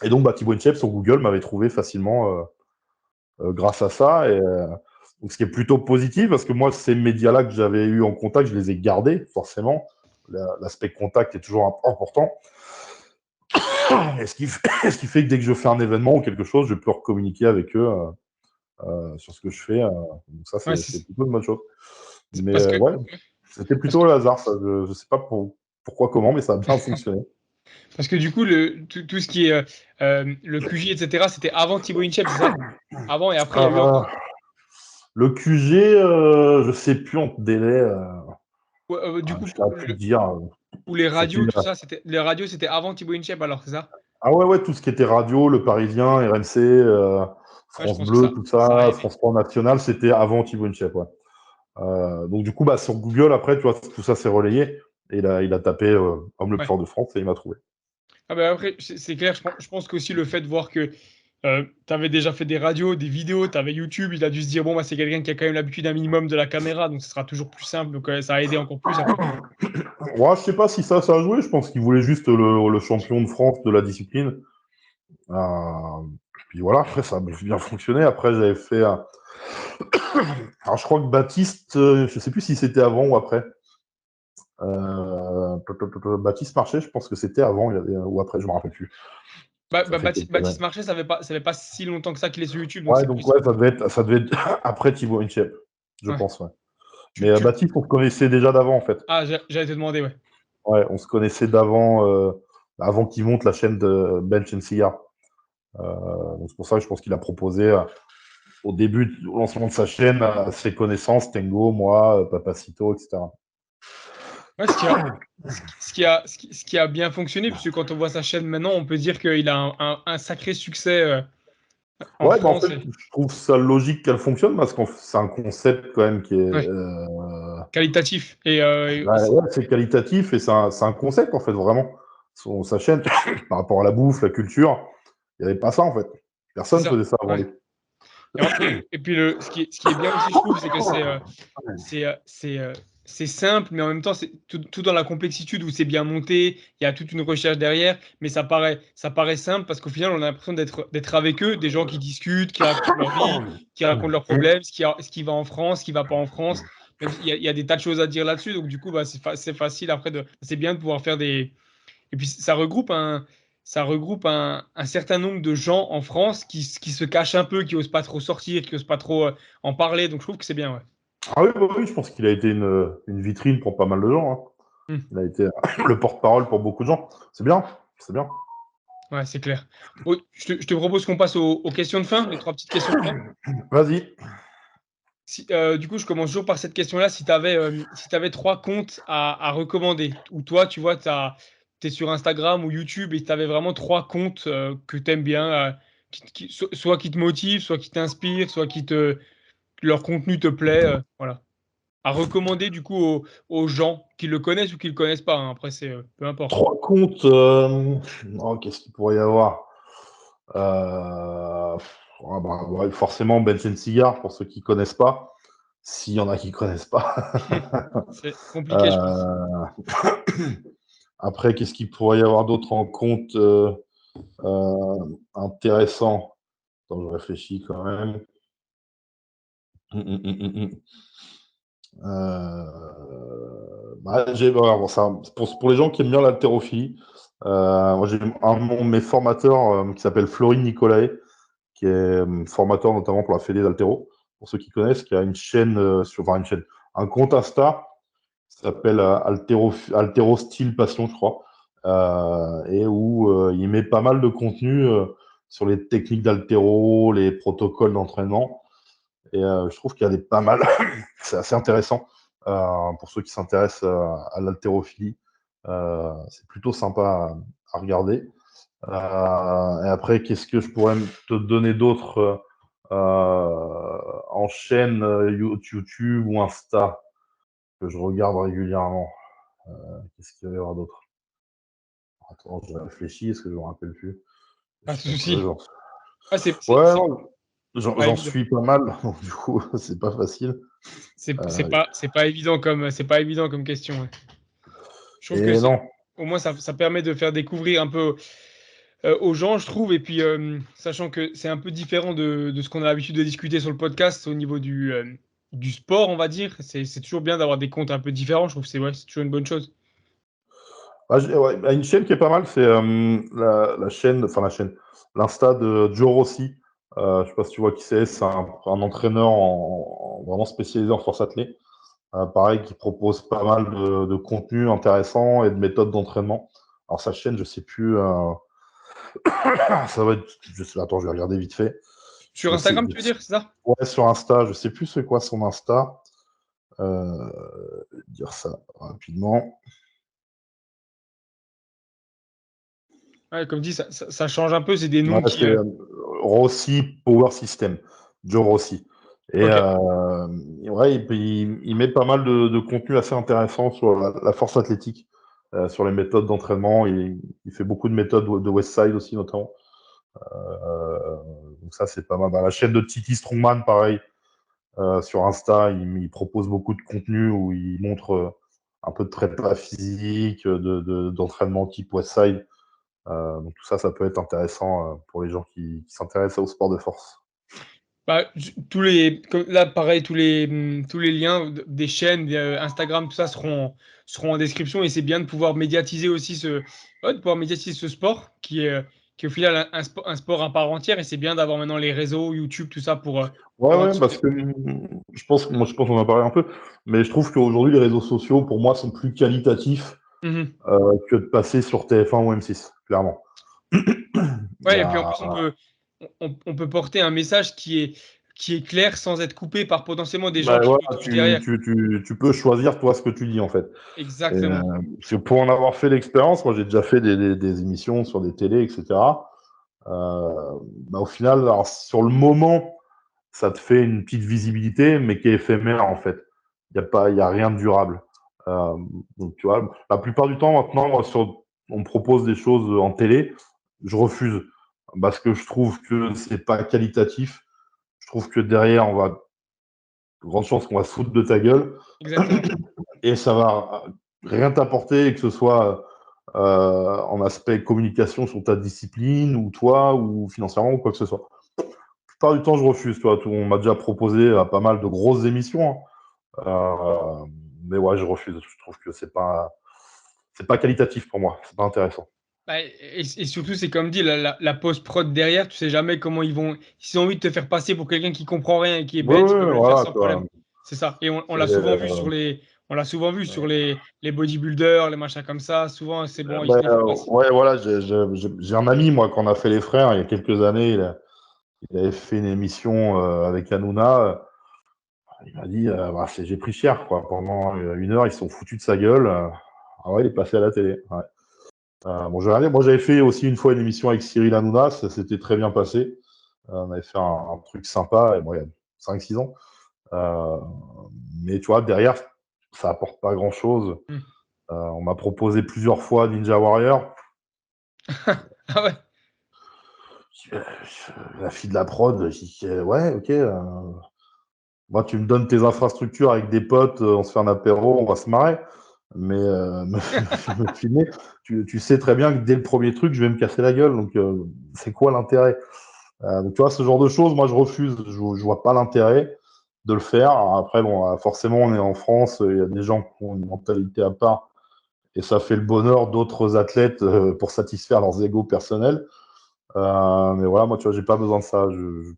Et donc, bah, Thibaut Inchep sur Google m'avait trouvé facilement grâce à ça. Donc, ce qui est plutôt positif, parce que moi, ces médias-là que j'avais eu en contact, je les ai gardés, forcément. L'aspect contact est toujours important. Et ce qui fait que dès que je fais un événement ou quelque chose, je peux communiquer avec eux sur ce que je fais. Donc ça, Ouais, c'est plutôt une bonne chose. c'est Mais parce que, ouais, c'était parce plutôt que, le hasard. Ça. Je sais pas pourquoi, comment, mais ça a bien fonctionné. parce que du coup, tout ce qui est le QJ, etc., c'était avant Thibaut InShape, c'est ça? Avant et après, il y a eu Euh, encore. le QG, je sais plus en délai. Ouais, du coup, Je t'aurais pu te dire. pour les C'était radios, tout ça, c'était avant Thibaut InShape, alors, c'est ça? Ah ouais, tout ce qui était radio, Le Parisien, RMC, Ouais, je France pense que Bleu, tout ça a ça, aidé. France 3 National, c'était avant Thibaut Inchep, ouais. Donc du coup, bah, sur Google, après, tu vois, tout ça s'est relayé. Et il a tapé homme le plus Ouais. fort de France et il m'a trouvé. Ah bah après, c'est clair, je pense qu'aussi le fait de voir que tu avais déjà fait des radios, des vidéos, tu avais YouTube, il a dû se dire, bon, bah, c'est quelqu'un qui a quand même l'habitude d'un minimum de la caméra, donc ce sera toujours plus simple, donc ça a aidé encore plus après. Ouais, je sais pas si ça a joué. Je pense qu'il voulait juste le champion de France de la discipline. Puis voilà, après, ça a bien fonctionné. Après, j'avais fait. Alors, je crois que Baptiste, je sais plus si c'était avant ou après. Baptiste Marchais, je pense que c'était avant ou après, je me rappelle plus. Ça fait quelques Baptiste années. Marchais, ça fait pas si longtemps que ça qu'il est sur YouTube, donc Ouais, c'est donc possible. ouais, ça devait être après Thibaut Inchep, je Ouais. pense, ouais. Mais Tu, tu... Baptiste, on se connaissait déjà d'avant, en fait. Ah, j'allais te demander, ouais. Ouais, on se connaissait d'avant, avant qu'il monte la chaîne de Bench and Cigar. Donc c'est pour ça que je pense qu'il a proposé au début, au lancement de sa chaîne, à ses connaissances, Tengo, moi, Papacito, etc. Ouais, ce qui a bien fonctionné, puisque quand on voit sa chaîne maintenant, on peut dire qu'il a un sacré succès en Ouais, bah en France. fait, je trouve ça logique qu'elle fonctionne parce que c'est un concept quand même qui est. Ouais, qualitatif. Ouais, c'est qualitatif et c'est un concept en fait, vraiment. Sa chaîne, par rapport à la bouffe, la culture, il n'y avait pas ça en fait. C'est Personne ça. faisait ça avant Ouais. lui. Et puis, ce qui est bien aussi, je trouve, c'est que c'est euh, c'est euh, c'est simple, mais en même temps, c'est tout dans la complexitude où c'est bien monté. Il y a toute une recherche derrière, mais ça paraît simple parce qu'au final, on a l'impression d'être avec eux, des gens qui discutent, qui racontent leur vie, qui racontent leurs problèmes, ce qui va en France, ce qui va pas en France. Même il y a des tas de choses à dire là-dessus, donc du coup, bah, c'est facile après c'est bien de pouvoir faire des. Et puis ça regroupe un certain nombre de gens en France qui se cachent un peu, qui osent pas trop sortir, qui osent pas trop en parler. Donc je trouve que c'est bien, ouais. Ah oui, bah oui, je pense qu'il a été une vitrine pour pas mal de gens, hein. Hmm. Il a été le porte-parole pour beaucoup de gens. C'est bien, c'est bien. Ouais, c'est clair. Bon, je te propose qu'on passe aux questions de fin, les trois petites questions de fin. Vas-y. Du coup, je commence toujours par cette question-là. Si t'avais trois comptes à recommander, ou toi, tu vois, t'es sur Instagram ou YouTube et tu avais vraiment trois comptes que tu aimes bien, soit qui te motivent, soit qui t'inspirent, soit leur contenu te plaît, voilà. À recommander du coup aux gens qui le connaissent ou qui le connaissent pas, hein. Après, c'est peu importe. Trois comptes. Oh, qu'est-ce qu'il pourrait y avoir? Ah bah, ouais, forcément, Benjen Cigar, pour ceux qui connaissent pas. S'il y en a qui connaissent pas. C'est compliqué, je pense. Euh, Après, qu'est-ce qu'il pourrait y avoir d'autre en compte intéressant? Attends, je réfléchis quand même. Hum, hum, hum, hum. Bah, voilà, bon, pour les gens qui aiment bien l'haltérophilie, moi j'ai un de mes formateurs qui s'appelle Florine Nicolae, qui est formateur notamment pour la Fédé d'haltéro, pour ceux qui connaissent, qui a une chaîne, enfin une chaîne, un compte Insta qui s'appelle Altéro Style Passion, je crois, et où il met pas mal de contenu sur les techniques d'haltéro, les protocoles d'entraînement. Et je trouve qu'il y a des pas mal. C'est assez intéressant pour ceux qui s'intéressent à l'haltérophilie. C'est plutôt sympa à regarder. Et après, qu'est-ce que je pourrais te donner d'autre en chaîne YouTube ou Insta que je regarde régulièrement? Qu'est-ce qu'il va y avoir d'autre? Attends, je réfléchis, est-ce que je me rappelle plus? Pas Je de pense que souci. Ah, ouais, non, c'est pas j'en évident. suis pas mal, donc du coup, c'est pas facile. Euh, C'est pas évident c'est pas évident comme question, ouais. Je trouve que et non, au moins ça permet de faire découvrir un peu aux gens, je trouve. Et puis, sachant que c'est un peu différent de ce qu'on a l'habitude de discuter sur le podcast au niveau du sport, on va dire. C'est toujours bien d'avoir des comptes un peu différents. Je trouve que c'est toujours une bonne chose. ouais, bah, une chaîne qui est pas mal, c'est la chaîne, enfin la chaîne, l'Insta de Joe Rossi. Je sais pas si tu vois qui c'est un entraîneur vraiment spécialisé en force athlée. Pareil, qui propose pas mal de contenu intéressant et de méthodes d'entraînement. Alors sa chaîne, je sais plus, ça va être, attends, je vais regarder vite fait. Sur Je sais, Instagram, tu veux dire, c'est ça? ouais, sur Insta, je sais plus c'est quoi son Insta. Euh, dire ça rapidement. Ouais, comme dit, ça change un peu. C'est des Ouais, noms c'est Rossi Power System, Joe Rossi. Et Ok. ouais, il met pas mal de contenu assez intéressant sur la force athlétique, sur les méthodes d'entraînement. Il fait beaucoup de méthodes de Westside aussi, notamment. Donc ça, c'est pas mal. Bah, la chaîne de Titi Strongman, pareil, sur Insta, il propose beaucoup de contenu où il montre un peu de prépa physique, d'entraînement type Westside. Donc tout ça, ça peut être intéressant pour les gens qui s'intéressent au sport de force. Bah, là, pareil, tous les liens des chaînes, Instagram, tout ça seront en description et c'est bien de pouvoir médiatiser aussi ouais, de pouvoir médiatiser ce sport qui est au final un sport à part entière et c'est bien d'avoir maintenant les réseaux, YouTube, tout ça Ouais, pour ouais, diffuser parce le que contenu. je pense qu'on en a parlé un peu, mais je trouve qu'aujourd'hui, les réseaux sociaux, pour moi, sont plus qualitatifs Mhm. que de passer sur TF1 ou M6, clairement. Il y Ouais, et puis en a... plus, on peut porter un message qui est clair sans être coupé par potentiellement des gens Bah, qui le voilà, touchent derrière. tu peux choisir toi ce que tu dis en fait. Et, Exactement. parce que pour en avoir fait l'expérience, moi j'ai déjà fait des émissions sur des télés, etc. Bah, au final, alors, sur le moment, ça te fait une petite visibilité, mais qui est éphémère en fait. Il y a rien de durable. Euh, donc tu vois, la plupart du temps maintenant, moi, on me propose des choses en télé, je refuse parce que je trouve que c'est pas qualitatif. Je trouve que derrière, on va grande chance qu'on va se foutre de ta gueule Exactement. et ça va rien t'apporter, que ce soit en aspect communication sur ta discipline ou toi ou financièrement ou quoi que ce soit. La plupart du temps, je refuse. Toi, on m'a déjà proposé pas mal de grosses émissions, hein. Mais ouais, je refuse. Je trouve que c'est pas qualitatif pour moi. C'est pas intéressant. Bah, et surtout, c'est comme dit, la post-prod derrière, tu sais jamais comment ils vont. S'ils ont envie de te faire passer pour quelqu'un qui comprend rien et qui est Oui, bête, ils oui, peuvent le faire voilà, sans quoi. problème. C'est ça. Et on C'est, l'a souvent vu sur on l'a souvent vu sur les bodybuilders, les machins comme ça. Souvent, c'est bon, ils ben, te les font passer. ouais, voilà, j'ai un ami, moi, qu'on a fait les frères il y a quelques années. Il avait fait une émission avec Hanouna. Il m'a dit, bah, j'ai pris cher, quoi. Pendant une heure, ils se sont foutus de sa gueule. Ah ouais, il est passé à la télé. Ouais. Bon, j'ai regardé. Moi, j'avais fait aussi une fois une émission avec Cyril Hanouna. Ça s'était très bien passé. On avait fait un truc sympa, et bon, il y a 5-6 ans. Euh, mais tu vois, derrière, ça apporte pas grand-chose. Hmm. On m'a proposé plusieurs fois Ninja Warrior. Ah ouais. La fille de la prod, j'ai dit, ouais, ok. Moi, tu me donnes tes infrastructures avec des potes, on se fait un apéro, on va se marrer. Mais me filmer, tu sais très bien que dès le premier truc, je vais me casser la gueule. Donc, c'est quoi l'intérêt? Donc, tu vois, ce genre de choses, moi, je refuse. Je vois pas l'intérêt de le faire. Alors après, bon, forcément, on est en France, il y a des gens qui ont une mentalité à part. Et ça fait le bonheur d'autres athlètes pour satisfaire leurs égos personnels. Mais voilà, moi, tu vois, j'ai pas besoin de ça. Je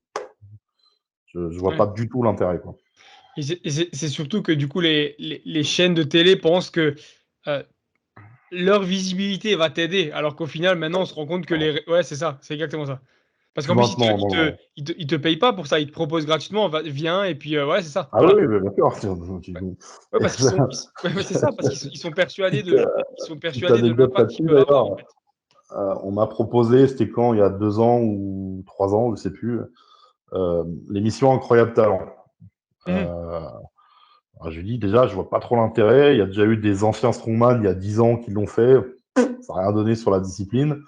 vois Ouais. pas du tout l'intérêt, quoi. Et c'est surtout que du coup, les chaînes de télé pensent que euh, leur visibilité va t'aider, alors qu'au final, maintenant, on se rend compte que Alors, les. Ouais, c'est ça, c'est exactement ça. Parce plus qu'en plus, maintenant, non, non. ils te payent pas pour ça, ils te proposent gratuitement, viens, et puis ouais, c'est ça, Ah voilà. oui, oui, bien sûr. Ouais, ouais, parce qu'ils sont. Ouais, ouais, c'est ça, parce qu'ils sont persuadés Petite, petite de anecdote l'impact qu'ils là-dessus, peuvent avoir, en d'ailleurs. fait. On m'a proposé, c'était quand, il y a 2 ans ou 3 ans, je sais plus, l'émission Incroyable Talent. Mhm. Je lui dis déjà, je vois pas trop l'intérêt. Il y a déjà eu des anciens strongman il y a 10 ans qui l'ont fait. Ça n'a rien donné sur la discipline.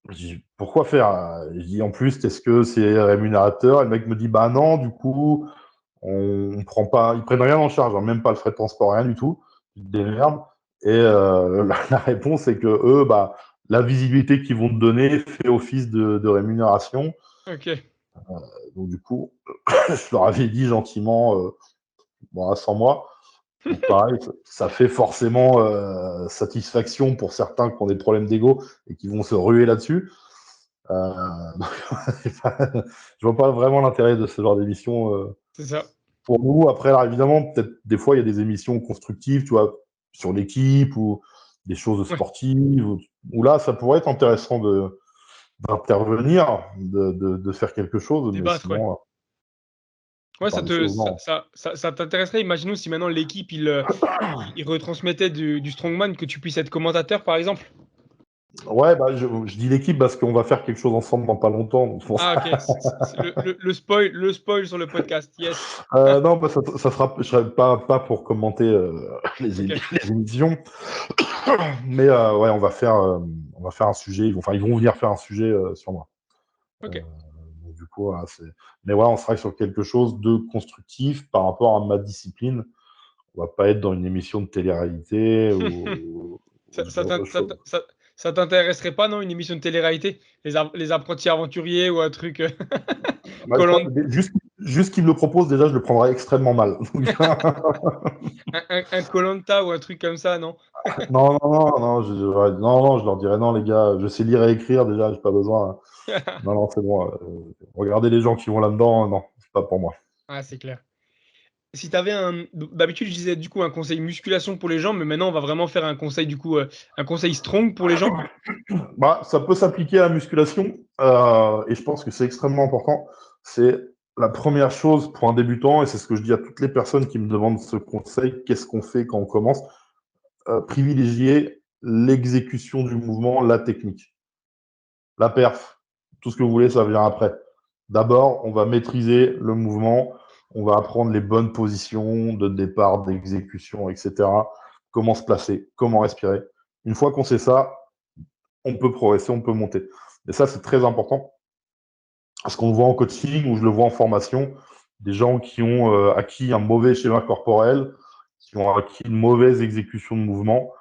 Je dis, pourquoi faire? Je dis, en plus, est-ce que c'est rémunérateur? Et le mec me dit, bah non, du coup, on prend pas, ils prennent rien en charge, hein, même pas le frais de transport, rien du tout. Tu te démerdes. Et la réponse est que eux, bah, la visibilité qu'ils vont te donner fait office de rémunération. Ok. Donc du coup, je leur avais dit gentiment, bon, sans moi. Donc pareil, ça fait forcément satisfaction pour certains qui ont des problèmes d'ego et qui vont se ruer là-dessus. Euh, je vois pas vraiment l'intérêt de ce genre d'émission. C'est ça. Pour nous, après, alors, évidemment, peut-être des fois, il y a des émissions constructives, tu vois, sur l'équipe ou des choses Ouais. sportives, où là, ça pourrait être intéressant d'intervenir, de faire quelque chose, mais Débattre, ouais. sinon, Ouais, par des choses, non. ça t'intéresserait. Imaginons si maintenant l'équipe, il retransmettait du strongman, que tu puisses être commentateur, par exemple. Ouais, bah, je dis l'équipe parce qu'on va faire quelque chose ensemble dans pas longtemps. Donc c'est pour Ah, ça. ok. C'est le spoil sur le podcast. Yes. Non, bah, ça sera, je serai pas pour commenter Ok. les émissions, mais ouais, on va faire un sujet. Ils vont venir faire un sujet sur moi. Ok. Donc, du coup, voilà, mais ouais, on sera sur quelque chose de constructif par rapport à ma discipline. On va pas être dans une émission de télé-réalité ou Ça, ce ça genre t'in- de ça choses. t'in- ça- ça t'intéresserait pas, non, une émission de télé-réalité? Les apprentis aventuriers ou un truc. Bah, Collant- juste qu'il me le propose, déjà, je le prendrais extrêmement mal. un Koh-Lanta ou un truc comme ça, non? Non, non, non, non, non, non, je leur dirais non, les gars, je sais lire et écrire déjà, j'ai pas besoin. Non, non, c'est bon. Regardez les gens qui vont là-dedans, non, c'est pas pour moi. Ah, c'est clair. Si tu avais un. D'habitude, je disais du coup un conseil musculation pour les gens, mais maintenant, on va vraiment faire un conseil, du coup, un conseil strong pour les gens. Bah, ça peut s'appliquer à la musculation, et je pense que c'est extrêmement important. C'est la première chose pour un débutant, et c'est ce que je dis à toutes les personnes qui me demandent ce conseil, qu'est-ce qu'on fait quand on commence? Privilégier l'exécution du mouvement, la technique. La perf, tout ce que vous voulez, ça vient après. D'abord, on va maîtriser le mouvement, on va apprendre les bonnes positions de départ, d'exécution, etc. Comment se placer, comment respirer. Une fois qu'on sait ça, on peut progresser, on peut monter. Et ça, c'est très important. Parce qu'on le voit en coaching ou je le vois en formation, des gens qui ont acquis un mauvais schéma corporel, qui ont acquis une mauvaise exécution de mouvement,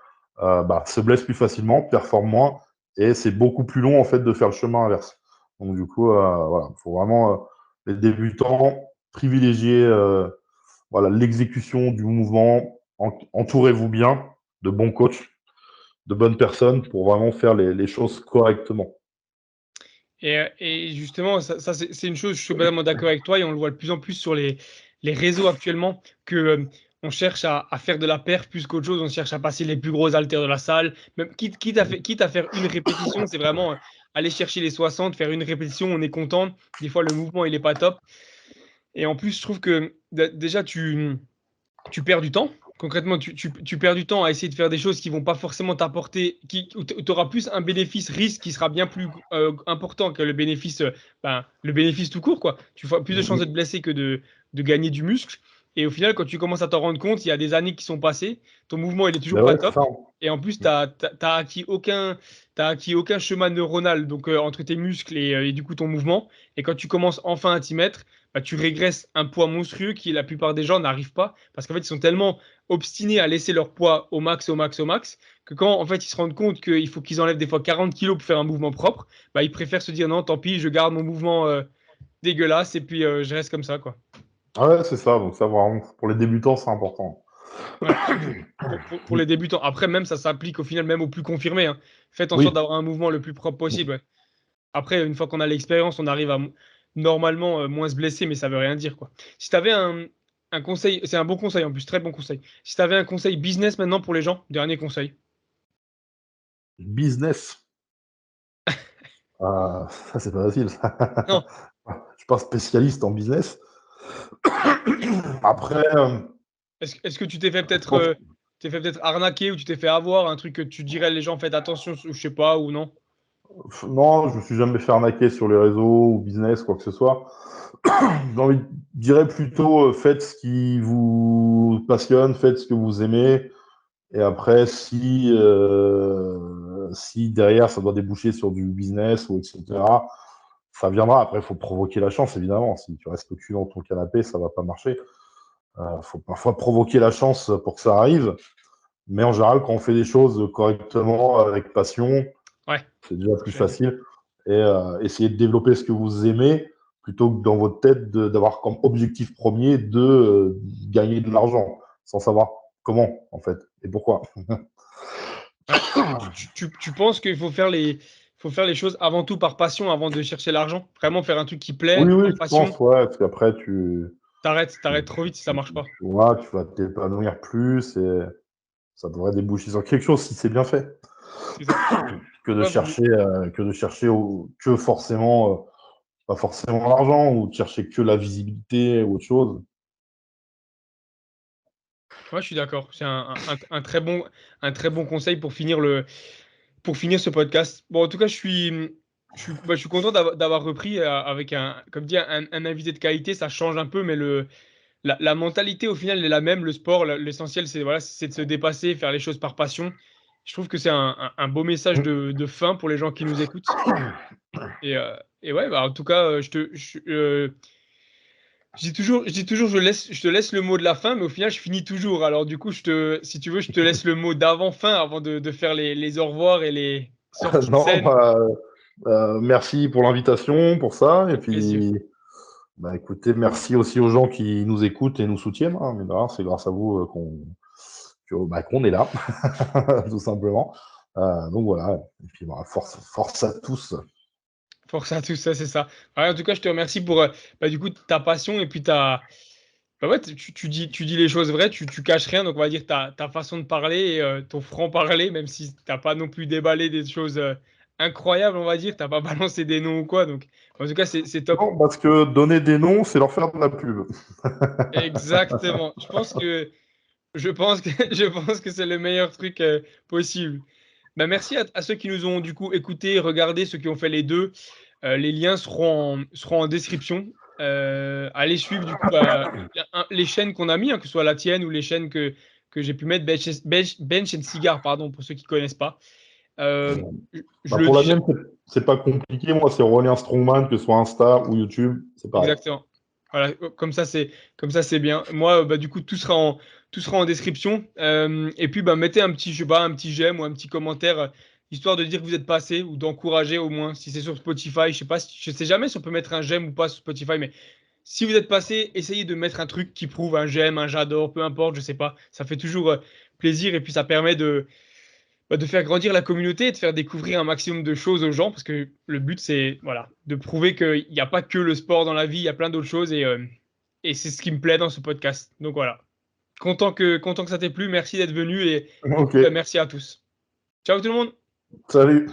se blessent plus facilement, performent moins, et c'est beaucoup plus long en fait de faire le chemin inverse. Donc du coup, voilà, il faut vraiment les débutants privilégier voilà, l'exécution du mouvement, entourez-vous bien de bons coachs, de bonnes personnes pour vraiment faire les choses correctement. Et justement, ça c'est une chose, je suis vraiment d'accord avec toi, et on le voit de plus en plus sur les réseaux actuellement, que on cherche à faire de la perf plus qu'autre chose, on cherche à passer les plus gros haltères de la salle, même quitte à faire une répétition, c'est vraiment aller chercher les 60, faire une répétition, on est content, des fois le mouvement il est pas top, et en plus je trouve que déjà tu perds du temps. Concrètement, tu perds du temps à essayer de faire des choses qui vont pas forcément t'apporter, où tu auras plus un bénéfice-risque qui sera bien plus important que le bénéfice tout court, quoi. Tu feras plus de chances de te blesser que de gagner du muscle. Et au final, quand tu commences à t'en rendre compte, il y a des années qui sont passées, ton mouvement, il est toujours Ben pas ouais, c'est top. ça. Et en plus, t'as acquis aucun schéma neuronal donc, entre tes muscles et du coup ton mouvement. Et quand tu commences enfin à t'y mettre, bah, tu régresses un poids monstrueux qui, la plupart des gens, n'arrivent pas. Parce qu'en fait, ils sont tellement obstinés à laisser leur poids au max, au max, au max, que quand en fait ils se rendent compte qu'il faut qu'ils enlèvent des fois 40 kilos pour faire un mouvement propre, bah, ils préfèrent se dire non, tant pis, je garde mon mouvement dégueulasse et puis je reste comme ça, quoi. Ah ouais, c'est ça. Donc ça, vraiment, pour les débutants, c'est important. Ouais, surtout pour les débutants. Après, même ça s'applique au final même aux plus confirmés, hein. Faites en sorte Oui. d'avoir un mouvement le plus propre possible. Ouais. Après, une fois qu'on a l'expérience, on arrive à normalement moins se blesser, mais ça veut rien dire, quoi. Si tu avais un conseil, c'est un bon conseil en plus, très bon conseil. Si tu avais un conseil business maintenant pour les gens, dernier conseil. Business. Ça, c'est pas facile. Non, Je suis pas spécialiste en business. Après, est-ce que tu t'es fait je peut-être pense arnaquer ou tu t'es fait avoir, un truc que tu dirais les gens faites attention, ou je sais pas, ou non? non, je me suis jamais fait arnaquer sur les réseaux ou business, quoi que ce soit. J'ai envie de dirais plutôt faites ce qui vous passionne, faites ce que vous aimez. Et après, si derrière ça doit déboucher sur du business ou etc., ça viendra. Après, il faut provoquer la chance, évidemment. Si tu restes le cul dans ton canapé, ça va pas marcher. Faut parfois provoquer la chance pour que ça arrive. Mais en général, quand on fait des choses correctement, avec passion, Ouais, c'est déjà ce que plus je veux dire. facile. Et essayer de développer ce que vous aimez plutôt que dans votre tête d'avoir comme objectif premier de gagner de l'argent sans savoir comment, en fait, et pourquoi. Ouais. Tu penses qu'il faut faire les choses avant tout par passion avant de chercher l'argent? Vraiment faire un truc qui plaît, Oui, oui, par je pense, passion, ouais, parce qu'après, t'arrêtes trop vite si ça marche pas. tu vois, tu vas t'épanouir plus et ça devrait déboucher sur quelque chose si c'est bien fait. C'est ça. Que de Ouais, chercher, que forcément, pas forcément l'argent ou de chercher que la visibilité ou autre chose. ouais, je suis d'accord. C'est un très bon conseil pour finir ce podcast. Bon, en tout cas, je suis content d'avoir repris avec comme dit, un invité de qualité. Ça change un peu, mais la mentalité au final est la même. Le sport, l'essentiel, c'est voilà, c'est de se dépasser, faire les choses par passion. Je trouve que c'est un beau message de fin pour les gens qui nous écoutent. Et ouais, bah, en tout cas, je dis toujours, je te laisse le mot de la fin, mais au final, je finis toujours. Alors, du coup, si tu veux, je te laisse le mot d'avant-fin avant de faire les au revoir et les sorties de Non, scène. merci pour l'invitation, pour ça. Et Avec plaisir. puis, écoutez, merci aussi aux gens qui nous écoutent et nous soutiennent, hein. Mais d'ailleurs, c'est grâce à vous qu'on est là, tout simplement. Donc voilà. Et puis, force à tous. Force à tout ça, c'est ça. Ouais, en tout cas, je te remercie pour du coup, ta passion et puis ouais, tu dis les choses vraies, tu caches rien. Donc, on va dire ta façon de parler et ton franc-parler, même si t'as pas non plus déballé des choses incroyables, on va dire. T'as pas balancé des noms ou quoi. Donc, En tout cas, c'est top. Non, parce que donner des noms, c'est leur faire de la pub. Exactement. Je pense que je pense que c'est le meilleur truc possible. Bah, merci à ceux qui nous ont du coup écoutés, regardé, ceux qui ont fait les deux. Les liens seront en description. Allez suivre du coup les chaînes qu'on a mis, hein, que ce soit la tienne ou les chaînes que j'ai pu mettre, Bench and Cigar, pardon, pour ceux qui connaissent pas. Euh, je Bah, le pour la dis mienne, c'est pas compliqué. Moi, c'est Aurélien Strongman, que ce soit Insta ou YouTube, c'est pareil. exactement. Voilà, comme ça c'est bien. Moi, bah, du coup, tout sera en description. Et puis, bah, mettez un petit, je sais pas, un petit j'aime ou un petit commentaire, histoire de dire que vous êtes passé ou d'encourager au moins. Si c'est sur Spotify, je sais jamais si on peut mettre un j'aime ou pas sur Spotify, mais si vous êtes passé, essayez de mettre un truc qui prouve un j'aime, un j'adore, peu importe, je sais pas. Ça fait toujours plaisir et puis ça permet de faire grandir la communauté et de faire découvrir un maximum de choses aux gens parce que le but, c'est voilà, de prouver qu'il n'y a pas que le sport dans la vie, il y a plein d'autres choses et c'est ce qui me plaît dans ce podcast. Donc voilà, content que ça t'ait plu, merci d'être venu et Ok, merci à tous. Ciao tout le monde! salut.